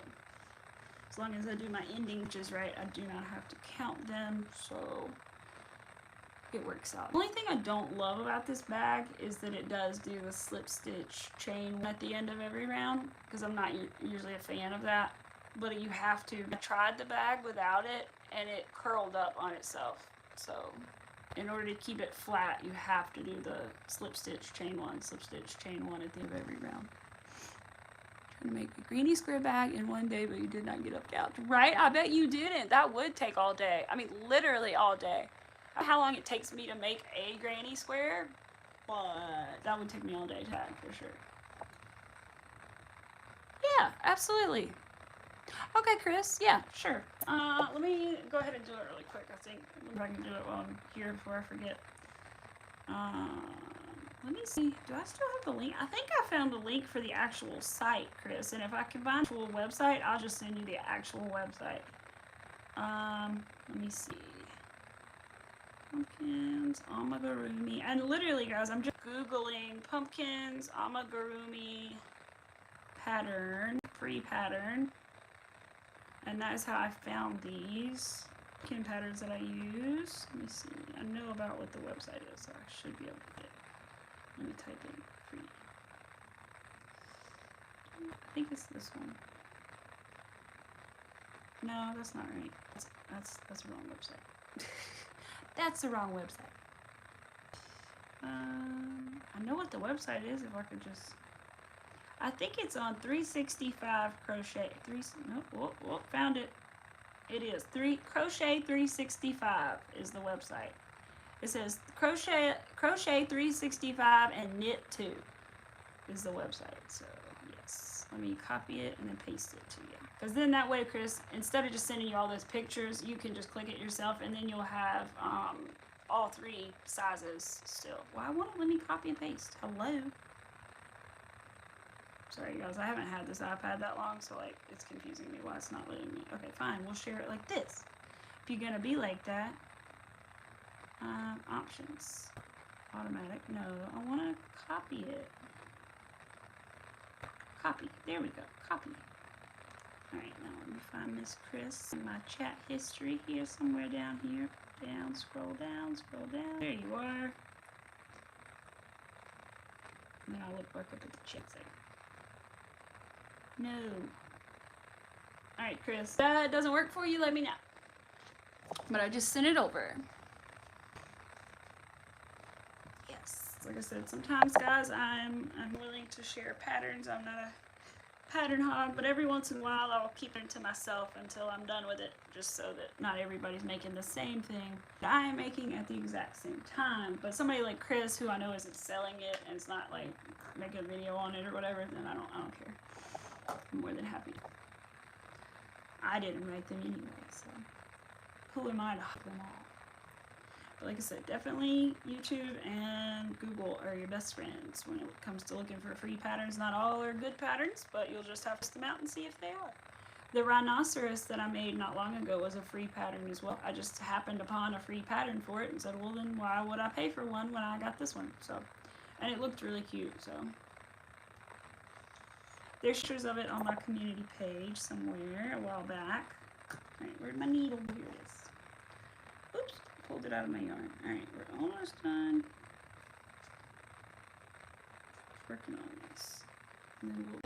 as long as I do my ending just right, I do not have to count them. So it works out. The only thing I don't love about this bag is that it does do the slip stitch chain at the end of every round, because I'm not usually a fan of that, but you have to. I tried the bag without it, and it curled up on itself. So in order to keep it flat, you have to do the slip stitch chain 1, slip stitch chain 1 at the end of every round. Trying to make a granny square bag in one day, but you did not get up couch. Right? I bet you didn't. That would take all day. I mean, literally all day. How long it takes me to make a granny square, but that would take me all day to tag for sure. Yeah, absolutely. Okay, Chris. Yeah, sure. Let me go ahead and do it really quick. I think if I can do it while I'm here before I forget. Let me see. Do I still have the link? I think I found a link for the actual site, Chris. And if I can find the actual website, I'll just send you the actual website. Let me see. Pumpkins, amigurumi. And literally, guys, I'm just Googling pumpkins, amigurumi pattern, free pattern. And that is how I found these pumpkin patterns that I use. Let me see. I know about what the website is, so I should be able to get it. Let me type in free. I think it's this one. No, that's not right. That's the wrong website. That's the wrong website. I know what the website is if I could just... I think it's on 365 Crochet. Nope, found it. It is Crochet 365 is the website. It says Crochet 365 and Knit 2 is the website. So yes, let me copy it and then paste it to you. Because then that way, Chris, instead of just sending you all those pictures, you can just click it yourself, and then you'll have all 3 sizes still. Why won't it let me copy and paste? Hello. Sorry guys, I haven't had this iPad that long, so like it's confusing me why it's not letting me. Okay, fine, we'll share it like this. If you're gonna be like that, options, automatic. No, I want to copy it. Copy. There we go. Copy. All right, now let me find Miss Chris in my chat history here, somewhere down here. Down, scroll down, scroll down. There you are. And then I'll look back up at the chat section. No. Alright, Chris. If that doesn't work for you, let me know. But I just sent it over. Yes. Like I said, sometimes, guys, I'm willing to share patterns. I'm not a pattern hog, but every once in a while I'll keep it to myself until I'm done with it, just so that not everybody's making the same thing that I am making at the exact same time. But somebody like Chris, who I know isn't selling it and it's not like making a video on it or whatever, then I don't care. I'm more than happy. I didn't make them anyway, so who am I to hug them all? But like I said, definitely YouTube and Google are your best friends when it comes to looking for free patterns. Not all are good patterns, but you'll just have to test them out and see if they are. The rhinoceros that I made not long ago was a free pattern as well. I just happened upon a free pattern for it and said, well then why would I pay for one when I got this one? So, and it looked really cute, so. There's pictures of it on my community page somewhere a while back. Alright, where'd my needle? Here it is. Oops, pulled it out of my yarn. Alright, we're almost done. Working on this. And then we'll...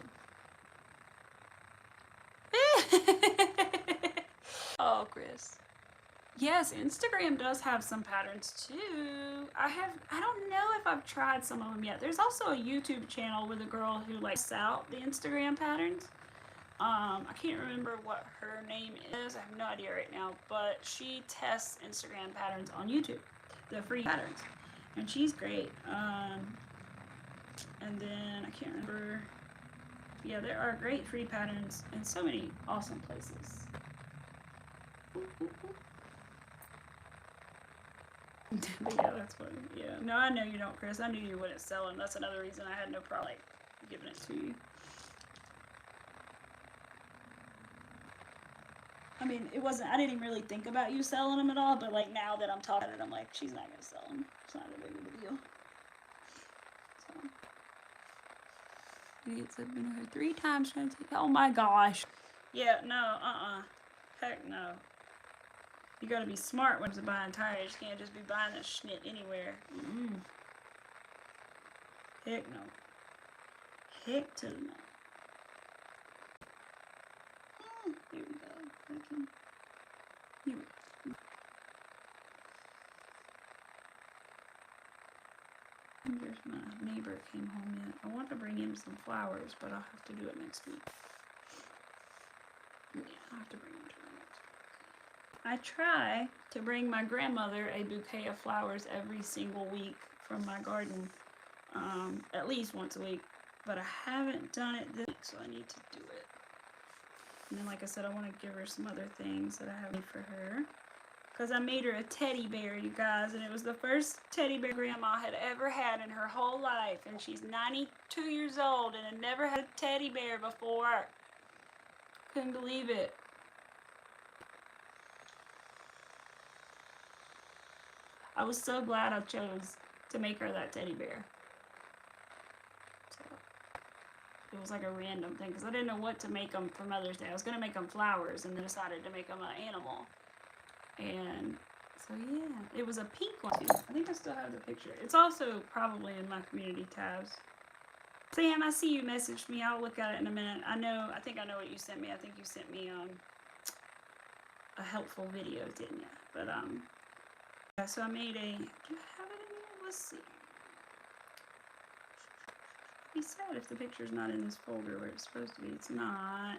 Oh, Chris. Yes, Instagram does have some patterns too. I don't know if I've tried some of them yet. There's also a YouTube channel with a girl who likes out the Instagram patterns. I can't remember what her name is. I have no idea right now, but she tests Instagram patterns on YouTube, the free patterns, and she's great. And then I can't remember. Yeah, there are great free patterns in so many awesome places. But yeah, that's funny. Yeah, no, I know you don't, Chris. I knew you wouldn't sell them. That's another reason I had no problem like, giving it to you. I mean, it wasn't, I didn't even really think about you selling them at all, but like now that I'm talking about it, I'm like, she's not gonna sell them. It's not a big of a deal. So, I've been here 3 times trying to take, oh my gosh. Yeah, no, heck no. You gotta be smart when you're buying tires. You can't just be buying a schnitt anywhere. Heck no. Heck to the no. Here we go. Here we go. There's my neighbor came home yet. I want to bring him some flowers, but I'll have to do it next week. Yeah, I'll have to bring him to her next week. I try to bring my grandmother a bouquet of flowers every single week from my garden, at least once a week, but I haven't done it this week, so I need to do it. And then, like I said, I want to give her some other things that I have made for her. Because I made her a teddy bear, you guys. And it was the first teddy bear Grandma had ever had in her whole life. And she's 92 years old and had never had a teddy bear before. Couldn't believe it. I was so glad I chose to make her that teddy bear. So, it was like a random thing because I didn't know what to make them for Mother's Day. I was going to make them flowers and then decided to make them an animal. And so yeah, it was a pink one too. I think I still have the picture. It's also probably in my community tabs. Sam, I see you messaged me. I'll look at it in a minute. I think I know what you sent me. I think you sent me a helpful video, didn't you? But yeah, so I made a, do I have it in here? Let's see. Be sad if the picture's not in this folder where it's supposed to be. It's not.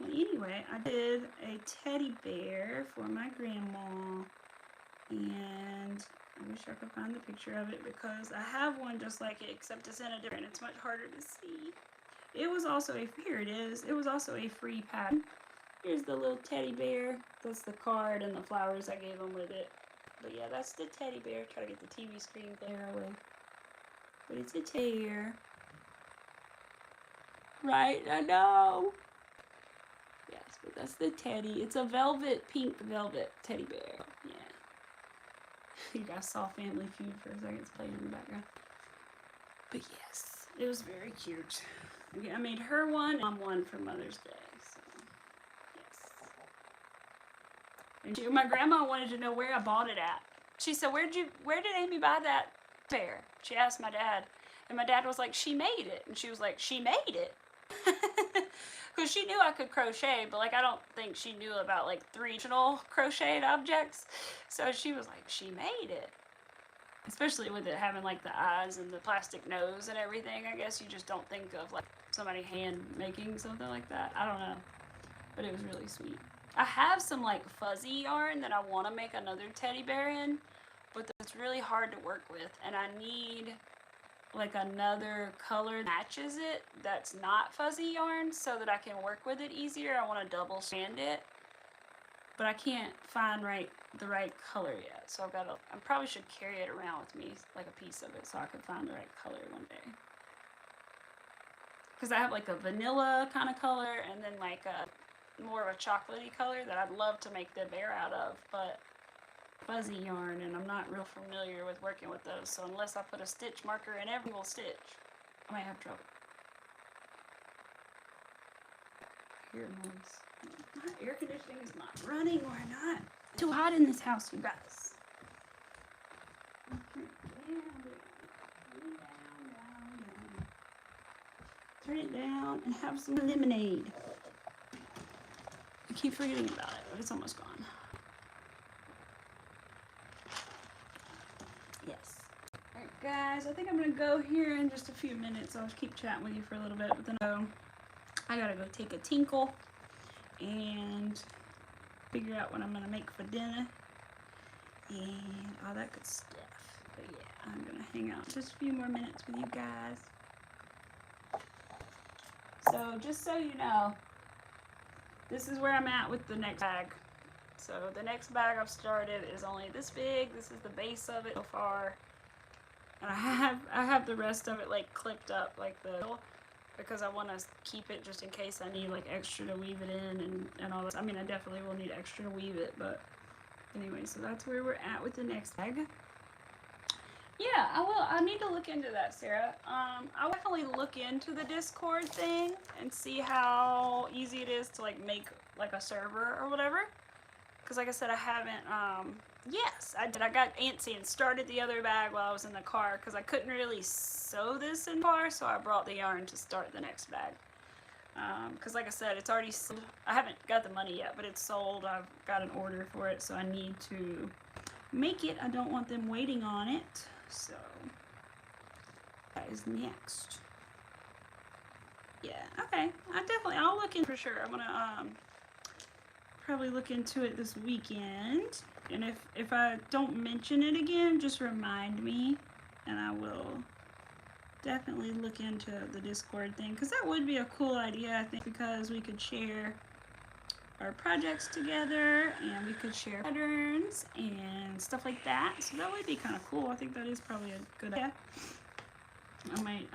Well, anyway, I did a teddy bear for my grandma, and I wish I could find the picture of it because I have one just like it, except it's in a different, it's much harder to see. It was also here it is. It was also a free pack. Here's the little teddy bear. That's the card and the flowers I gave him with it. But yeah, that's the teddy bear. Try to get the TV screen glare away. But it's a teddy bear. Right, I know. Yes, but that's the teddy. It's a pink velvet teddy bear. Yeah. You guys saw Family Feud for a second. It's playing in the background. But yes, it was very cute. I made her one, Mom one for Mother's Day. So, yes. And my grandma wanted to know where I bought it at. She said, where did Amy buy that bear? She asked my dad. And my dad was like, she made it. And she was like, she made it? Because she knew I could crochet, but like I don't think she knew about like three-dimensional crocheted objects. So she was like, she made it. Especially with it having like the eyes and the plastic nose and everything. I guess you just don't think of like somebody hand making something like that. I don't know. But it was really sweet. I have some like fuzzy yarn that I want to make another teddy bear in, but it's really hard to work with. And I need like another color that matches it that's not fuzzy yarn so that I can work with it easier. I want to double strand it, but I can't find the right color yet. So I probably should carry it around with me, like a piece of it, so I can find the right color one day. Because I have like a vanilla kind of color and then like a more of a chocolatey color that I'd love to make the bear out of, but fuzzy yarn, and I'm not real familiar with working with those, so unless I put a stitch marker in every single stitch, I might have trouble. I hear noise. My air conditioning is not running or not. It's too hot in this house, you guys. Turn it down and have some lemonade. I keep forgetting about it, but it's almost gone. Yes. Alright guys, I think I'm going to go here in just a few minutes. I'll keep chatting with you for a little bit, but then I gotta go take a tinkle and figure out what I'm going to make for dinner and all that good stuff. But yeah, I'm going to hang out just a few more minutes with you guys. So just so you know, this is where I'm at with the next bag. So the next bag I've started is only this big. This is the base of it so far. And I have the rest of it like clipped up like because I want to keep it just in case I need like extra to weave it in and all that. I mean, I definitely will need extra to weave it, but anyway, so that's where we're at with the next bag. Yeah, I need to look into that, Sarah. I'll definitely look into the Discord thing and see how easy it is to like make like a server or whatever. Because like I said, I haven't, yes, I did. I got antsy and started the other bag while I was in the car because I couldn't really sew this in the car, so I brought the yarn to start the next bag. Because like I said, it's already sold. I haven't got the money yet, but it's sold. I've got an order for it, so I need to make it. I don't want them waiting on it. So that is next. Yeah, okay. I'll look in for sure. I'm gonna probably look into it this weekend. And if I don't mention it again, just remind me and I will definitely look into the Discord thing, because that would be a cool idea, I think, because we could share our projects together and we could share patterns and stuff like that. So that would be kind of cool. I think that is probably a good idea. I might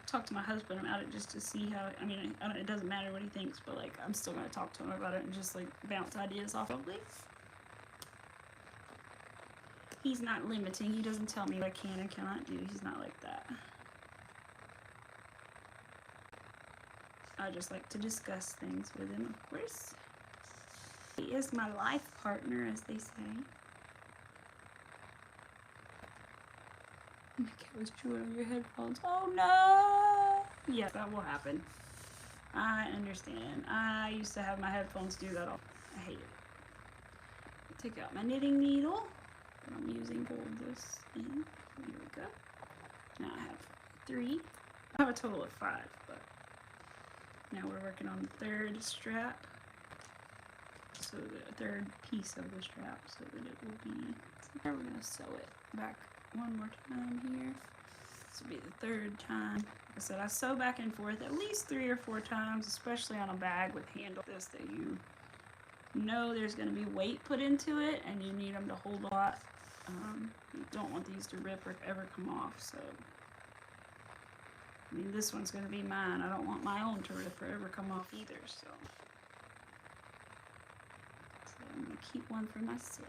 talk to my husband about it just to see how, I mean, it doesn't matter what he thinks, but like I'm still going to talk to him about it and just like bounce ideas off of it. He's not limiting. He doesn't tell me what I can and cannot do. He's not like that. I just like to discuss things with him, of course. He is my life partner, as they say. My cat was chewing on your headphones. Oh no! Yes, that will happen. I understand. I used to have my headphones do that all. I hate it. Take out my knitting needle that I'm using to hold this in. Here we go. Now I have 3. I have a total of 5, but now we're working on the 3rd strap. So the 3rd piece of the strap, so that it will be. Now we're gonna sew it back one more time here. This will be the 3rd time. Like I said, I sew back and forth at least 3 or 4 times, especially on a bag with handle this that you know there's going to be weight put into it and you need them to hold a lot. You don't want these to rip or ever come off. So, I mean, this one's going to be mine. I don't want my own to rip or ever come off either. So I'm going to keep one for myself.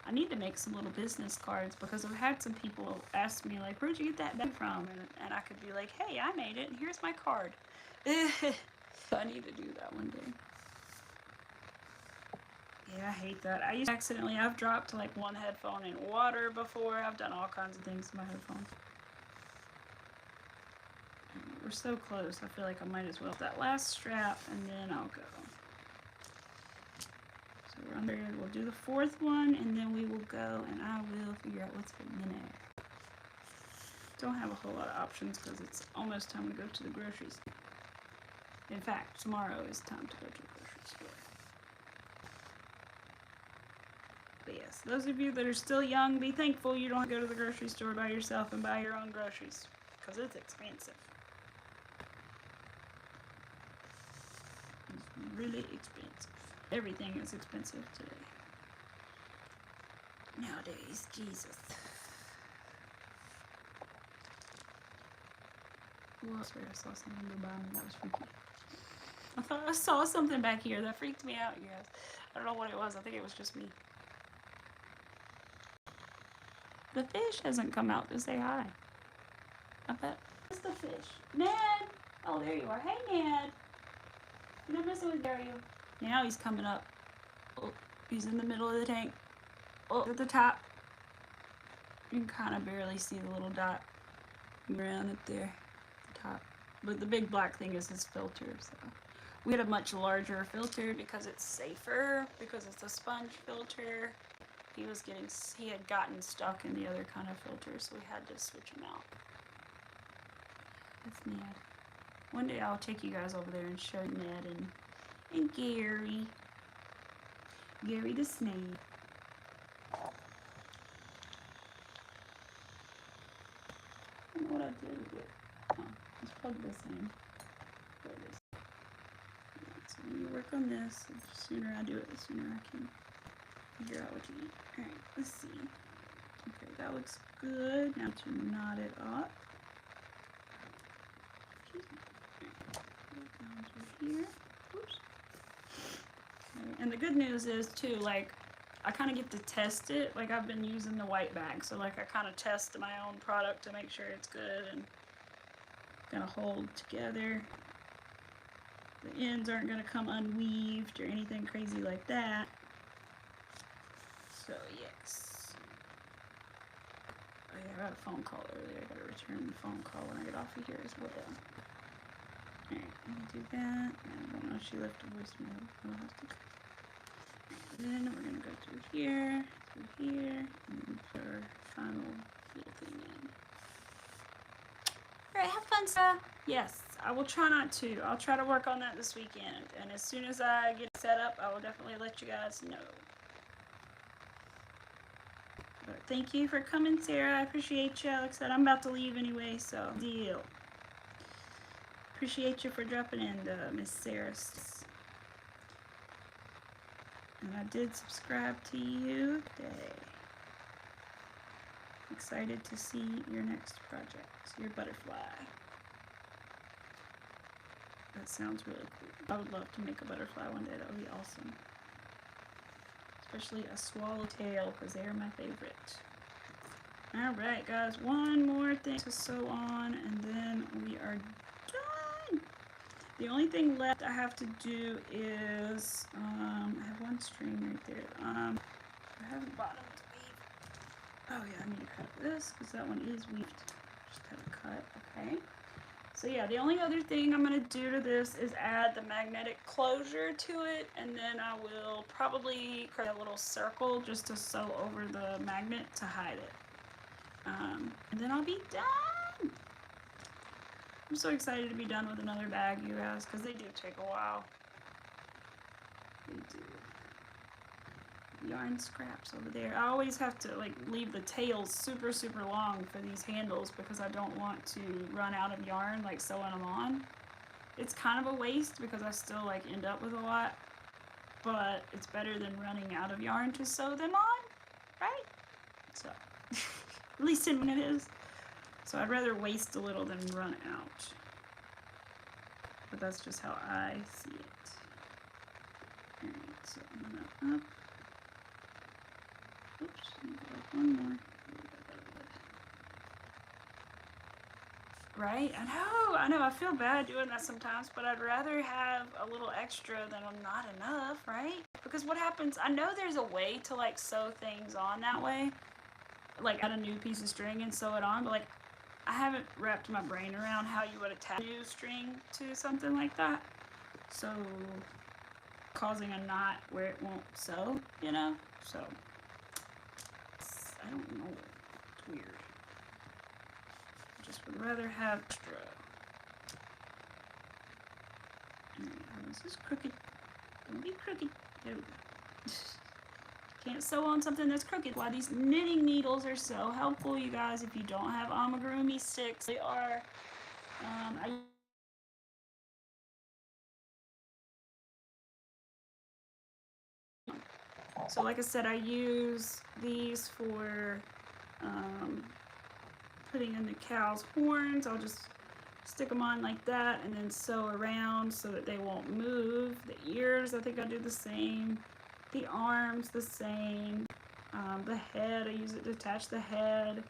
I need to make some little business cards because I've had some people ask me like, where'd you get that bag from? And I could be like, hey, I made it and here's my card. So I need to do that one day. Yeah, I hate that. I used to accidentally, I've dropped like one headphone in water before. I've done all kinds of things to my headphones. We're so close. I feel like I might as well. That last strap and then I'll go. So we're under, we'll do the 4th one and then we will go and I will figure out what's in there. Don't have a whole lot of options because it's almost time to go to the grocery store. In fact, tomorrow is time to go to the grocery store. But yes, those of you that are still young, be thankful you don't go to the grocery store by yourself and buy your own groceries because it's expensive. It's really expensive. Everything is expensive today. Nowadays, Jesus. Whoa, sorry, I saw something go by me that was freaky. I thought I saw something back here that freaked me out, you guys. I don't know what it was. I think it was just me. The fish hasn't come out to say hi. I bet. Where's the fish? Ned! Oh, there you are. Hey, Ned! You're not messing with me, are you? Now he's coming up. Oh, he's in the middle of the tank. Oh, at the top. You can kind of barely see the little dot around up there at the top. But the big black thing is his filter, so. We had a much larger filter because it's safer, because it's a sponge filter. He had gotten stuck in the other kind of filter, so we had to switch him out. That's Ned. One day I'll take you guys over there and show Ned and Gary. Gary the snake. I don't know what I did with it. Oh, let's plug this in. There it is. So when you work on this, the sooner I do it, the sooner I can figure out what you need. Alright, let's see. Okay, that looks good. Now to knot it up. Down to here. Oops. Okay. And the good news is too, like, I kind of get to test it. Like, I've been using the white bag, so like I kind of test my own product to make sure it's good and gonna hold together. The ends aren't gonna come unweaved or anything crazy like that. So yes. Oh yeah, I got a phone call earlier. I gotta return the phone call when I get off of here as well. Alright, let me do that. I don't know if she left a voicemail. We'll have to. And then we're gonna go through here, and then put our final little thing in. Alright, have fun, Sarah. Yes, I will try not to. I'll try to work on that this weekend. And as soon as I get set up, I will definitely let you guys know. But thank you for coming, Sarah. I appreciate you. Like I said, I'm about to leave anyway, so deal. Appreciate you for dropping in, Miss Sarah. And I did subscribe to you today. Excited to see your next project, your butterfly. That sounds really cool. I would love to make a butterfly one day. That would be awesome. Especially a swallowtail, because they are my favorite. Alright guys, one more thing to sew on and then we are done. The only thing left I have to do is, I have one string right there. I have a bottom to weave. Oh yeah, I need to cut this because that one is weaved. Just have a cut, okay. So yeah, the only other thing I'm going to do to this is add the magnetic closure to it, and then I will probably create a little circle just to sew over the magnet to hide it. And then I'll be done. I'm so excited to be done with another bag, you guys, because they do take a while. They do. Yarn scraps over there. I always have to like leave the tails super long for these handles because I don't want to run out of yarn like sewing them on. It's kind of a waste because I still like end up with a lot, but it's better than running out of yarn to sew them on, right? So at least in when it is. So I'd rather waste a little than run out. But that's just how I see it. Alright, so I'm gonna up. Oops, one more. Right? I know, I feel bad doing that sometimes, but I'd rather have a little extra than not enough, right? Because what happens, I know there's a way to like sew things on that way, like add a new piece of string and sew it on, but like I haven't wrapped my brain around how you would attach a new string to something like that. So causing a knot where it won't sew, you know? So I don't know. It's weird. I just would rather have extra. Is this crooked? Don't be crooked. There we go. Can't sew on something that's crooked. Why these knitting needles are so helpful, you guys. If you don't have amigurumi sticks, they are. So like I said, I use these for putting in the cow's horns. I'll just stick them on like that and then sew around so that they won't move. The ears, I think I do the same. The arms, the same. The head, I use it to attach the head.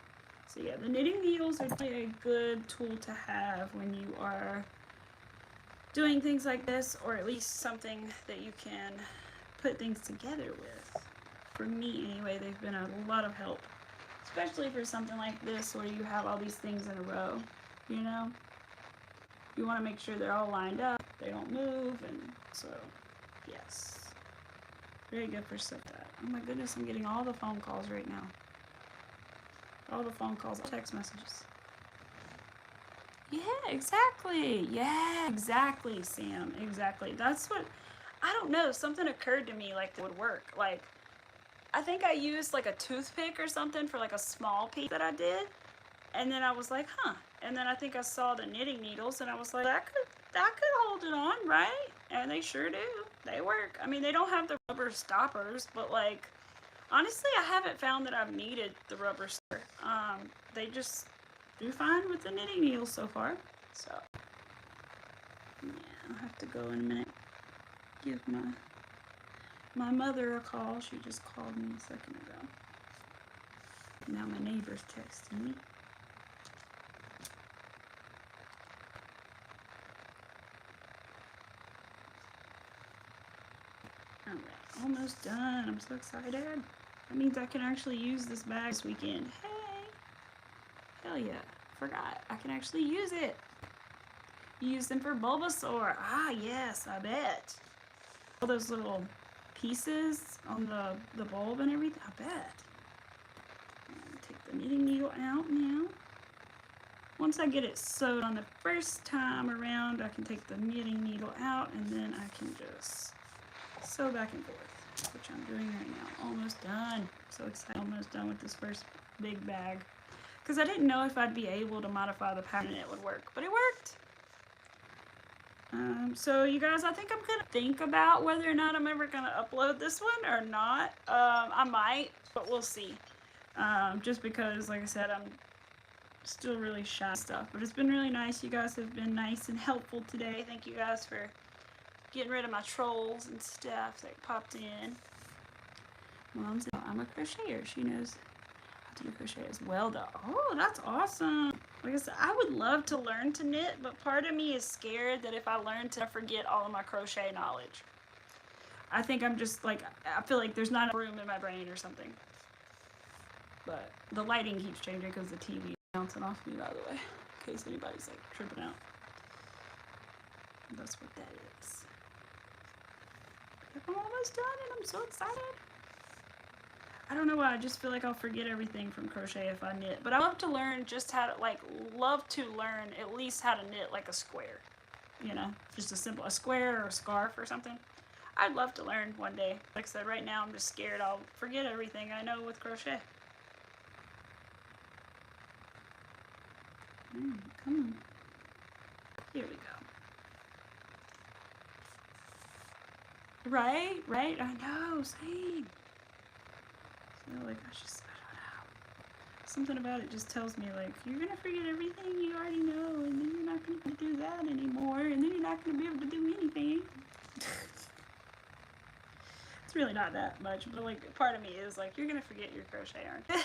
So yeah, the knitting needles are really a good tool to have when you are doing things like this, or at least something that you can put things together with. For me anyway, they've been a lot of help, especially for something like this where you have all these things in a row, you know? You want to make sure they're all lined up, they don't move, and so yes, very good for stuff like that. Oh my goodness, I'm getting all the phone calls right now. All the phone calls, text messages. Yeah, exactly. Yeah, exactly, Sam. Exactly. That's what, I don't know, something occurred to me like that would work. Like, I think I used like a toothpick or something for like a small piece that I did. And then I was like, huh. And then I think I saw the knitting needles and I was like, that could hold it on, right? And they sure do. They work. I mean, they don't have the rubber stoppers, but like, honestly, I haven't found that I've needed the rubber stopper. They just do fine with the knitting needles so far. So, yeah, I'll have to go in a minute. Give my mother a call. She just called me a second ago. Now my neighbor's texting me. Alright, almost done. I'm so excited. That means I can actually use this bag this weekend. Hey! Hell yeah. Forgot. I can actually use it. Use them for Bulbasaur. Ah, yes, I bet. All those little pieces on the bulb and everything. I bet. Take the knitting needle out now. Once I get it sewed on the first time around, I can take the knitting needle out and then I can just sew back and forth, which I'm doing right now. Almost almost done. So excited, almost done with this first big bag. Because I didn't know if I'd be able to modify the pattern and it would work, but it worked. So you guys, I think I'm gonna think about whether or not I'm ever gonna upload this one or not. I might, but we'll see. Just because, like I said, I'm still really shy and stuff, but it's been really nice. You guys have been nice and helpful today. Thank you guys for getting rid of my trolls and stuff that popped in. Mom's, I'm a crocheter. She knows how to do crochet as well, though. Oh, that's awesome. Like I said, I would love to learn to knit, but part of me is scared that if I learn to forget all of my crochet knowledge. I think I'm just like, I feel like there's not enough room in my brain or something. But the lighting keeps changing because the TV is bouncing off me, by the way, in case anybody's like tripping out. That's what that is. I'm almost done and I'm so excited. I don't know why, I just feel like I'll forget everything from crochet if I knit. But I love to learn just how to, love to learn at least how to knit like a square. You know, just a square or a scarf or something. I'd love to learn one day. Like I said, right now I'm just scared I'll forget everything I know with crochet. Come on. Here we go. Right? I know, same. So, like, I don't know. Something about it just tells me, like, you're gonna forget everything you already know, and then you're not gonna do that anymore, and then you're not gonna be able to do anything. It's really not that much, but, like, part of me is, like, you're gonna forget your crochet, aren't you?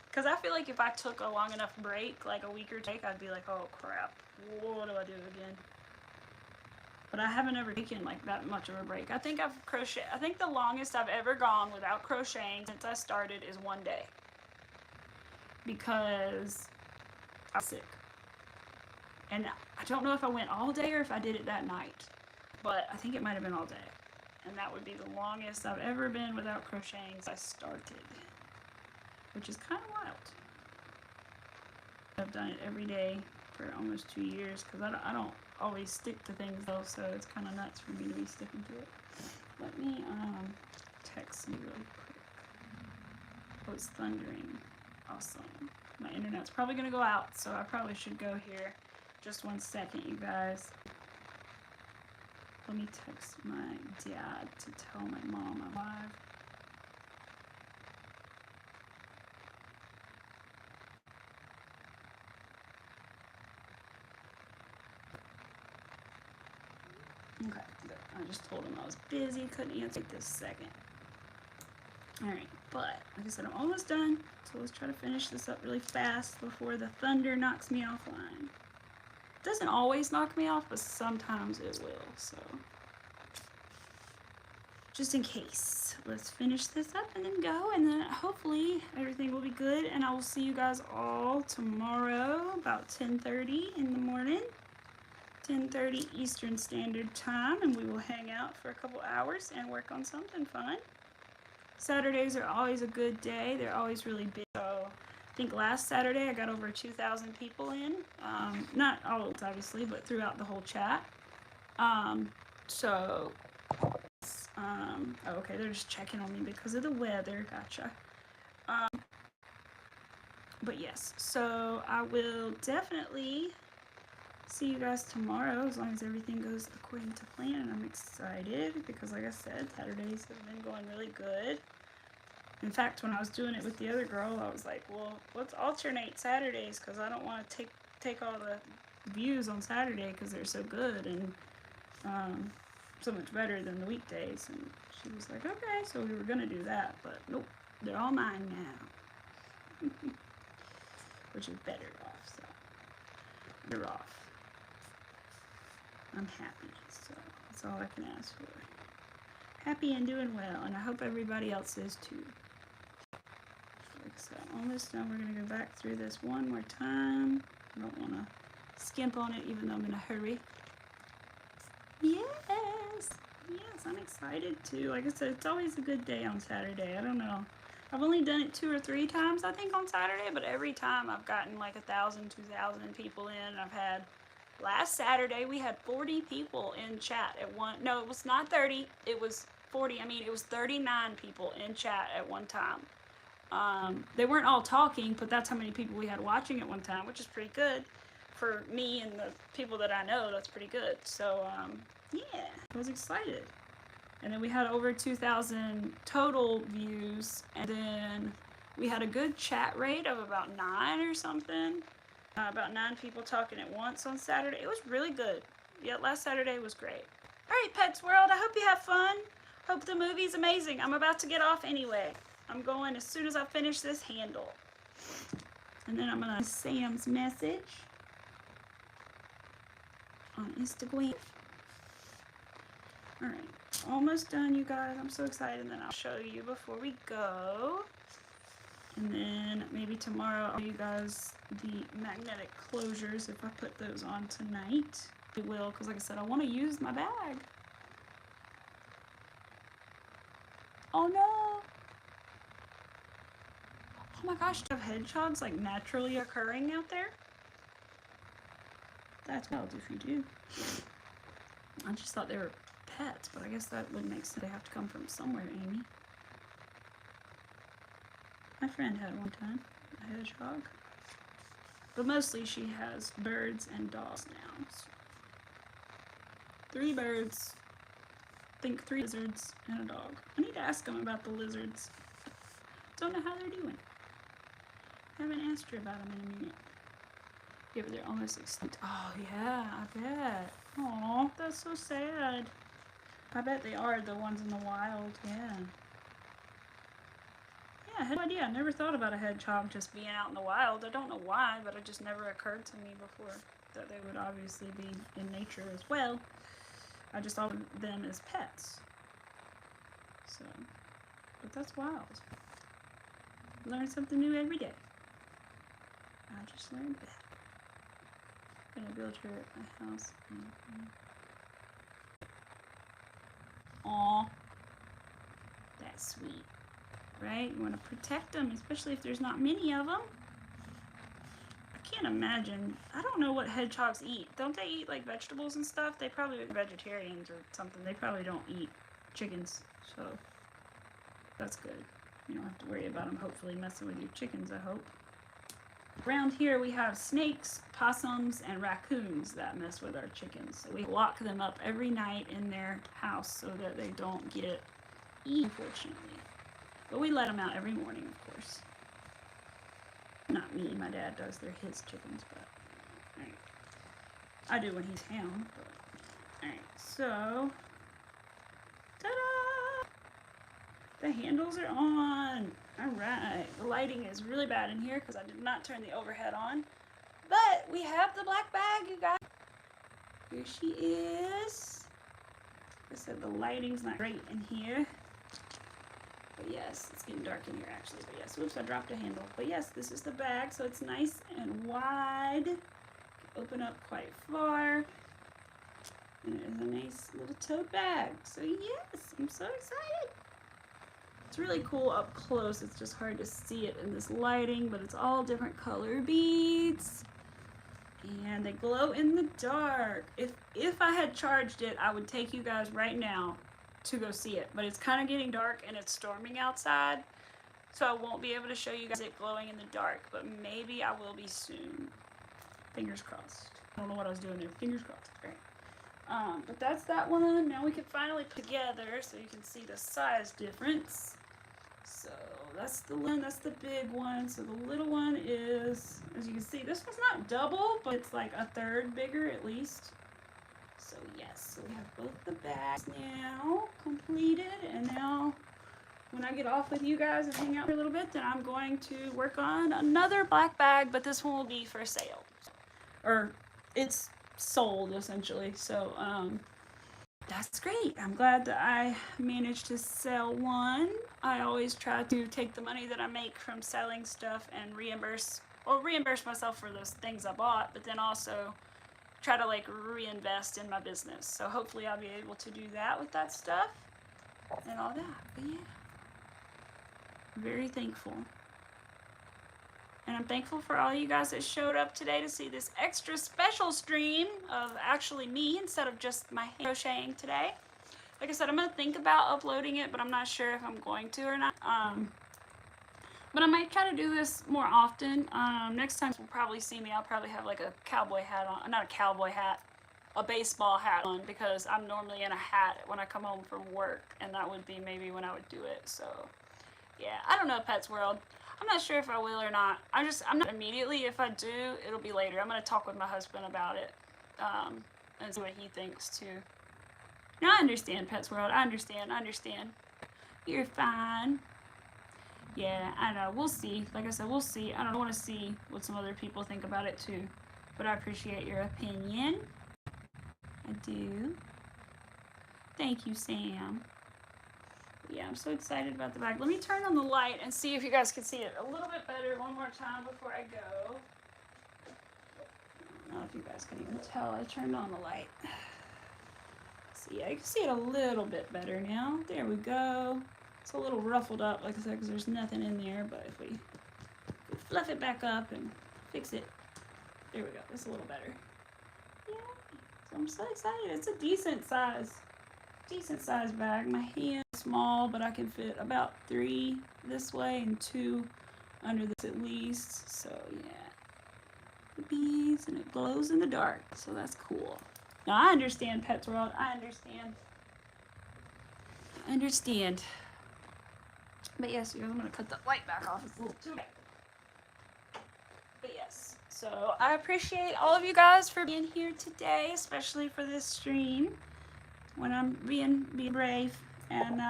Because I feel like if I took a long enough break, like a week or two, I'd be like, oh, crap, what do I do again? But I haven't ever taken like that much of a break. I think the longest I've ever gone without crocheting since I started is one day. Because I was sick. And I don't know if I went all day or if I did it that night. But I think it might have been all day. And that would be the longest I've ever been without crocheting since I started. Which is kind of wild. I've done it every day for almost 2 years because I don't always stick to things though, so it's kind of nuts for me to be sticking to it. Let me text you really quick. Oh, it's thundering. Awesome. My internet's probably gonna go out, so I probably should go here. Just 1 second, you guys. Let me text my dad to tell my mom I'm live. Okay, good. I just told him I was busy, couldn't answer this second. Alright, but like I said, I'm almost done, so let's try to finish this up really fast before the thunder knocks me offline. It doesn't always knock me off, but sometimes it will, so just in case. Let's finish this up and then go, and then hopefully everything will be good, and I will see you guys all tomorrow about 10:30 in the morning. 10:30 Eastern Standard Time, and we will hang out for a couple hours and work on something fun. Saturdays are always a good day. They're always really big. So I think last Saturday I got over 2,000 people in. Not all, obviously, but throughout the whole chat. Oh, okay, they're just checking on me because of the weather. Gotcha. But yes, so I will definitely see you guys tomorrow as long as everything goes according to plan. I'm excited because, like I said, Saturdays have been going really good. In fact, when I was doing it with the other girl, I was like, well, let's alternate Saturdays because I don't want to take all the views on Saturday because they're so good and so much better than the weekdays. And she was like, okay, so we were going to do that, but nope, they're all mine now. Which is better off, so they're off. I'm happy, so that's all I can ask for. Happy and doing well, and I hope everybody else is too. Like I said, almost done. We're going to go back through this one more time. I don't want to skimp on it even though I'm in a hurry. Yes, I'm excited too. Like I said, it's always a good day on Saturday. I don't know. I've only done it 2 or 3 times, I think, on Saturday, but every time I've gotten like 1,000, 2,000 people in. I've had, last Saturday, we had 40 people in chat at one. No, it was not 30. It was 40, I mean, it was 39 people in chat at one time. They weren't all talking, but that's how many people we had watching at one time, which is pretty good for me and the people that I know. That's pretty good. So yeah, I was excited. And then we had over 2,000 total views, and then we had a good chat rate of about 9 or something. About 9 people talking at once on Saturday. It was really good. Yeah, last Saturday was great. All right, Pets World, I hope you have fun. Hope the movie's amazing. I'm about to get off anyway. I'm going as soon as I finish this handle. And then I'm going to Sam's message on Instagram. All right, almost done, you guys. I'm so excited. And then I'll show you before we go. And then maybe tomorrow I'll show you guys the magnetic closures if I put those on tonight. I will, because like I said, I want to use my bag. Oh no! Oh my gosh, do you have hedgehogs like naturally occurring out there? That's wild if you do. I just thought they were pets, but I guess that would make sense. They have to come from somewhere, Amy. My friend had one time a hedgehog. But mostly she has birds and dogs now. So 3 birds, I think 3 lizards, and a dog. I need to ask them about the lizards. Don't know how they're doing. Haven't asked her about them in a minute. Yeah, but they're almost extinct. Oh yeah, I bet. Aw, that's so sad. I bet they are the ones in the wild, yeah. Yeah, I had no idea. I never thought about a hedgehog just being out in the wild. I don't know why, but it just never occurred to me before that they would obviously be in nature as well. I just thought of them as pets. So, but that's wild. Learn something new every day. I just learned that. I'm gonna build her a house. Aw, that's sweet, right? You want to protect them, especially if there's not many of them. I can't imagine. I don't know what hedgehogs eat. Don't they eat like vegetables and stuff? They probably are vegetarians or something. They probably don't eat chickens, so that's good. You don't have to worry about them hopefully messing with your chickens, I hope. Around here we have snakes, possums, and raccoons that mess with our chickens. So we lock them up every night in their house so that they don't get eaten, unfortunately. But we let them out every morning, of course. Not me, my dad does. They're his chickens, but alright. I do when he's home, but alright, so ta-da! The handles are on. Alright, the lighting is really bad in here because I did not turn the overhead on. But we have the black bag, you guys. Here she is. Like I said, the lighting's not great in here. But yes, it's getting dark in here actually. But yes, whoops, I dropped a handle. But yes, this is the bag, so it's nice and wide. Open up quite far. And it is a nice little tote bag. So yes, I'm so excited. It's really cool up close. It's just hard to see it in this lighting, but it's all different color beads. And they glow in the dark. If I had charged it, I would take you guys right now to go see it. But it's kind of getting dark and it's storming outside. So I won't be able to show you guys it glowing in the dark. But maybe I will be soon. Fingers crossed. I don't know what I was doing there. Fingers crossed. Great. But that's that one. Now we can finally put together so you can see the size difference. So that's the one, that's the big one. So the little one is, as you can see, this one's not double, but it's like a third bigger at least. So yes, so we have both the bags now completed. And now when I get off with you guys and hang out for a little bit, then I'm going to work on another black bag, but this one will be for sale. Or it's sold essentially. So that's great. I'm glad that I managed to sell one. I always try to take the money that I make from selling stuff and reimburse myself for those things I bought, but then also try to like reinvest in my business. So hopefully I'll be able to do that with that stuff and all that. But yeah, very thankful. And I'm thankful for all you guys that showed up today to see this extra special stream of actually me instead of just my hand crocheting today. like I said, I'm going to think about uploading it, but I'm not sure if I'm going to or not. But I might try to do this more often. Next time you'll probably see me, I'll probably have like a cowboy hat on. Not a cowboy hat, a baseball hat on, because I'm normally in a hat when I come home from work, and that would be maybe when I would do it. So yeah, I don't know, Pets World. I'm not sure if I will or not. I'm not immediately. If I do, it'll be later. I'm going to talk with my husband about it, and see what he thinks too. No, I understand, Pets World. I understand. You're fine. Yeah, I know. We'll see. Like I said, we'll see. I don't want to see what some other people think about it too. But I appreciate your opinion. I do. Thank you, Sam. Yeah, I'm so excited about the bag. Let me turn on the light and see if you guys can see it a little bit better one more time before I go. I don't know if you guys can even tell. I turned on the light. See, I can see it a little bit better now. There we go. It's a little ruffled up, like I said, because there's nothing in there. But if we fluff it back up and fix it, there we go. It's a little better. Yeah, so I'm so excited. It's a decent size bag. My hand is small, but I can fit about 3 this way and 2 under this at least. So yeah, the bees, and it glows in the dark, so that's cool. Now I understand, Pets World. I understand. But yes, I'm gonna cut the light back off. It's a little too bright. But yes, so I appreciate all of you guys for being here today, especially for this stream when I'm being brave and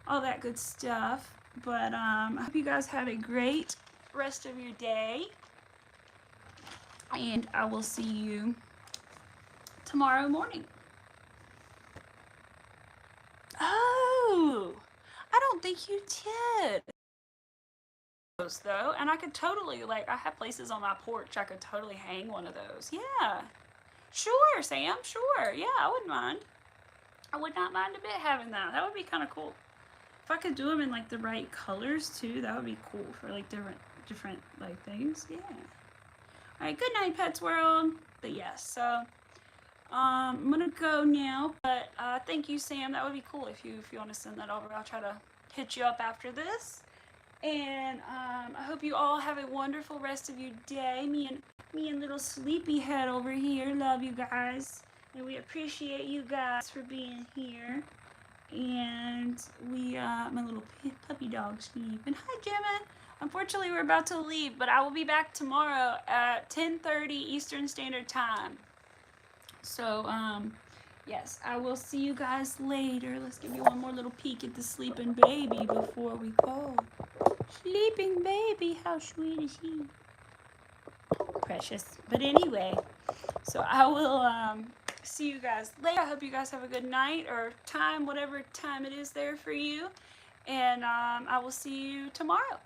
all that good stuff. But I hope you guys have a great rest of your day, and I will see you tomorrow morning. Oh, I don't think you did. Though, and I could totally, like, I have places on my porch I could totally hang one of those. Yeah, sure, Sam, sure. Yeah, I wouldn't mind. I would not mind a bit having that. That would be kind of cool. If I could do them in like the right colors too, that would be cool for like different like things. Yeah. All right, good night, Pets World. But yes, so I'm gonna go now. But thank you, Sam. That would be cool if you want to send that over. I'll try to hit you up after this. And I hope you all have a wonderful rest of your day. Me and little sleepyhead over here love you guys, and we appreciate you guys for being here. And my little puppy dog sleeping. Hi, Gemma. Unfortunately, we're about to leave, but I will be back tomorrow at 10:30 Eastern Standard Time. So, yes, I will see you guys later. Let's give you one more little peek at the sleeping baby before we go. Sleeping baby, how sweet is he? Precious. But anyway, so I will see you guys later. I hope you guys have a good night or time, whatever time it is there for you. And I will see you tomorrow.